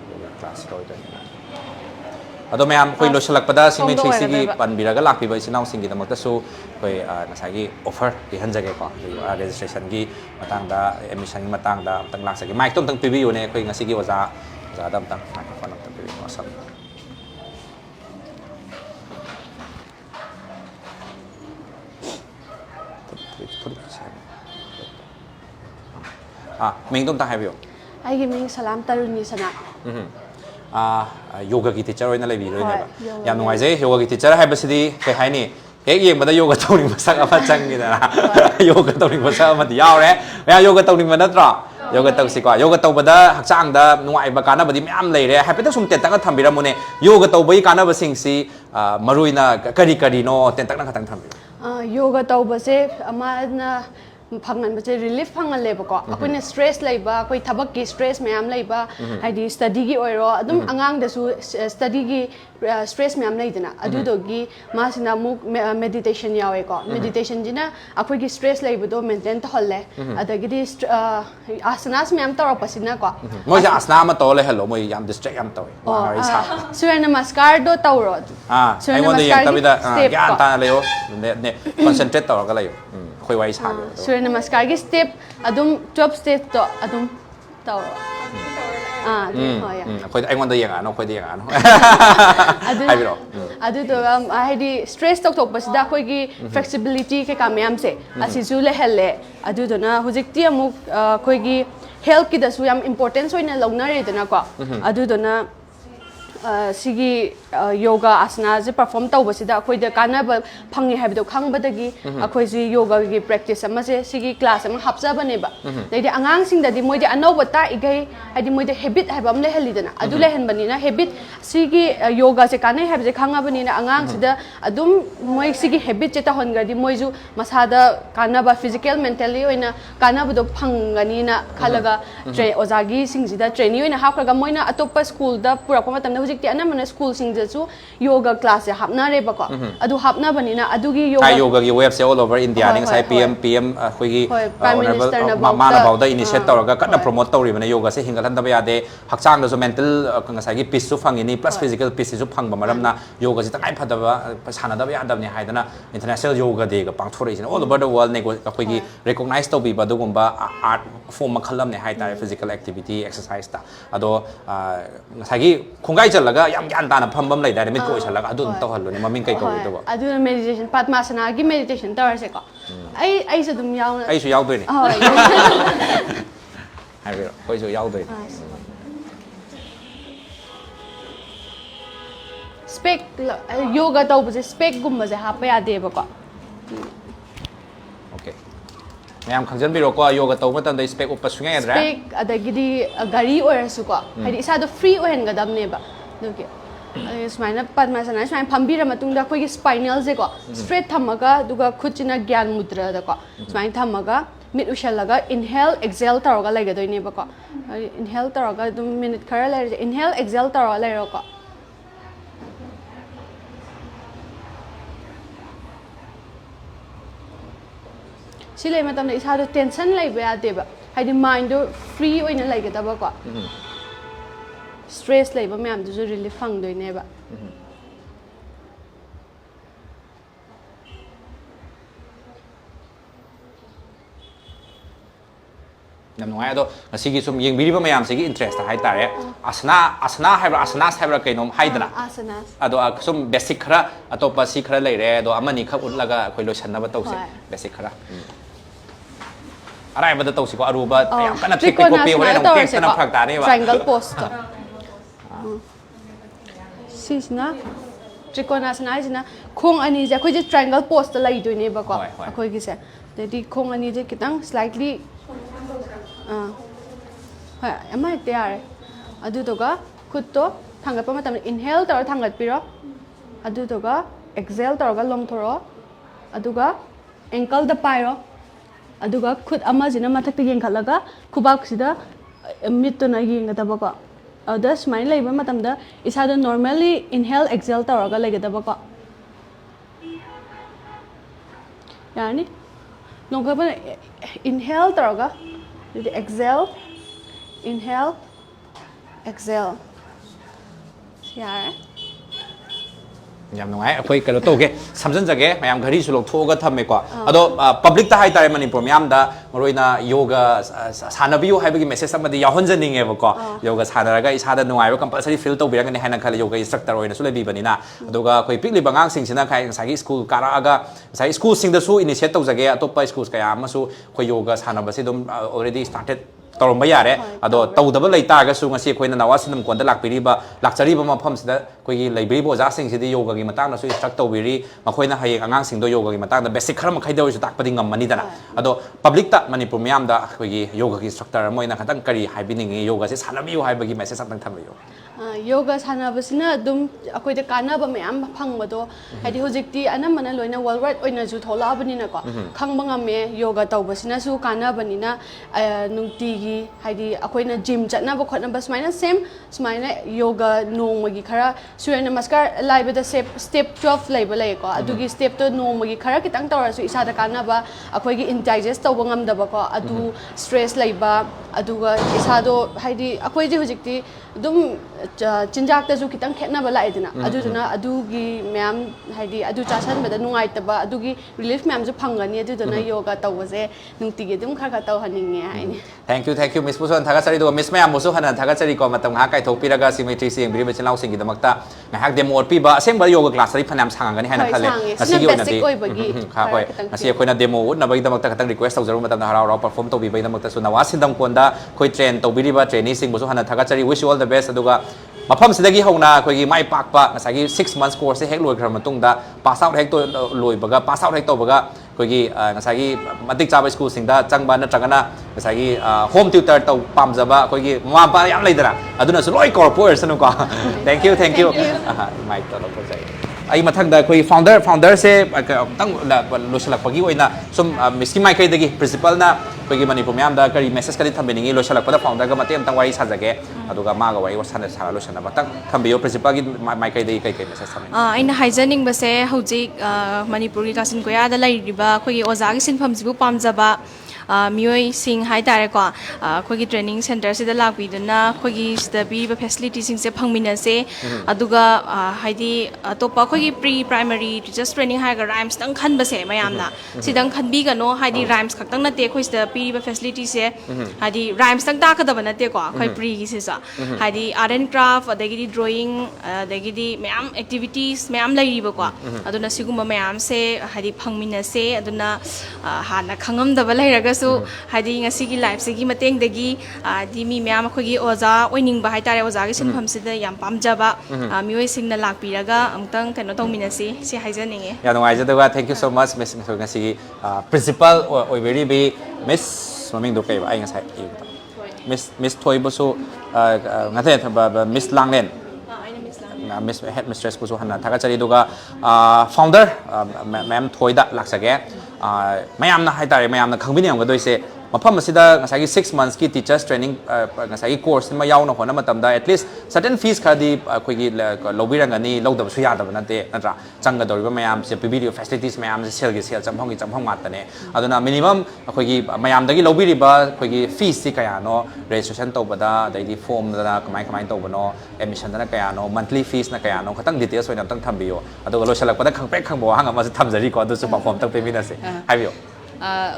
Yoga class ko ito. Ado mayam koi lo salak pada si may trisi gi panbiraga lakpi ba isinaw singi na magtasu koi nasagi offer di hanjage ko. Registration gi matang da admission gi matang da tang lak sagi. Mic tom tang PBU ne koi ngasi gi waza da tang microphone tang PBU wasam. Ming tum ta hai bio ai gi ming salam taruni sana yoga ki teacher oina lai bi roi ne ba yam ngai jai yoga ki teacher hai basidi kai hai ni ek yeng bada yoga tawning masak apa chang gi da yoga tawning masak ama di yaw re ya yoga tawning ma natra yoga taw si ko yoga taw bada hakchang da nuai ba kana badi myam lai re hai pe ta sum ten tak tham biram ne yoga taw bai kana ba sing si maruina kari no ten tak na khatang tham yoga tawba se ama na fangan bache relief fangal leba ko akoina stress laiba koi thabak ki stress mayam laiba haidi study gi oiro adum angang da su study gi stress mayam laidana adu dogi masina mu meditation yawe ko meditation jina akoi gi stress laiba do maintain to holle adagi di asanas mayam tawra pasina ko moi ja asana ma to le hello moi yam distract yam tawi mari sa surya namaskar do tawro ai won de yang tabida gyan ta le yo ne concentrate tawra ga le yo khoi wai sa ge Surya Namaskar gi step adum 12 step to adum taw khoi ai ngon da yang ano khoi da yang ano hai bi ro adu to haidi stress tok tok pasida khoi gi flexibility ke kamyam se asi ju le helle adu to na hujik ti amuk khoi gi health ki da su yam importance hoina longna re dana ko adu to na sigi yoga asana je perform tau basida khoi da kana ba phangi habi do khang badagi akhoi ji yoga gi practice ama je sigi class ama hapsa bane ba dai de angang sing da di moi de anau bata igai adi moi de habit haba am le helidana adu le hen bani na habit sigi yoga je kana habi je khanga bani na angang sida adum moi sigi habit je ta hon ga di moi ju masada kana ba physical mentally oina kana ba do phangani na khalaga ozagi sing ji da training oina hapra moi na atopa school da pura ko matam na ti ana mana school sing je chu yoga class ya hapna re ba ko adu hapna bani na adu gi yoga gi web se all over India ning sai PM khoi gi ma na bau da initiate tawra ka na promote tawri bana yoga se hingal han da ya de hakchang da so mental ngasai gi peace su phangi ni plus physical peace su phang ba maram na yoga ji tangai phada ba sana da ya da ni haidana international yoga day ga pangthori sin all over the world ne khoi gi recognize to bi ba du gumba art form makhalam ne hai ta physical activity exercise ta ado ngasai gi khungai laga yam gyan ta na phambam lai da mit ko isalaga adu to hallo ni maming kai ko do ba adu meditation padmasana gi meditation tawar se ko ai se dum yaw ai su yaw doi ni hai bi koi su yaw doi spec yoga taw bu spec gum ma je ha pa ya de ba ko okay mayam khangjan bi ro ko yoga taw matam da spec up sunga yadra spec adagidi gari or su ko hadi isa do free ohen ga dam ne ba okay smaina padmasana smaina phambira matungda khoi gi spinal je ko straight thamaga duga khuchina gyan mudra da ko smaina thamaga mid ushalaga inhale exhale taroga laiga doine ba ko inhale taroga dum minute khara lai inhale exhale taroga lai ro ko sile matam na isa do tension lai ba de ba haidi mind do free oina laiga da ba ko stress lai ba myam du relief phang doi ne ba nam ngai ado asigi sum yeng biri ba mayam sigi interest hai tare asana haibra asanas haibra kainom haidana asanas ado sum basic khara atopa si khara lai re ado amani khak utlaga khoi lo sanna ba tawse basic khara arai ba da tawsi ko aruba yam kana thick ko pe hore nong tek sana phak ta ne ba triangle pose sisna trikonasana isna khong ani je khoi je triangle pose ta lai doi ne ba ko khoi gi se dedi khong ani je kitang slightly ha ama te are adu to ga khut to thangat pa matam inhale tar thangat piro adu to ga exhale tar ga long thoro adu ga ankle da pairo adu ga khut ama jina mathak te yeng khalaga khubak sida mit to na yeng da ba ko ada smile lai ba matam da isa da normally inhale exhale tar ga lai ga da ba ko yani long ka ba inhale tar ga exhale inhale exhale yeah yam ngai khoi kalo to ge samjan jage mayam ghari su lok thoga thamme ko ado public ta hai tare manipur myam da moroina yoga sanabiu hai bagi message amadi yahon janinge ba ko yoga sanaraga isa da nuai ba compulsory feel to biranga ni haina khala yoga instructor oina su lebi banina aduga khoi pikli bangang sing sina khai sagi school kara aga sai school sing da su initiate to jage atopa schools kaya amasu khoi yoga sanaba si dum already started tawramba yare ado tawdaba lai ta ga su ngasi khoina Nawa Shindamkon da lakpiriba lakchariba mafam sida khoi gi laibri bo ja sing sidi yoga gi matang na su instruct tawbiri makhoina hayek angang sing do yoga gi matang da basic khara makhai da su takpadi ngammani dana ado public ta manipur myam da khoi gi yoga gi instructor moina khatang kari haibiningi yoga se sanabiu haibagi message atang thambiyo yoga sanabasina dum akoida kanaba mayam phangbado hadi hojikti anamana loina worldwide oina ju thola banina ko khangbanga me yoga tawbasina su kanabani na nungti gi hadi akoina gym chatna ba khotna bas maina same smaina yoga nongmagi khara surya namaskar live da step 12 laiba lai ko adugi step to nongmagi khara kitang tawra su isa da kanaba akoi gi indigest tawba ngam da ba ko adu stress laiba aduga isado haidi akhoi ji hujikti dum chinjak ta ju kitang khetna ba lai dina aduduna adugi ma'am haidi adu chasan bada nungai taba adugi relief ma'am ju phangani aduduna yoga tawase nungtigi dum khar taw haninge haini thank you Miss Puson thaga sari do Miss ma'am musu hanan thaga sari ko matam ha kai thokpiraga symmetry sing bri bachin lau sing gi damakta ngahak demo pi ba asem ba yoga class ri phanam sangani haina khale asigi ona di ha hoi asi akoina demo na ba gi damakta khatang request tawjaru matam na harau perform to bi ba damakta su Nawa Shindamkon da khoi train to biri ba training sing musu hanan thaga sari wish you all the best aduga mafam sidagi hona khoi mai pakpa ngasagi 6 months course se hek loi khram matung da pass out hek to loi baga pass out hek to baga khoi ngasagi matik chaba school sing da changba na tragana ngasagi home tutor to pamjaba khoi mama pa yam leidara aduna su loi corporate sanu ko thank you mai to lo projai ai mathang da khoi founder se tang losalak pagi oina sum miski mai kai dagi principal na khoi manipur myam da kari message kali thambeningi losalak pada founder ga matem tang wai sajage aduga ma ga wai wasana sara losana batang thambiyo principal gi mai kai dagi kai message thambe aina haijaning base hojik manipur gi kasin koya da lai riba khoi oza gi sinpham jibu pamjaba mioi sing hai tare ko khoi training center se da lakpi duna khoi sta bi ba facility sing se phangmina se aduga haidi topa khoi pre primary teachers training hai ga rhymes tang khan ba se mayam na sidang khan bi ga no haidi rhymes khak tang na te khoi sta pi ba facility se haidi rhymes tang ta ka da ba na te ko khoi pre gi se sa haidi art and craft adagi drawing adagi mayam activities mayam lai ri ba ko aduna siguma mayam se haidi phangmina se aduna hana khangam da ba lai raga so hadi ngasi gi life se gi mateng dagi di mi myam khogi oza oining ba haitare oza gi sinpham sida yam pamjaba mioi singna lakpiraga amtang kano tongminasi si haijaninge ya no aija thank you so much Miss ngasi gi principal oi very be Miss swimming do kai ba ai ngasai Miss Thoi bosu ngate Miss Langlen Miss head mistress bosu hanna thaga chari duga founder ma'am Thoi da laksage mayam na haitare mayam na khangbini am ga doise mafam asida ngasagi 6 months ki teachers training ngasagi course ma yaw na hona matam da at least certain fees khadi khoi gi lobirangani lodab su yadaba nate natra changa doriba mayam se video facilities mayam se sel gi sel champhang matane aduna minimum khoi gi mayam dagi lobiriba khoi gi fees si kaya no registration tobada daidi form da kamai tobano admission da kaya no monthly fees na kaya no khatang details oina tang thambiyo aduga losalak pada khangpek khangbo hanga ma se thamjari ko adu su perform tang pemina se habiyo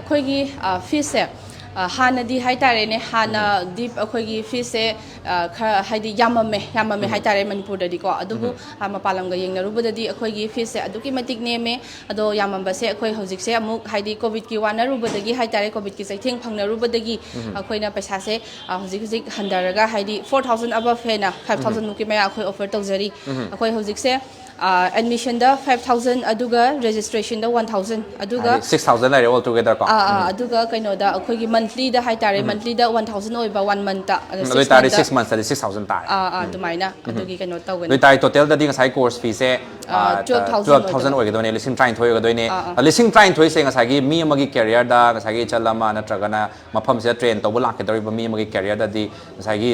khoi gi fees se hana di haitare ne hana deep akhoi gi fees se haidi yamame haitare manipur da di ko adubu mapalam ga yengna ruba da di akhoi gi fees se aduki matik ne me ado yamamba se akhoi hojik se amuk haidi covid ki wana ruba da gi haitare covid ki saitheng phangna ruba da gi akhoi na paisa se hojik handaraga haidi 4000 above he na 5000 nuki me akhoi offer tawjari akhoi hojik se admission da 5000 aduga registration da 1000 aduga 6000 lai all together ko aduga kaino da akhoi gi monthly da haitare monthly da 1000 oi ba 1 month ta 6 months da 6000 ta dumaina adugi kaino tawgen doi tai total da ding sai course fee se 12000 oi ga done lising train thoi ga doine lising train thoi se ngasai gi mi amagi career da ngasai gi chalama na tragana mafam se train to bulak ke dori ba mi amagi career da di ngasai gi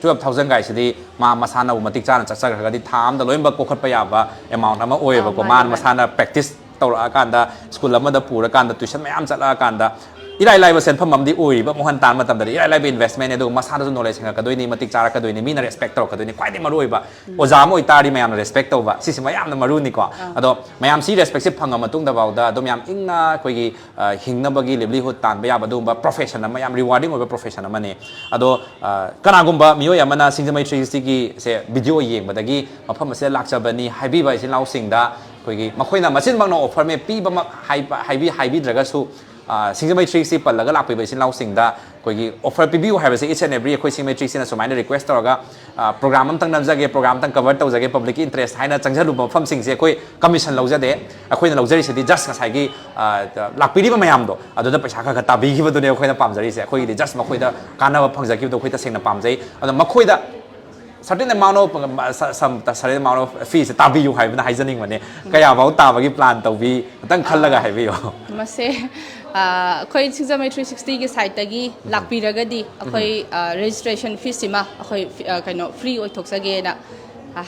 12000 gai se di ma masana bu matik chana chachak ga di tham da loimba ko payaba amount ama oiba ko man masana practice tawra kanda school amada pura kanda tuition mayam chala kanda ilai lai ba sen pham amdi oiba mohan tan matam da ilai lai ba investment edu masana ju knowledge nga kadoini matik chara kadoini mina respect taw kadoini kwai de maru oiba oja mo itari mayam respect taw ba sisi mayam na maru ni ko ado mayam si respect se phanga matung da bawda do mayam ingna koi gi hingna bagi livelihood tan ba ya ba do ba profession mayam rewarding oiba profession amane ado kana gumba miyo yamana singjamai 360 gi se video yeng badagi mafam se lakcha bani haibi ba isin lau singda koi gi makhoi na machin bang no offer me pi ba haibi draga su singjamai 360 pallaga lakpi ba isin lau singda koi gi offer pibiu haiba se each and every koi singjamai 360 na so mine request toraga program am tang namjage program tang cover tawjage public interest haina changjalu mafam sing se koi commission laujade akhoi na laujari se di just ngasai gi lakpi ri ba mayam do adu da paisa kha tabi gi ba do ne akhoi na pamjari se akhoi di just makhoi da kana ba phangjaki do akhoi ta singna pamjai adu makhoi da certain amount of certain amount of fees tabi yu haibna haijaning mane kaya bau tabagi plan tawbi tang khallaga haibiyo mase khoi singjamai 360 gi site tagi lakpiragadi akhoi registration fees sima akhoi kaino free oi thoksage na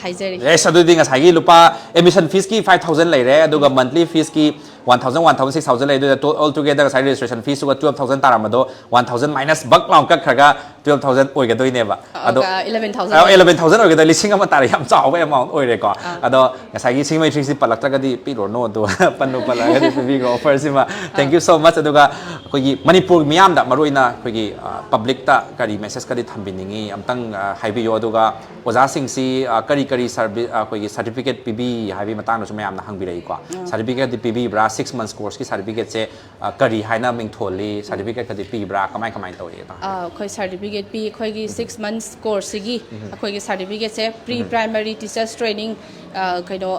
haijari yes adu dinga sagi lupa admission fees ki 5000 leire aduga monthly fees ki 1,000 6,000 lay do all together sai registration fees su 12,000 taramado 1,000 minus bak law ka khaga 12,000 oi ga doi ne ba ado 11,000 oi ga da lising ama tar yam chaw amount oi re ko ado ngasai gi singmai tri si palak ta ga di pi ro no do panu pala ga di pi go offer sima thank you so much aduga koi gi manipur miyam da maroina koi gi public ta kari message kadi thambiningi amtang haibi yo aduga oja sing si kari service koi gi certificate pb haibi matang no suma yamna hangbi rei ko certificate di pb bra 6 months course ki certificate se kari haina ming tholi certificate kadi pi bra kamai to ye ta khoi certificate pi khoi gi 6 months course gi khoi gi certificate se pre primary teachers training kaino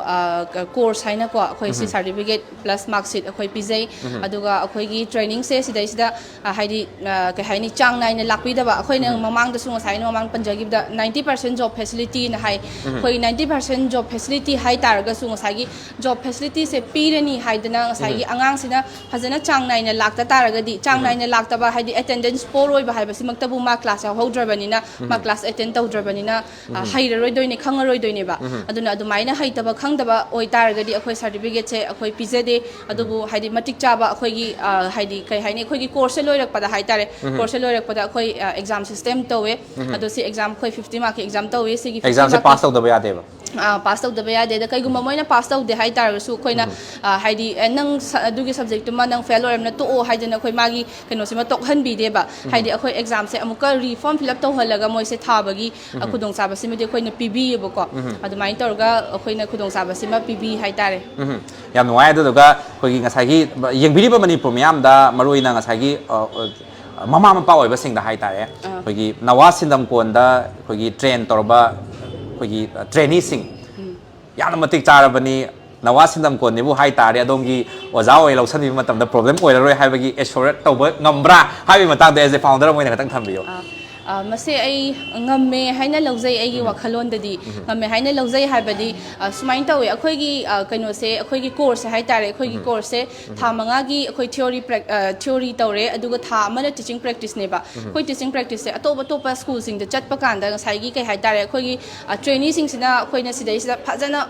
course haina ko khoi si certificate plus mark sheet khoi pijai aduga khoi gi training se sidai sida haidi ka haini chang nai na lakpi da ba khoi na mamang da sunga sai no mamang panjagi da 90% job facility na hai khoi 90% job facility hai tar ga sunga sai gi job facility se pirani haidana sai gi angang sina phajana chang nai na lakta tar ga di chang nai na lakta ba haidi attendance poor oi ba hai ba simak tabu ma class ya hodra na ma class attend taw dra na haira roi doi ne khanga roi doi ne ba aduna adumai na haitaba khangdaba oi tar ga di akhoi certificate se akhoi pizade adubu haidi matik chaba akhoi gi haidi kai haini akhoi gi course loirak pada hai tare course loirak pada akhoi exam system tawe adu si exam khoi 50 mark exam tawe si gi exam se pass taw da ya deba pass taw da ya de da kai guma moina pass taw de hai tar su khoina haidi nang adugi subject ma nang fail orem na to o haidena khoi magi keno sima tok han bi de ba haidi akhoi exam se amuka reform fill up taw halaga moi se thabagi khudong saba sima de khoina pb yebo ko adumai torga khoina khudong saba sima pb hai tare yam nuai adu ga khoi gi ngasai gi yengbiri ba mani program da maroi na ngasai gi mama mapa oi ba sing da hai tare khoi gi nawa sindam kon da khoi gi train torba khoi gi trainee sing yam matik chara bani nawa sindam kon ni bu hai tare adongi oja oi lausan bi matam da problem oi roi hai ba gi assurate tawba ngambra hai bi matang da as a founder moi na tang thambiyo mase ai ngamme haina laujai ai wakhalon dadi ngamme haina laujai habadi sumain tawe akhoi gi kaino se akhoi gi course hai tare akhoi gi course se tha manga gi akhoi theory tawre aduga tha amana teaching practice ne ba akhoi teaching practice se atop school sing da chat pa kan da sai gi kai hai tare akhoi gi trainee sing sina akhoi na sidai sida phajana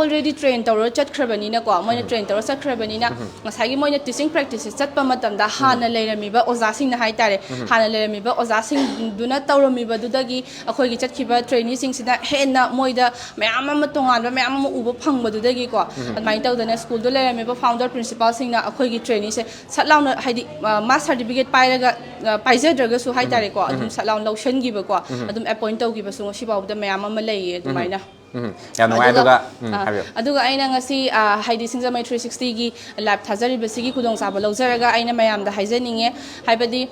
already train tawro chat khrabani na ko moina train tawro chat khrabani na ngasai gi moina teaching practice chat pa matam da hana leirami ba oza sing na hai tare hana leirami ba oza sing duna tawrami ba dudagi akhoi gi chatkiba trainee sing sida henna moida mayam ama tongan ba mayam ama uba phang ba dudagi ko mai tawdana school do lerami ba founder principal sing na akhoi gi trainee se satlauna haidi mass certificate pairaga paijadraga su hai tare ko adum satlaun lausan gi ba ko adum appoint taw gi ba su si baw da mayam ama lei adumaina yam nuai aduga aina ngasi haidi singzamai 360 gi lab thazari basigi khudong saba laujaraga aina mayam da haijaninge haibadi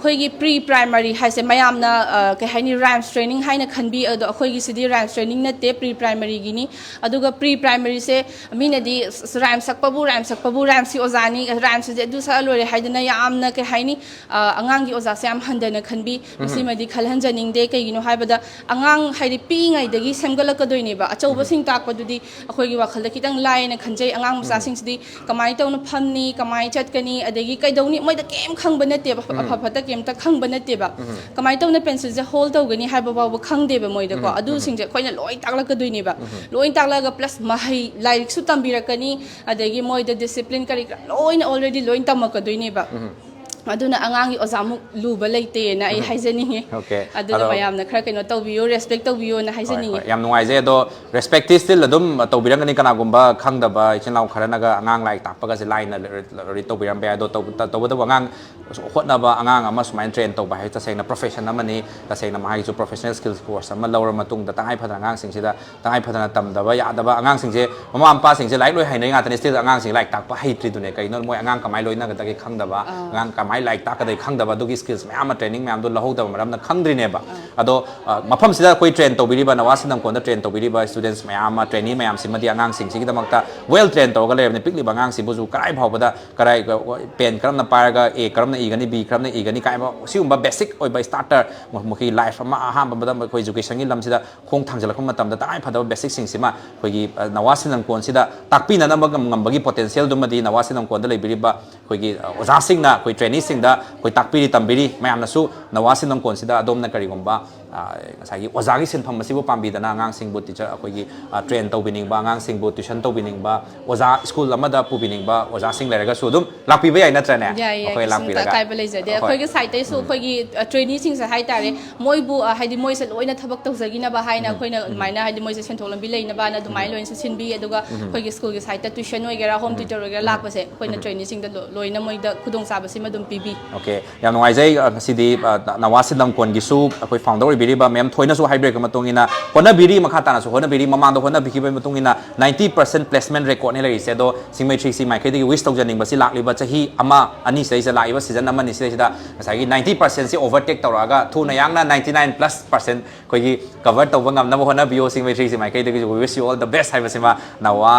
khoi gi pre primary haise mayam na ke haini rhymes training haina khanbi ado khoi gi sidi rhymes training na te pre primary gi ni aduga pre primary se mina di rhymes sakpabu rhymes si ozani rhymes je du sa lore haidana yamna ke haini angang gi oza se am handana khanbi sima di khalhan janing de kai gi no haibada angang haidi pi ngai dagi semgalak doini ba achauba sing tak padudi akhoi gi wakhal da kitang lai na khanjai angang musa sing sidi kamai tawna phamni kamai chatkani adagi kaidawni moi da kem khangba na te ba phata kem ta khangba na te ba kamai tawna pencil je hold tawgani haiba ba khangde ba moi da ko adu sing je khoina loi taklak ka doini ba loi taklaga plus mahai like su tambirakani adagi moi da discipline kari loina already loin tamaka doini ba aduna angangi ozamu luba leite na ai haijaninge aduna mayam na khara kaino tawbiyo respect tawbiyo na haijaninge yam nuai je do respect is still adum tawbirangani kana gumba khangdaba ichinlau kharanaga angang like takpaga se line ri tawbiram be do tawbada angang hotna ba angang ama sumain train tawba hai ta sengna profession amani ta sengna mahai su professional skills course ama lawra matung da tangai phadana angang sing sida tangai phadana tamdaba yadaba angang sing je mama ampa sing je like loi hainai nga tani still angang sing like takpa haitri dune kai no moi angang kamai loina ga ta khangdaba angang mai like ta ka dai khangdaba dugi skills mayam training mayam do lahodaba maram na khangdri ne ba ado mafam sida koi train to biri ba nawa sinam kon da train to biri ba students mayam trainee mayam simadi angang sing sigi damakta well trained to ga le ne pikli ba angang sing buju karai bhawbada karai pen karam na paraga a karam na igani b karam na igani kai ba siumba basic oi ba starter mukhi life ama aham ba da koi education gi lam sida khong thangjala khum matam da tai phada basic sing sima koi gi nawa sinam kon sida takpi na ba ngam bagi potential dum di nawa sinam kon da le biri ba koi gi oja sing na koi trainee sing da koi takpiri tambiri mayam na su nawa sinam kon sida adom na kari gomba ꯉꯁꯥꯏꯒꯤ ꯑꯣꯖꯥꯒꯤ ꯁꯤꯟꯐꯝ ꯑꯁꯤꯕꯨ ꯄꯥꯝꯕꯤꯗꯅ ꯑꯉꯥꯡꯁꯤꯡꯕꯨ teacher ꯑꯩꯈꯣꯏꯒꯤ train ꯇꯧꯕꯤꯅꯤꯡꯕ ꯑꯉꯥꯡꯁꯤꯡꯕꯨ tuition ꯇꯧꯕꯤꯅꯤꯡꯕ ꯑꯣꯖꯥ school ꯑꯃꯗ ꯄꯨꯕꯤꯅꯤꯡꯕ ꯑꯣꯖꯥꯁꯤꯡ ꯂꯩꯔꯒꯁꯨ ꯑꯗꯨꯝ ꯂꯥꯛꯄꯤꯕ ꯌꯥꯏ ꯅꯠꯇ꯭ꯔꯅꯦ ꯑꯩꯈꯣꯏ ꯂꯥꯛꯄꯤꯔꯒ ꯑꯀꯥꯏꯕ ꯂꯩꯖꯗꯦ ꯑꯩꯈꯣꯏꯒꯤ ꯁꯥꯏꯠꯇꯩꯁꯨ ꯑꯩꯈꯣꯏꯒꯤ ꯇ꯭ꯔꯦꯅꯤꯁꯤꯡꯁꯦ ꯍꯥꯏꯇꯥꯔꯦ ꯃꯣꯏꯕꯨ ꯍꯥꯏꯗꯤ ꯃꯣꯏꯁꯦ ꯂꯣꯏꯅ ꯊꯕꯛ ꯇꯧꯖꯈꯤꯅꯕ ꯍꯥꯏꯅ ꯑꯩꯈꯣꯏꯅ ꯑꯗꯨꯃꯥꯏꯅ ꯍꯥꯏꯗꯤ ꯃꯣꯏꯁꯦ ꯁꯦꯟꯊꯣꯛ ꯂꯝꯕꯤ ꯂꯩꯅꯕꯅ ꯑꯗꯨꯃꯥꯏꯅ ꯂꯣꯏꯅ ꯁꯤꯟꯕꯤ ꯑꯗꯨꯒ ꯑꯩꯈꯣꯏꯒꯤ ꯁ꯭ꯀꯨꯜꯒꯤ ꯁꯥꯏꯠꯇ ꯇ꯭ꯌꯨꯁꯟ ꯑꯣꯏꯒꯦꯔꯥ ꯍꯣꯝ ꯇ꯭ꯌꯨꯇꯔ ꯑꯣꯏꯒꯦꯔꯥ ꯂꯥꯛꯄꯁꯦ ꯑꯩꯈꯣꯏꯅ ꯇ꯭ꯔꯦꯅꯤꯁꯤꯡꯗ ꯂꯣꯏꯅ ꯃꯣꯏꯗ ꯈꯨꯗꯣꯡꯆꯥꯕꯁꯤꯃ ꯑꯗꯨꯝ ꯄꯤꯕꯤ ꯑꯣꯀꯦ ꯌꯥꯝ ꯅꯨꯡꯉꯥꯏꯖꯩ ꯉꯁꯤꯗꯤ ꯅꯋꯥ ꯁꯤꯟꯗꯝꯀꯣꯟꯒꯤꯁꯨ ꯑꯩꯈꯣꯏ ꯐꯥꯎꯟꯗꯔ ꯑꯣꯏꯕꯤꯔꯤꯕ ꯃꯦꯝ ꯊꯣꯏꯅꯁꯨ ꯍꯥꯏꯕꯤꯔꯛꯄ ꯃꯇꯨꯡ ꯏꯟꯅ ꯍꯣꯠꯅꯕꯤꯔꯤ ꯃꯈꯥ ꯇꯥꯅꯁꯨ ꯍꯣꯠꯅꯕꯤꯔꯤ ꯃꯃꯥꯡꯗ ꯍꯣꯠꯅꯕꯤꯈꯤꯕꯒꯤ ꯃꯇꯨꯡ ꯏꯟꯅ 90% ꯄ꯭ꯂꯦꯁꯃꯦꯟ ꯔꯦꯀꯣꯔꯗꯅꯤ ꯂꯩꯔꯤꯁꯦ ꯑꯗꯣ ꯁꯤꯡꯃꯩꯊ꯭ꯔꯤꯁꯤ ꯃꯥꯏꯀꯩꯗꯒꯤ ꯋꯤꯁ ꯇꯧꯖꯅꯤꯡꯕꯁꯤ ꯂꯥꯛꯂꯤꯕ ꯆꯍꯤ ꯑꯃ ꯑꯅꯤ ꯁꯤꯗꯩꯁꯤꯗ ꯂꯥꯛꯏꯕ ꯁꯤꯖꯟ ꯑꯃꯅꯤ ꯁꯤꯗꯩꯁꯤꯗ ꯉꯁꯥꯏꯒꯤ 90%ꯁꯤ ꯑꯣꯚꯔꯇꯦꯛ ꯇꯧꯔꯛꯑꯒ ꯊꯨꯅ ꯌꯥꯡꯅ 99+% ꯑꯩꯈꯣꯏꯒꯤ ꯀꯚꯔ ꯇꯧꯕ ꯉꯝꯅꯕ ꯍꯣꯠꯅꯕꯤꯌꯨ ꯁꯤꯡꯃꯩꯊ꯭ꯔꯤꯁꯤ ꯃꯥꯏꯀꯩꯗꯒꯤ we wish you all the best ꯍꯥꯏꯕꯁꯤꯃ ꯅꯋꯥ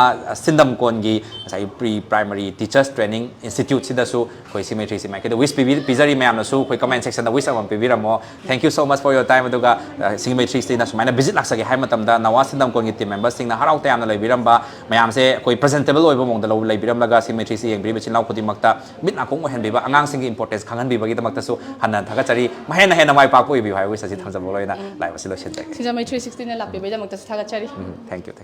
ꯁꯤꯟꯗꯝꯀꯣꯟꯒꯤ ꯉꯁꯥꯏꯒꯤ ꯄ꯭ꯔꯤ ꯄ꯭ꯔꯥꯏꯃꯔꯤ ꯇꯤꯆꯔꯁ ꯇ꯭ꯔꯦꯅꯤꯡ ꯏꯟꯁꯇꯤꯇ꯭ꯌꯨꯠꯁꯤꯗꯁꯨ ꯑꯩꯈꯣꯏ ꯁꯤꯡꯃꯩꯊ꯭ꯔꯤꯁꯤ ꯃꯥꯏꯀꯩꯗ ꯋꯤꯁ ꯄꯤꯖꯔꯤ ꯃꯌꯥꯝꯅꯁꯨ ꯑꯩꯈꯣꯏ ꯀꯃꯦꯟ ꯁꯦꯛꯁꯟꯗ ꯋꯤꯁ ꯑꯃ ꯄꯤꯕꯤꯔꯝꯃꯣ thank you so much for your time ꯑꯗꯨꯒ ꯁꯤꯡꯃꯩꯊ꯭ꯔꯤꯁꯤꯅ ꯁꯨꯃꯥꯏꯅ ꯚꯤꯖꯤꯠ ꯂꯥꯛꯆꯒꯦ ꯍꯥꯏꯕ ꯃꯇꯝꯗ ꯅꯋꯥ ꯁꯤꯟꯗꯝꯀꯣꯟꯒꯤ ꯇꯤꯝ ꯃꯦꯝꯕꯔꯁꯤꯡꯅ ꯍꯔꯥꯎ ꯇꯌꯥꯝꯅ ꯂꯩꯕꯤꯔꯝꯕ ꯃꯌꯥꯝꯁꯦ ꯑꯩꯈꯣꯏ ꯄ꯭ꯔꯖꯦꯟꯇꯦꯕꯜ ꯑꯣꯏꯕ ꯃꯑꯣꯡꯗ ꯂꯩꯕꯤꯔꯝꯂꯒ ꯁꯤꯡꯃꯩꯊ꯭ꯔꯤꯁꯤ ꯌꯦꯡꯕꯤꯔꯤꯕ ꯏꯆꯤꯜ ꯏꯅꯥꯎ ꯈꯨꯗꯤꯡꯃꯛꯇ ꯃꯤꯠ ꯅꯥꯀꯣꯡ ꯑꯣꯏꯍꯟꯕꯤꯕ ꯑꯉꯥꯡꯁꯤꯡꯒꯤ ꯏꯝꯄꯣꯔꯇꯦꯟꯁ ꯈꯪꯍꯟꯕꯤꯕꯒꯤꯗꯃꯛꯇꯁꯨ ꯍꯟꯅ ꯊꯥꯒꯠꯆꯔꯤ ꯍꯦꯟꯅ ꯍꯦꯟꯅ ꯃꯥꯏ ꯄꯥꯛꯄ ꯑꯣꯏꯕꯤꯌꯨ ꯍꯥꯏꯕ ꯋꯤꯁ ꯑꯁꯤ ꯊꯝꯖꯕ ꯑꯣꯏꯅ ꯂꯥꯏꯕ ꯑꯁꯤ ꯂꯣꯏꯁꯤꯟꯖꯒꯦ ꯁꯤꯡꯖꯃꯩ 316ꯅ ꯂꯥꯛꯄꯤꯕꯒꯤꯗꯃꯛꯇꯁꯨ ꯊꯥꯒꯠꯆꯔꯤ ꯊꯦꯡꯛ ꯌꯨ